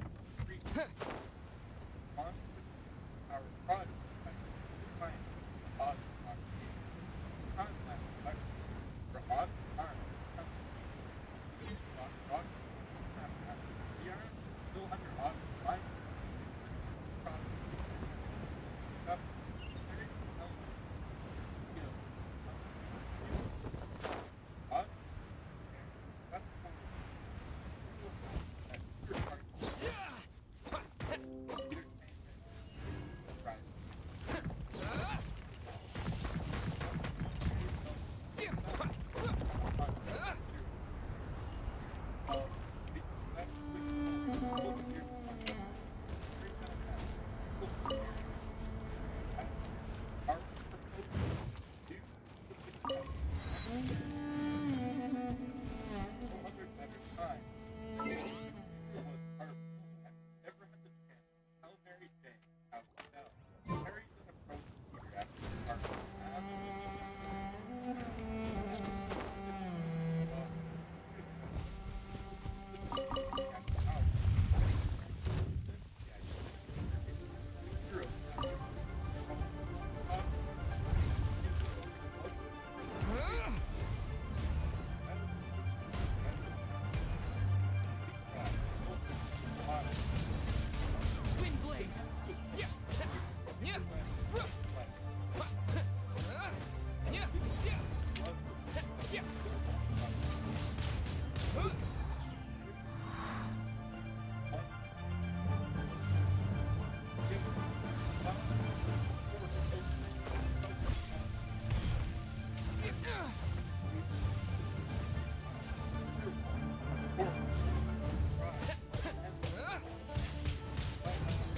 Wind blade.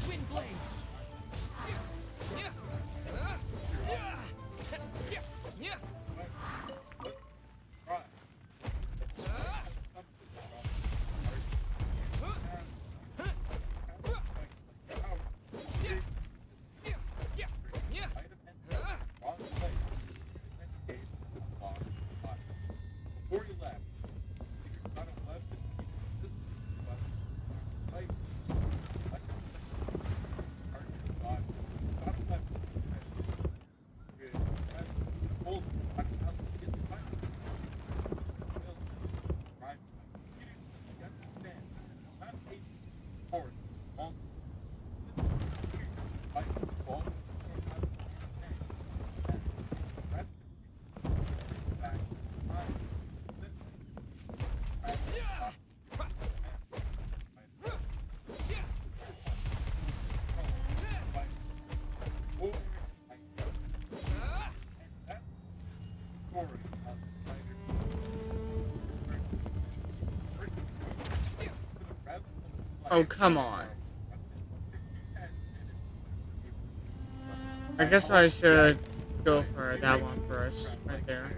Wind blade. Oh, come on. I guess I should go for that one first, right there.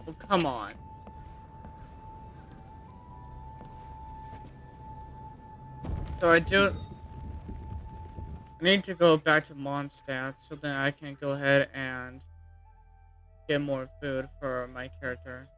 Well, come on. So I need to go back to Mondstadt so then I can go ahead and get more food for my character.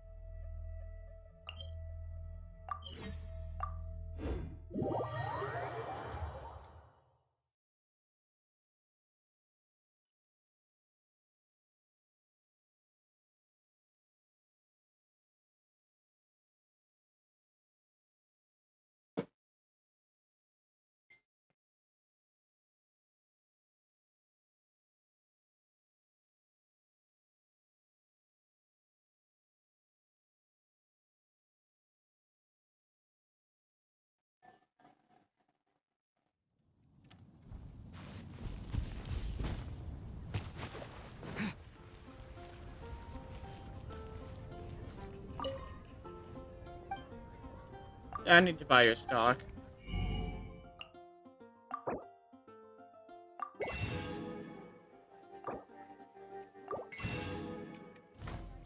Yeah, I need to buy your stock.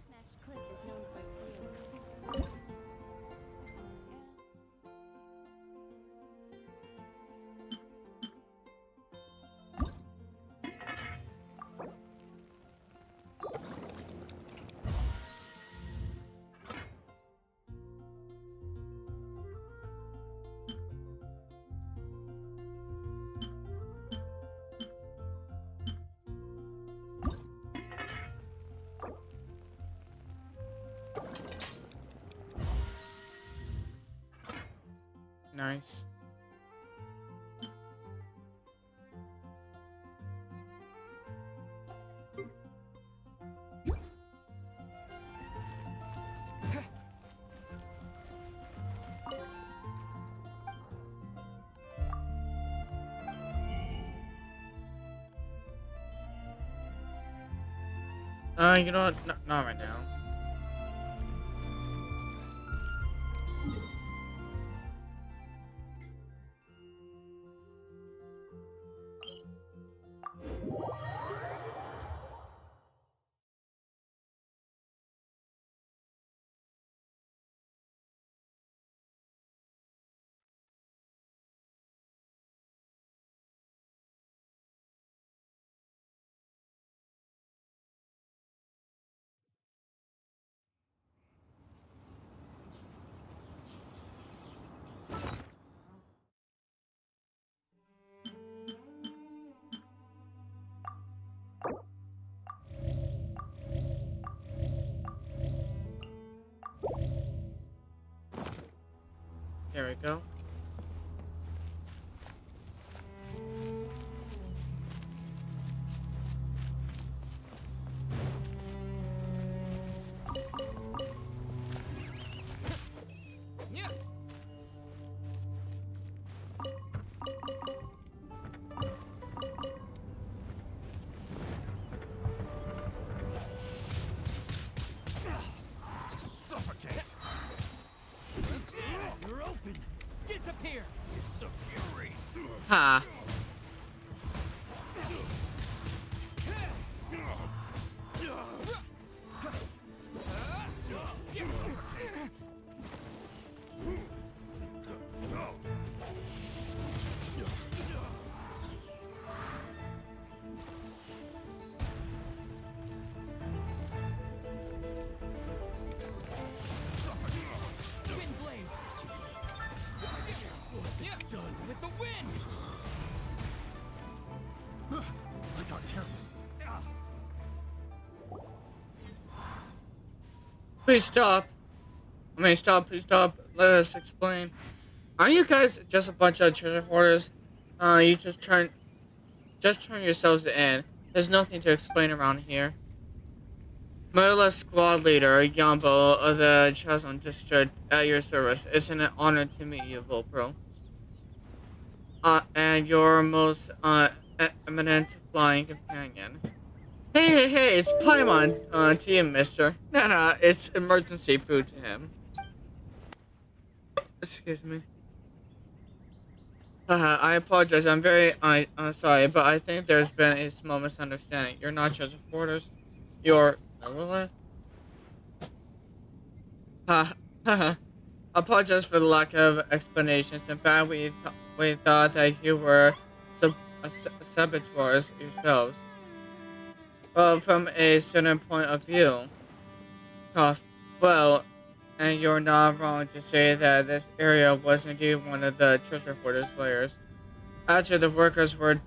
Snatch Cliff is known for its views. Nice. You know what? Not right now. There we go. Yeah. Suffocate! You're open. Disappear. It's so fury. Ha! Wind blade. Yeah. Done with the wind. I got careless. Please stop. Please stop. Let us explain. Aren't you guys just a bunch of treasure hoarders? You just turn yourselves in. There's nothing to explain around here. Marilla Squad Leader, Yambo of the Chasm District at your service. It's an honor to meet you, Vopro. And your most, eminent flying companion. Hey, it's Paimon, to you, mister. No, it's emergency food to him. Excuse me. I apologize. I'm very sorry, but I think there's been a small misunderstanding. You're not treasure hoarders. You're Lilith. Ha ha. Apologize for the lack of explanations. In fact, we thought that you were saboteurs yourselves. Well, from a certain point of view, Cough. Well, and you're not wrong to say that this area was indeed one of the treasure hoarders' lairs. After the workers were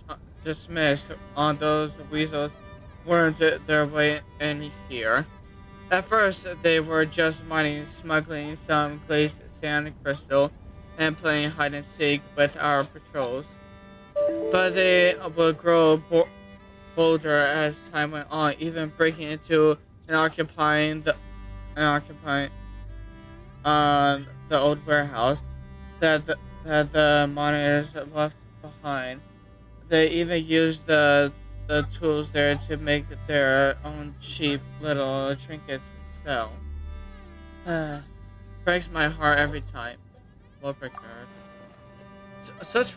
dismissed, on those weasels wormed their way in here. At first, they were just mining, smuggling some glazed sand crystal, and playing hide and seek with our patrols. But they would grow bolder as time went on, even breaking into and occupying the old warehouse that the miners left behind. They even used the tools there to make their own cheap little trinkets to sell. Breaks my heart every time. Well, breaks my heart. Such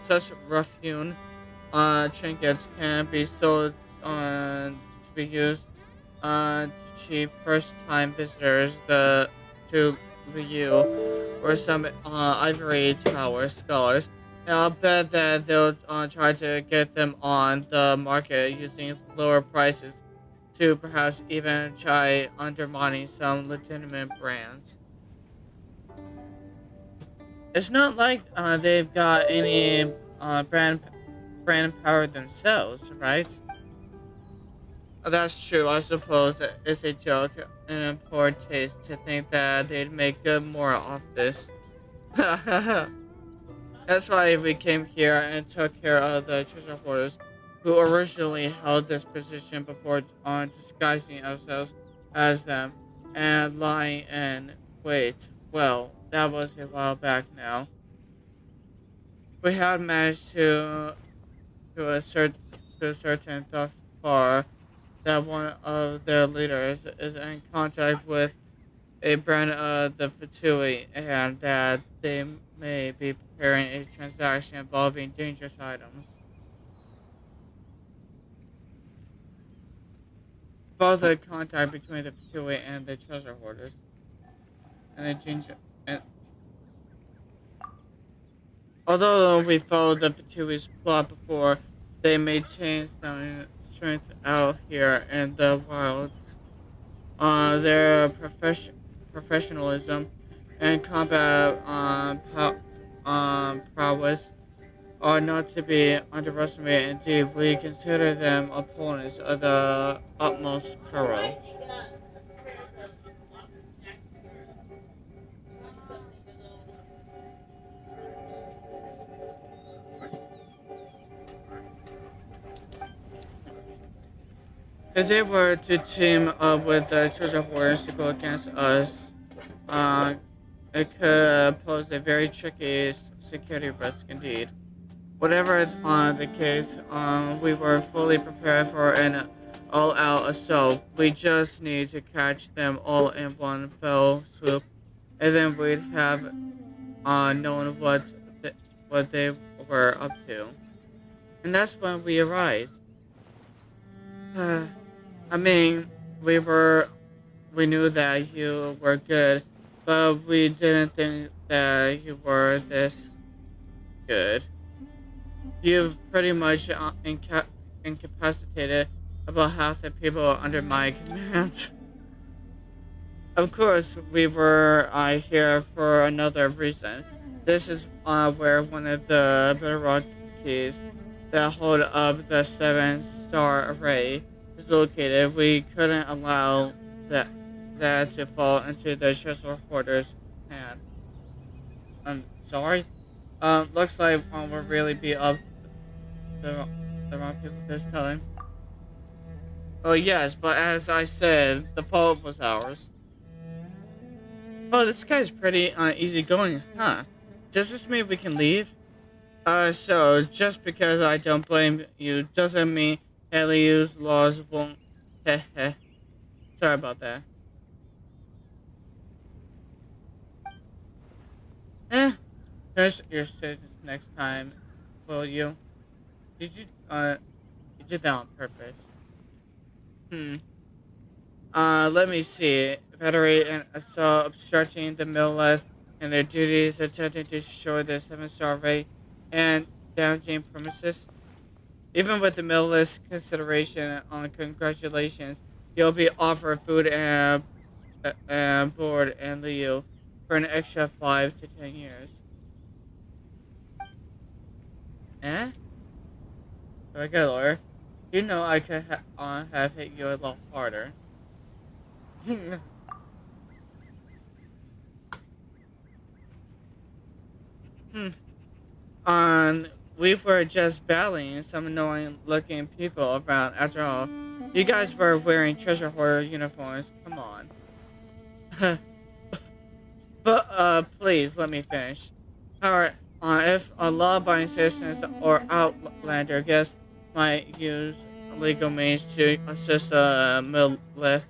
such rough hewn trinkets can be sold to be used to cheap first time visitors to the U or some ivory tower scholars. And I'll bet that they'll try to get them on the market using lower prices to perhaps even try undermining some legitimate brands. It's not like they've got any brand power themselves, right? That's true. I suppose that it's a joke and in poor taste to think that they'd make good more off this. That's why we came here and took care of the treasure hoarders who originally held this position before disguising ourselves as them and lying in wait. Well, that was a while back now. We had managed to ascertain thus far that one of their leaders is in contact with a brand of the Fatui and that they may be preparing a transaction involving dangerous items. Both the contact between the Fatui and the treasure hoarders and the ginger and although we followed the Fatui's plot before, they maintain some strength out here in the wilds. Their professionalism and combat prowess are not to be underestimated. Indeed, we consider them opponents of the utmost peril. If they were to team up with the treasure hoarders to go against us, uh, it could pose a very tricky security risk indeed. Whatever the case, we were fully prepared for an all-out assault. We just need to catch them all in one fell swoop, and then we'd have known what they were up to. And that's when we arrived. I mean, we were we knew that you were good, but we didn't think that you were this good. You've pretty much incapacitated about half the people under my command. Of course, we were here for another reason. This is where one of the bedrock keys that hold up the seven-star array is located. We couldn't allow that to fall into the treasure hoarder's hand. I'm sorry. Looks like we'll really be up the, the wrong people this time. Oh yes, but as I said, the fault was ours. Oh, this guy's pretty easygoing, huh? Does this mean we can leave? So just because I don't blame you doesn't mean Eliu's laws won't. Heh heh. Sorry about that. Finish your sentence next time, will you? Did you did that on purpose? Hmm. Let me see. Battery and assault obstructing the Millith and their duties, attempting to destroy the 7-star rate and damaging premises. Even with the Millith's consideration on congratulations, you'll be offered food and board and Leo for an extra 5 to 10 years. Eh? Okay, Laura. You know I could have hit you a lot harder. Hmm. We were just battling some annoying looking people around after all. You guys were wearing treasure hoarder uniforms. Come on. But please let me finish. Alright, if a law-abiding citizens or outlander guest might use legal means to assist the Millith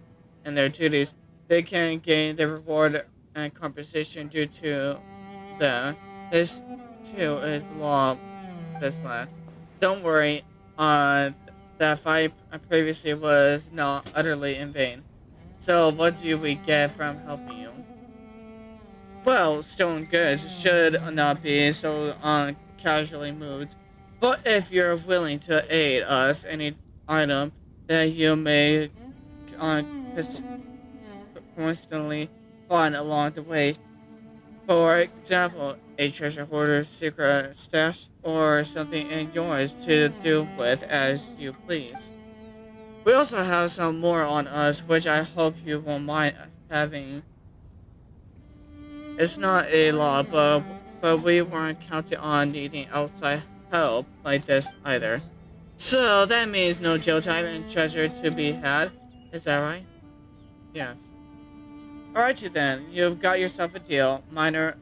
in their duties, they can gain the reward and compensation due to them. This too is law. This land. Don't worry. That fight previously was not utterly in vain. So what do we get from helping you? Well, stolen goods should not be so casually moved. But if you're willing to aid us, any item that you may uh, constantly find along the way, for example, a treasure hoarder's secret stash, or something in yours to do with as you please. We also have some more on us, which I hope you won't mind having. It's not a law, but we weren't counting on needing outside help like this either. So that means no jail time and treasure to be had. Is that right? Yes. Alrighty then, you've got yourself a deal. Minor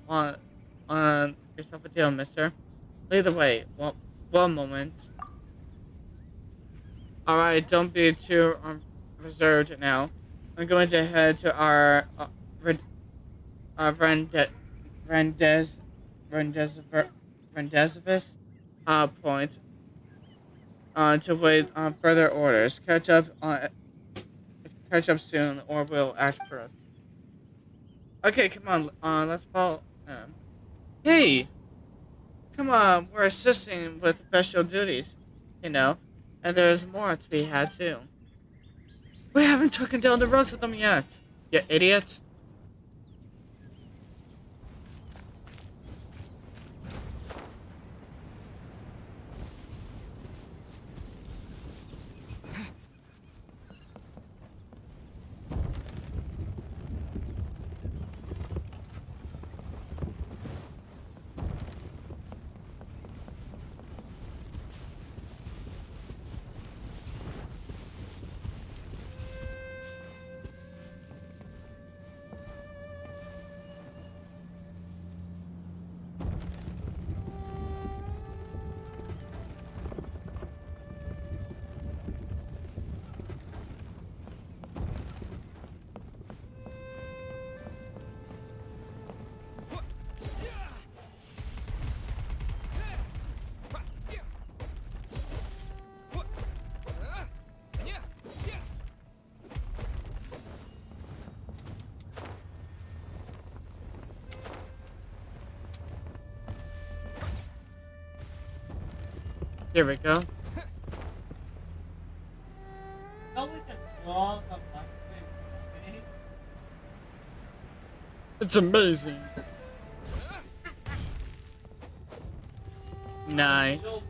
on yourself a deal, mister. Lead the way. One moment. Alright, don't be too reserved now. I'm going to head to our Rendez Rendezvous point to wait on further orders. Catch up soon, or we'll act first. Okay, come on, let's follow. Hey, come on, we're assisting with special duties, you know, and there's more to be had too. We haven't taken down the rest of them yet, you idiot. Here we go. It's amazing. Nice.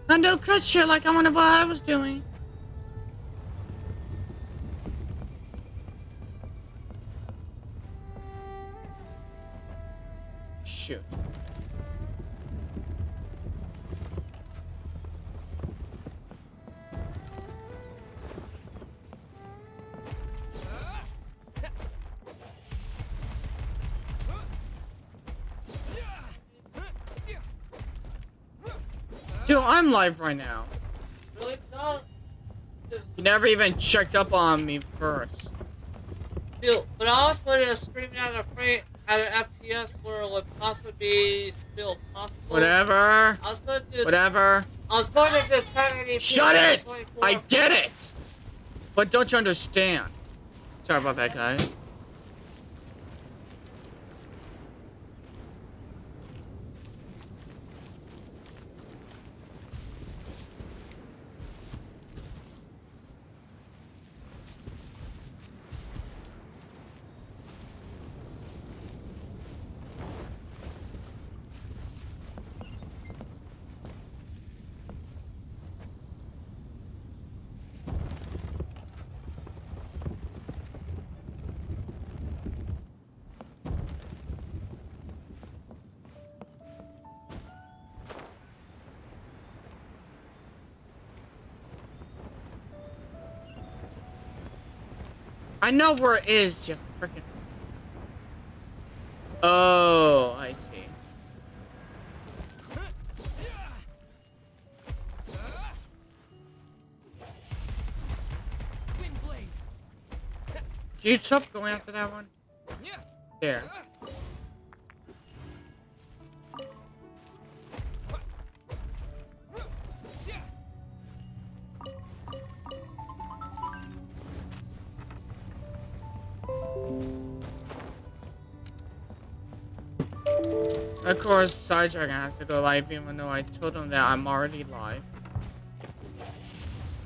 And don't cut shit like I wonder what I was doing. Shoot. Dude, I'm live right now. Really? No. You never even checked up on me first. Dude, but I was going to stream at a frame at an FPS where it would possibly be still possible. Whatever. I was going to. Whatever. I was going to try any Shut it! 24. I get it! But don't you understand? Sorry about that, guys. I know where it is, you freaking. Oh, I see. Windblade. Can you stop going after that one? There. Of course, Side Dragon has to go live even though I told him that I'm already live.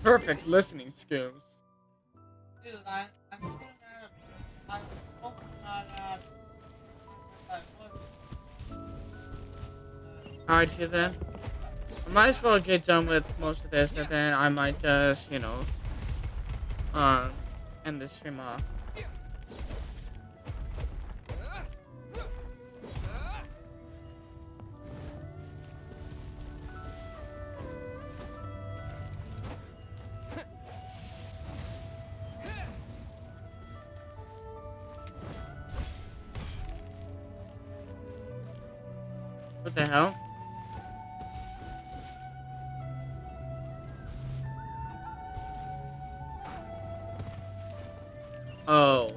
Perfect listening skills. Dude, I'm still I'm hoping that, Alright, see then. I might as well get done with most of this and then I might just, you know, end the stream off. What the hell? Oh.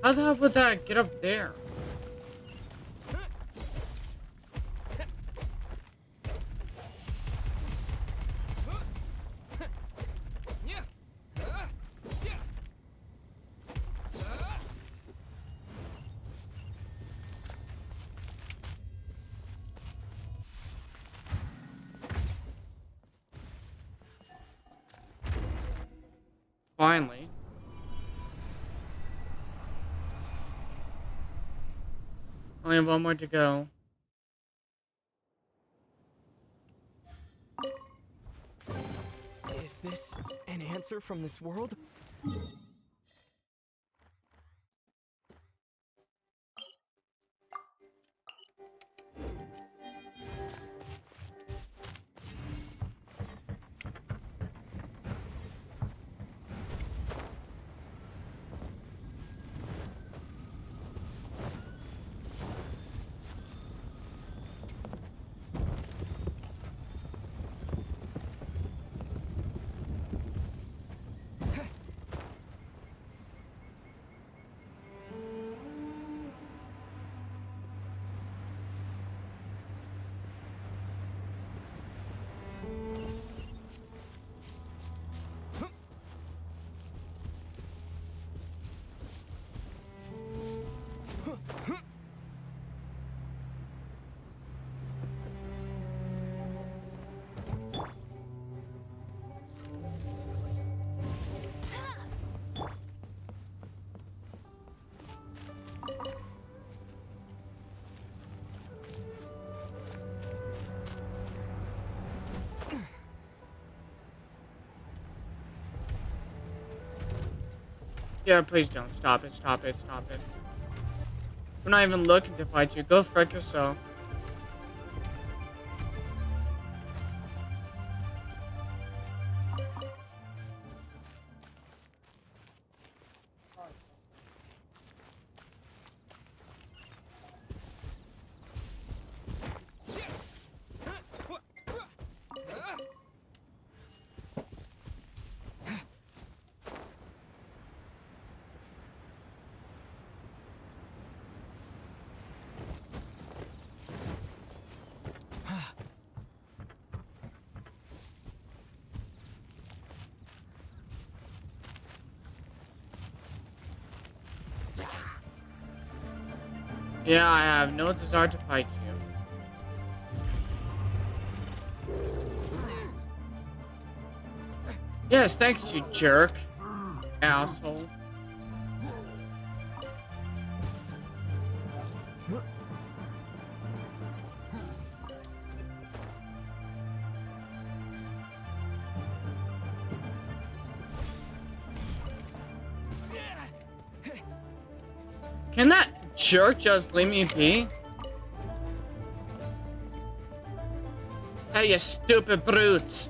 How the hell would that get up there? Finally. Only have one more to go. Is this an answer from this world? Yeah, please don't. Stop it, stop it, stop it. We're not even looking to fight you. Go frick yourself. Yeah, I have no desire to fight you. Yes, thanks, you jerk. Asshole. Can that jerk just leave me be? Hey, you stupid brutes!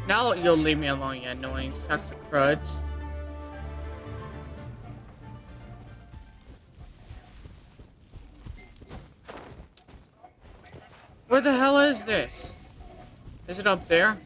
Now you'll leave me alone, you annoying sacks of cruds. Where the hell is this? Is it up there?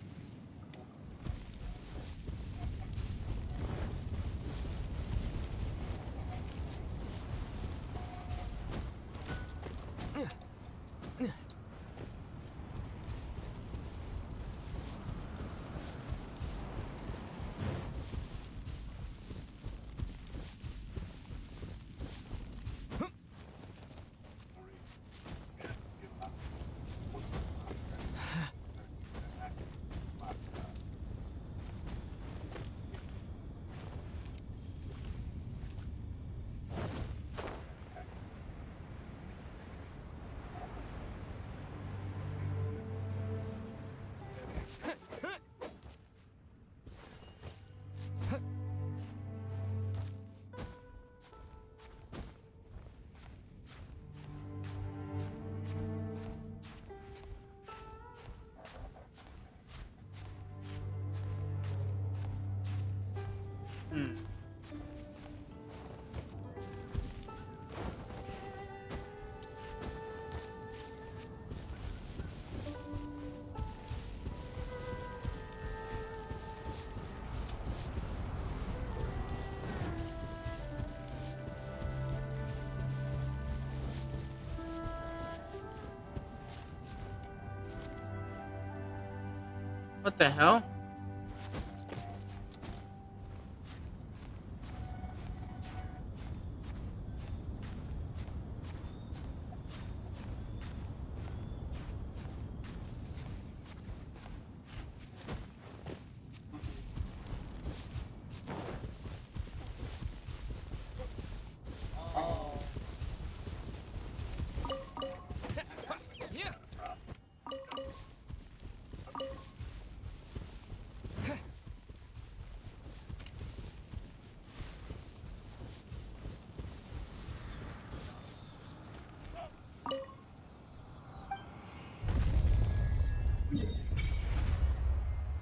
What the hell?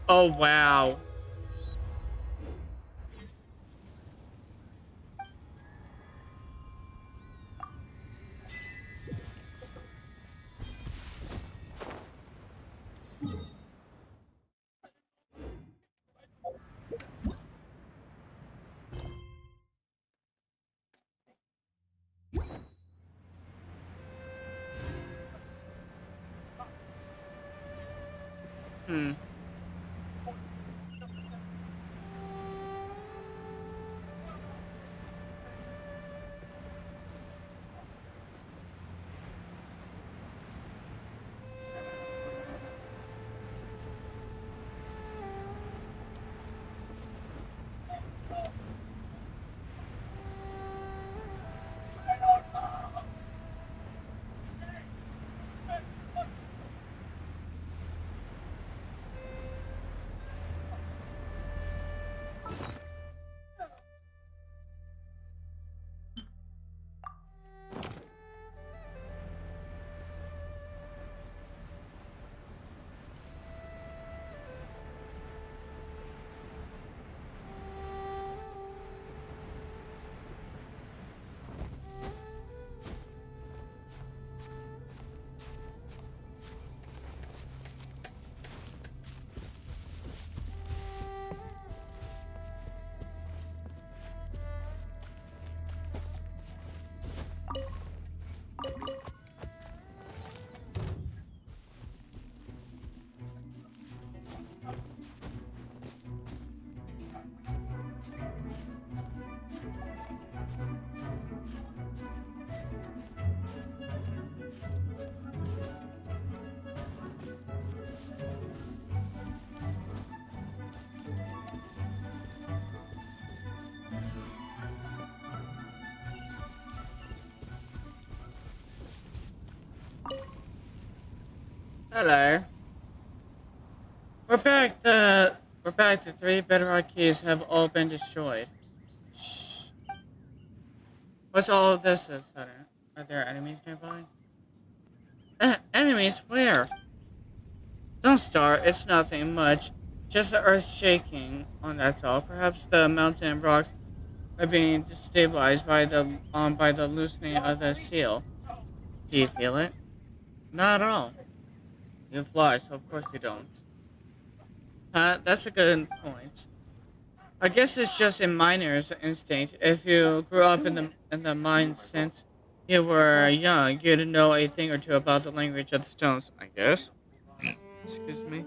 Oh, wow. Hmm. Hello. We're back. We're back. The three bedrock keys have all been destroyed. Shh. What's all of this, Sutter? Are there enemies nearby? Enemies? Where? Don't start. It's nothing much. Just the earth shaking. On that's all. Perhaps the mountain rocks are being destabilized by the loosening of the seal. Do you feel it? Not at all. You fly, so of course you don't. That's a good point. I guess it's just a miner's instinct. If you grew up in the mines since you were young, you'd know a thing or two about the language of the stones, I guess. Excuse me.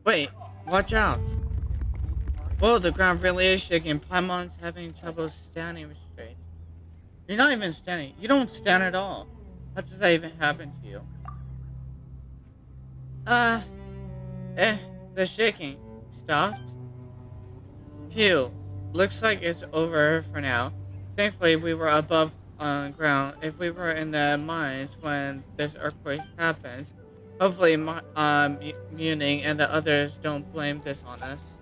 Wait, watch out. Whoa, the ground really is shaking. Paimon's having trouble standing straight. You're not even standing. You don't stand at all. How does that even happen to you? Uh, the shaking stopped. Phew. Looks like it's over for now. Thankfully, we were above on ground. If we were in the mines when this earthquake happens, hopefully, Muning and the others don't blame this on us.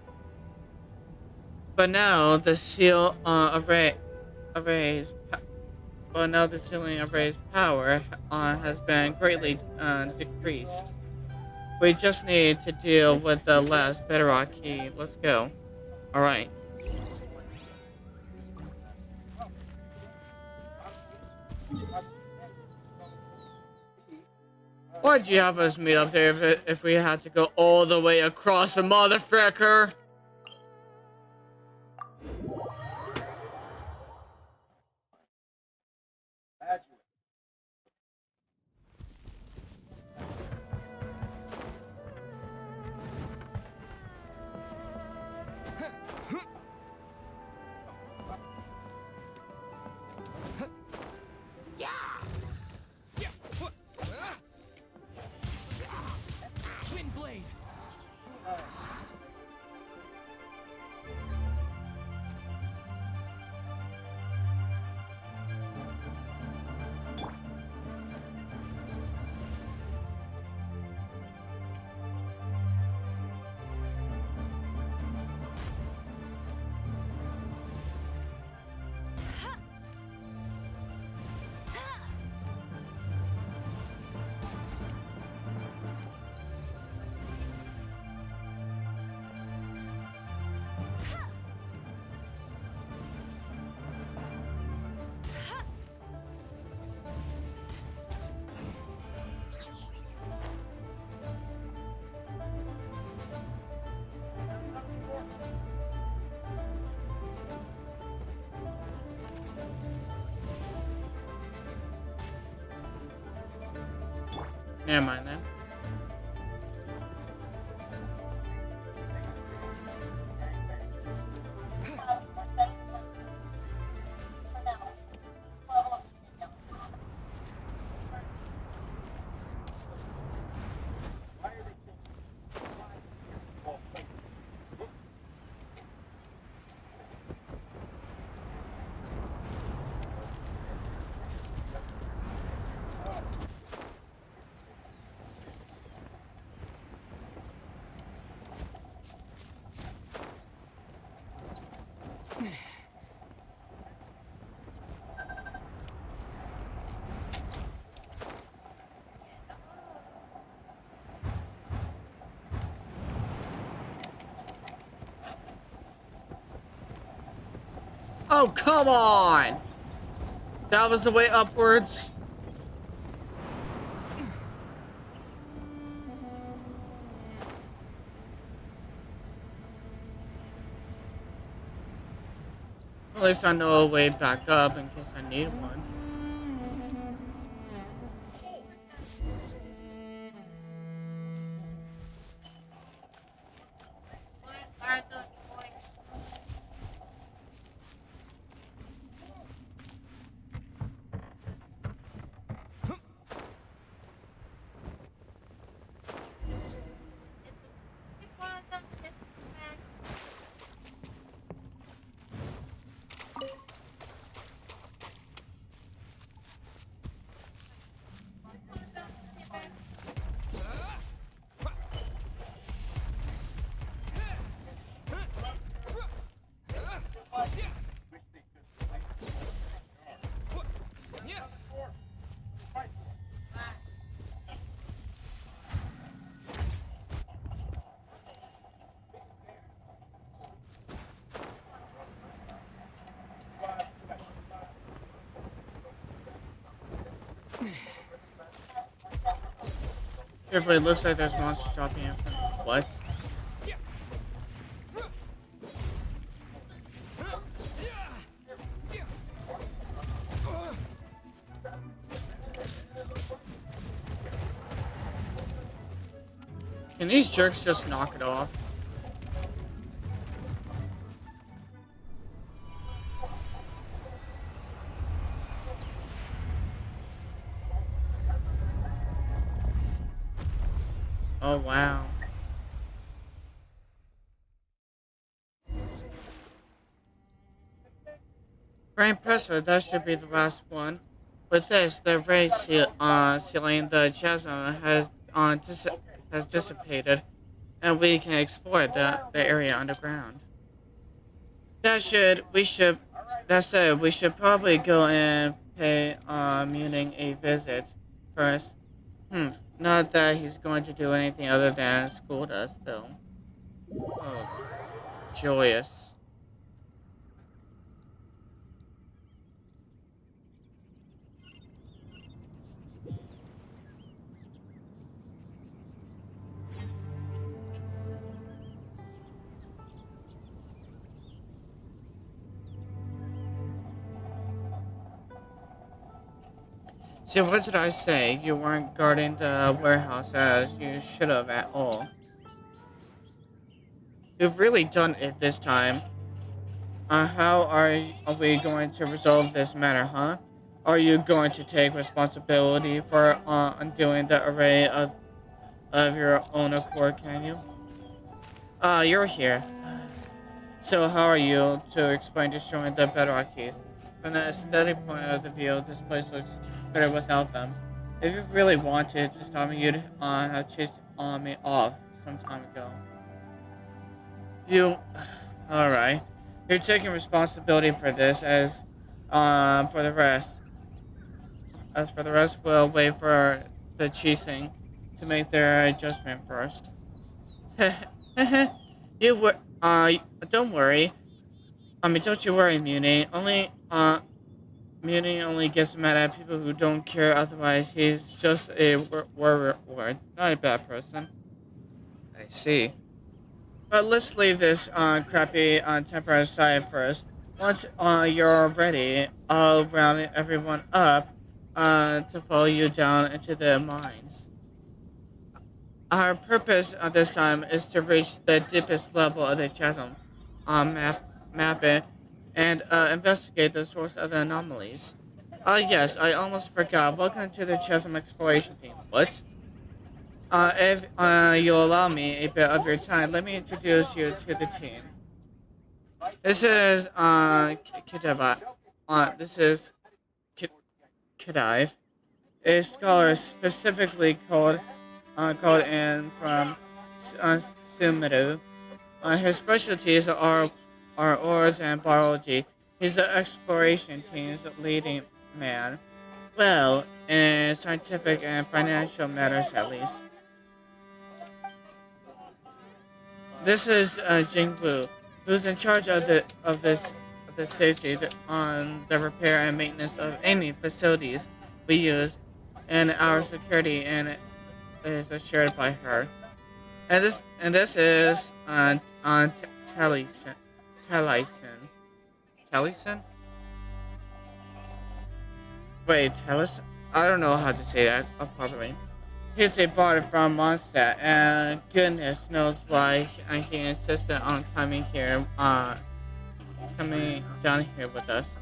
But now the seal arrays. But now the ceiling array's power has been greatly decreased. We just need to deal with the last bedrock key. Let's go. All right. Why'd you have us meet up there if we had to go all the way across the motherfucker? Wind blade. Never mind then. Oh, come on! That was the way upwards. At least I know a way back up in case I need one. Carefully, it looks like there's monsters dropping in front of me. What? Can these jerks just knock it off? Oh, wow. Grand Presser, that should be the last one. With this, the ray sealing the chasm has dissipated, and we can explore the area underground. We should, that said, we should probably go and pay Muning a visit first. Hmm, not that he's going to do anything other than scold us, though. Oh, joyous. See, what did I say? You weren't guarding the warehouse as you should have at all. You've really done it this time. How are we going to resolve this matter, huh? Are you going to take responsibility for undoing the array of your own accord, can you? You're here. So how are you to explain destroying the bedrock keys? From the aesthetic point of the view, this place looks better without them. If you really wanted to stop me, you'd have chased me off some time ago. You... Alright. You're taking responsibility for this for the rest. As for the rest, we'll wait for the Chising to make their adjustment first. Don't worry. Don't you worry, Muni only gets mad at people who don't care, otherwise he's just a word, not a bad person. I see. But let's leave this crappy temper aside first. Once you're ready, I'll round everyone up to follow you down into the mines. Our purpose this time is to reach the deepest level of the chasm, map it, and investigate the source of the anomalies. Yes, I almost forgot. Welcome to the chasm exploration team. What? If you'll allow me a bit of your time, let me introduce you to the team. This is Kideva. This is Kedive, a scholar specifically called in from Sumeru. His specialties are ores and biology. He's the exploration team's leading man. Well, in scientific and financial matters at least. This is Jingbu, who's in charge of the safety on the repair and maintenance of any facilities we use, and our security and is assured by her. And this is Taliesin. Taliesin? Wait, Taliesin? I don't know how to say that properly. He's a bard from Mondstadt, and goodness knows why he insisted on coming down here with us.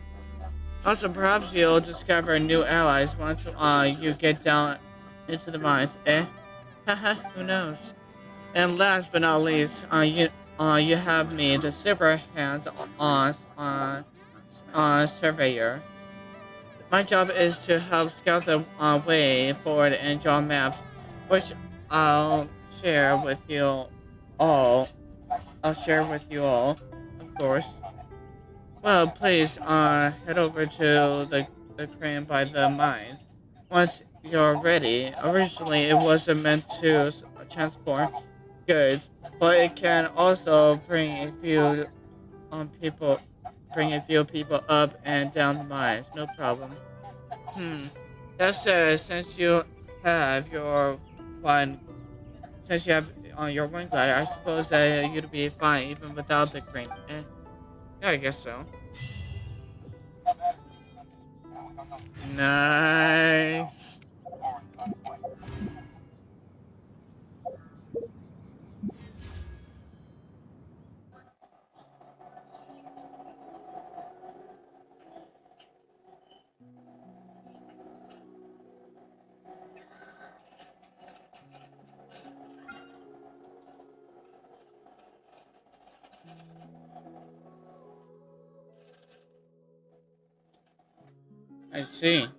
Also, perhaps you'll discover new allies once you get down into the mines, eh? Haha, who knows? And last but not least, you have me, the super hands-on surveyor. My job is to help scout the way forward and draw maps, which I'll share with you all. Of course. Well, please head over to the crane by the mines. Once you're ready. Originally, it wasn't meant to transport goods, but it can also bring a few people up and down the mines. No problem. That said, since you have your But since you have on your wing glider, I suppose that you'd be fine even without the green. Yeah, I guess so. Nice. I see.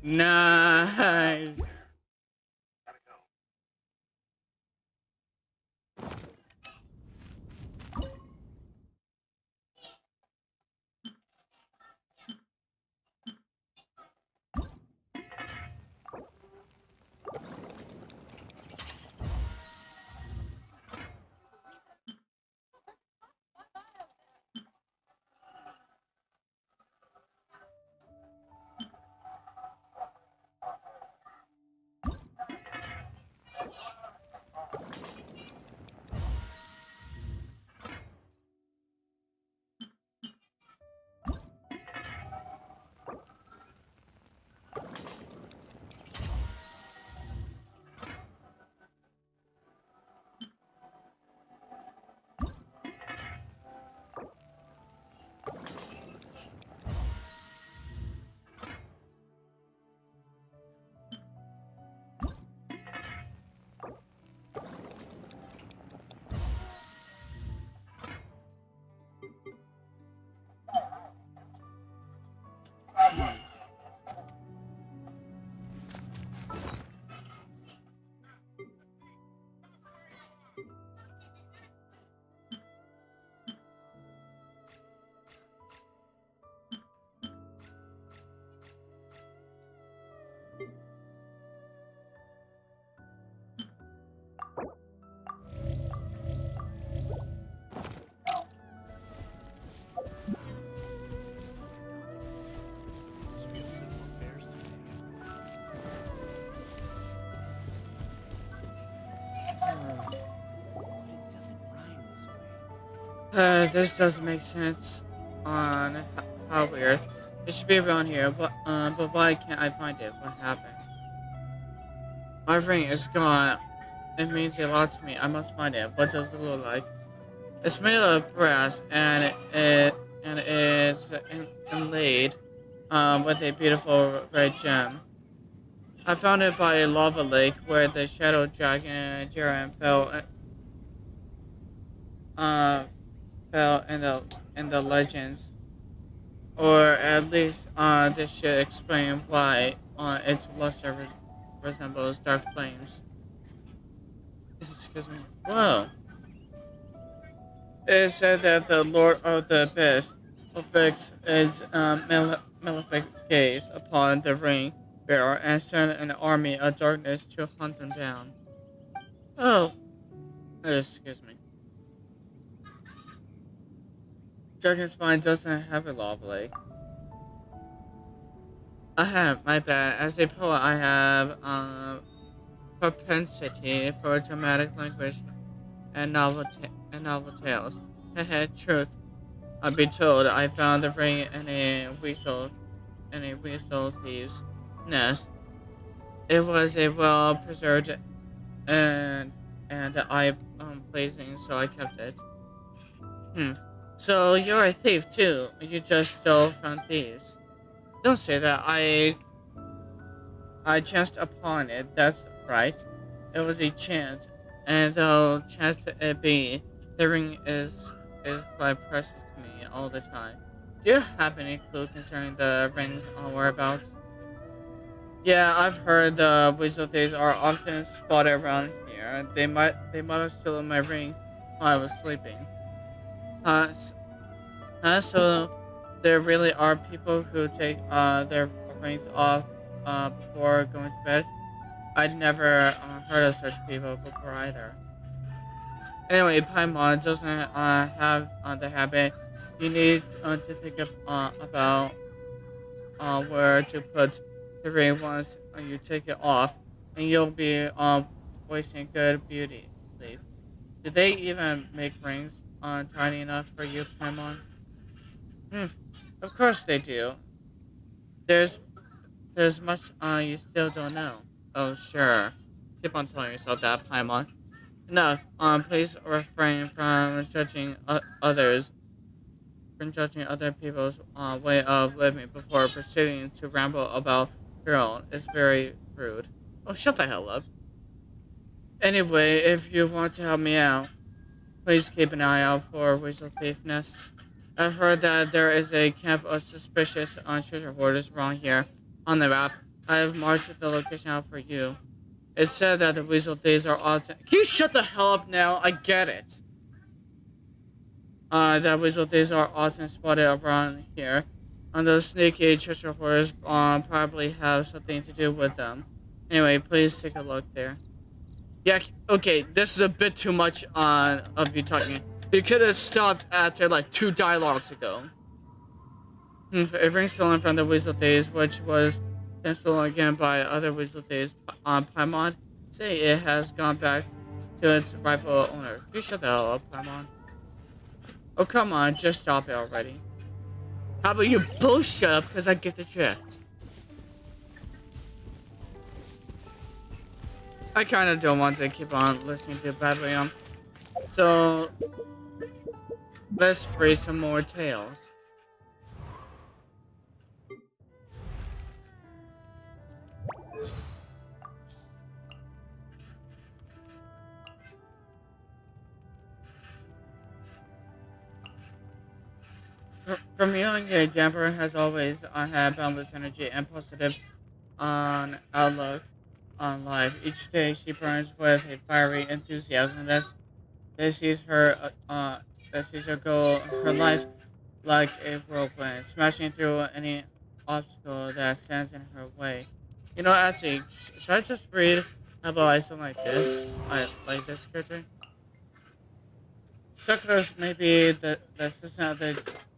Nice. This doesn't make sense on how weird. It should be around here, but why can't I find it? What happened? My ring is gone. It means a lot to me. I must find it. What does it look like? It's made of brass, and it's inlaid with a beautiful red gem. I found it by a lava lake where the shadow dragon Jiren uh, fell in the legends. Or at least this should explain why its luster resembles dark flames. Excuse me. Whoa. It is said that the Lord of the Abyss will fix its malefic gaze upon the ring bearer and send an army of darkness to hunt them down. Oh, excuse me. Dragon's Spine doesn't have a lava lake. I have, my bad. As a poet, I have propensity for dramatic language and novel tales. Truth be told, I found the ring in a weasel thief's nest. It was a well preserved and and eye pleasing, so I kept it. Hmm. So you're a thief too. You just stole from thieves. Don't say that. I chanced upon it. That's right. It was a chance, and though chance it be, the ring is quite precious to me all the time. Do you have any clue concerning the ring's whereabouts? Yeah, I've heard the weasel thieves are often spotted around here. They might have stolen my ring while I was sleeping. Uh, so there really are people who take their rings off before going to bed. I'd never heard of such people before either. Anyway, Paimon doesn't have the habit. You need to think about where to put the ring once you take it off, and you'll be wasting good beauty sleep. Do they even make rings tiny enough for you, Paimon? Hmm, of course they do. There's there's much you still don't know. Oh sure. Keep on telling yourself that, Paimon. Enough. Please refrain from judging other people's way of living before proceeding to ramble about your own. It's very rude. Oh, shut the hell up. Anyway, if you want to help me out, please keep an eye out for weasel thief nests. I've heard that there is a camp of suspicious treasure hoarders around here. On the map, I have marked the location out for you. It said that the weasel thieves are often. Can you shut the hell up now? I get it. That weasel thieves are often spotted around here. And those sneaky treasure hoarders probably have something to do with them. Anyway, please take a look there. Yeah, okay, this is a bit too much of you talking. You could have stopped after like 2 dialogues ago. A ring stolen from the weasel thieves, which was then stolen again by other weasel thieves on Paimon. Say it has gone back to its rightful owner. You shut the hell up, Paimon. Oh, come on, just stop it already. How about you both shut up, because I get the drift. I kind of don't want to keep on listening to Babylon. So, let's read some more tales. From young age, Amber has always had boundless energy and positive outlook on life. Each day, she burns with a fiery enthusiasm that sees her that sees her go her life like a whirlwind, smashing through any obstacle that stands in her way. You know, actually, should I just read about I sound like this? I like this character. Sucrose may be the assistant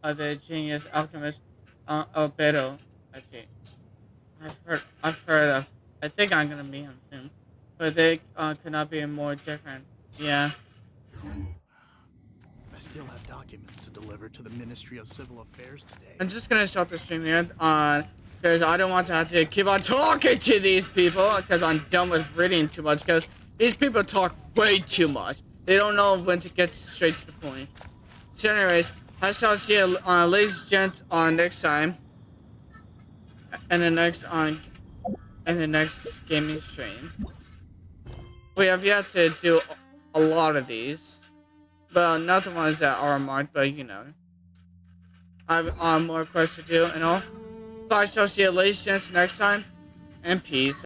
of the genius alchemist Albedo. Okay, I've heard of. I think I'm gonna meet him soon, but they could not be more different. Yeah. I still have documents to deliver to the Ministry of Civil Affairs today. I'm just gonna stop the stream here because I don't want to have to keep on talking to these people because I'm done with reading too much because these people talk way too much. They don't know when to get straight to the point. So anyways, I shall see you ladies and gents on next time and the next gaming stream. We have yet to do a lot of these. Well, not the ones that are marked, but you know. I have more quests to do and all. So I shall see you ladies and gents next time. And peace.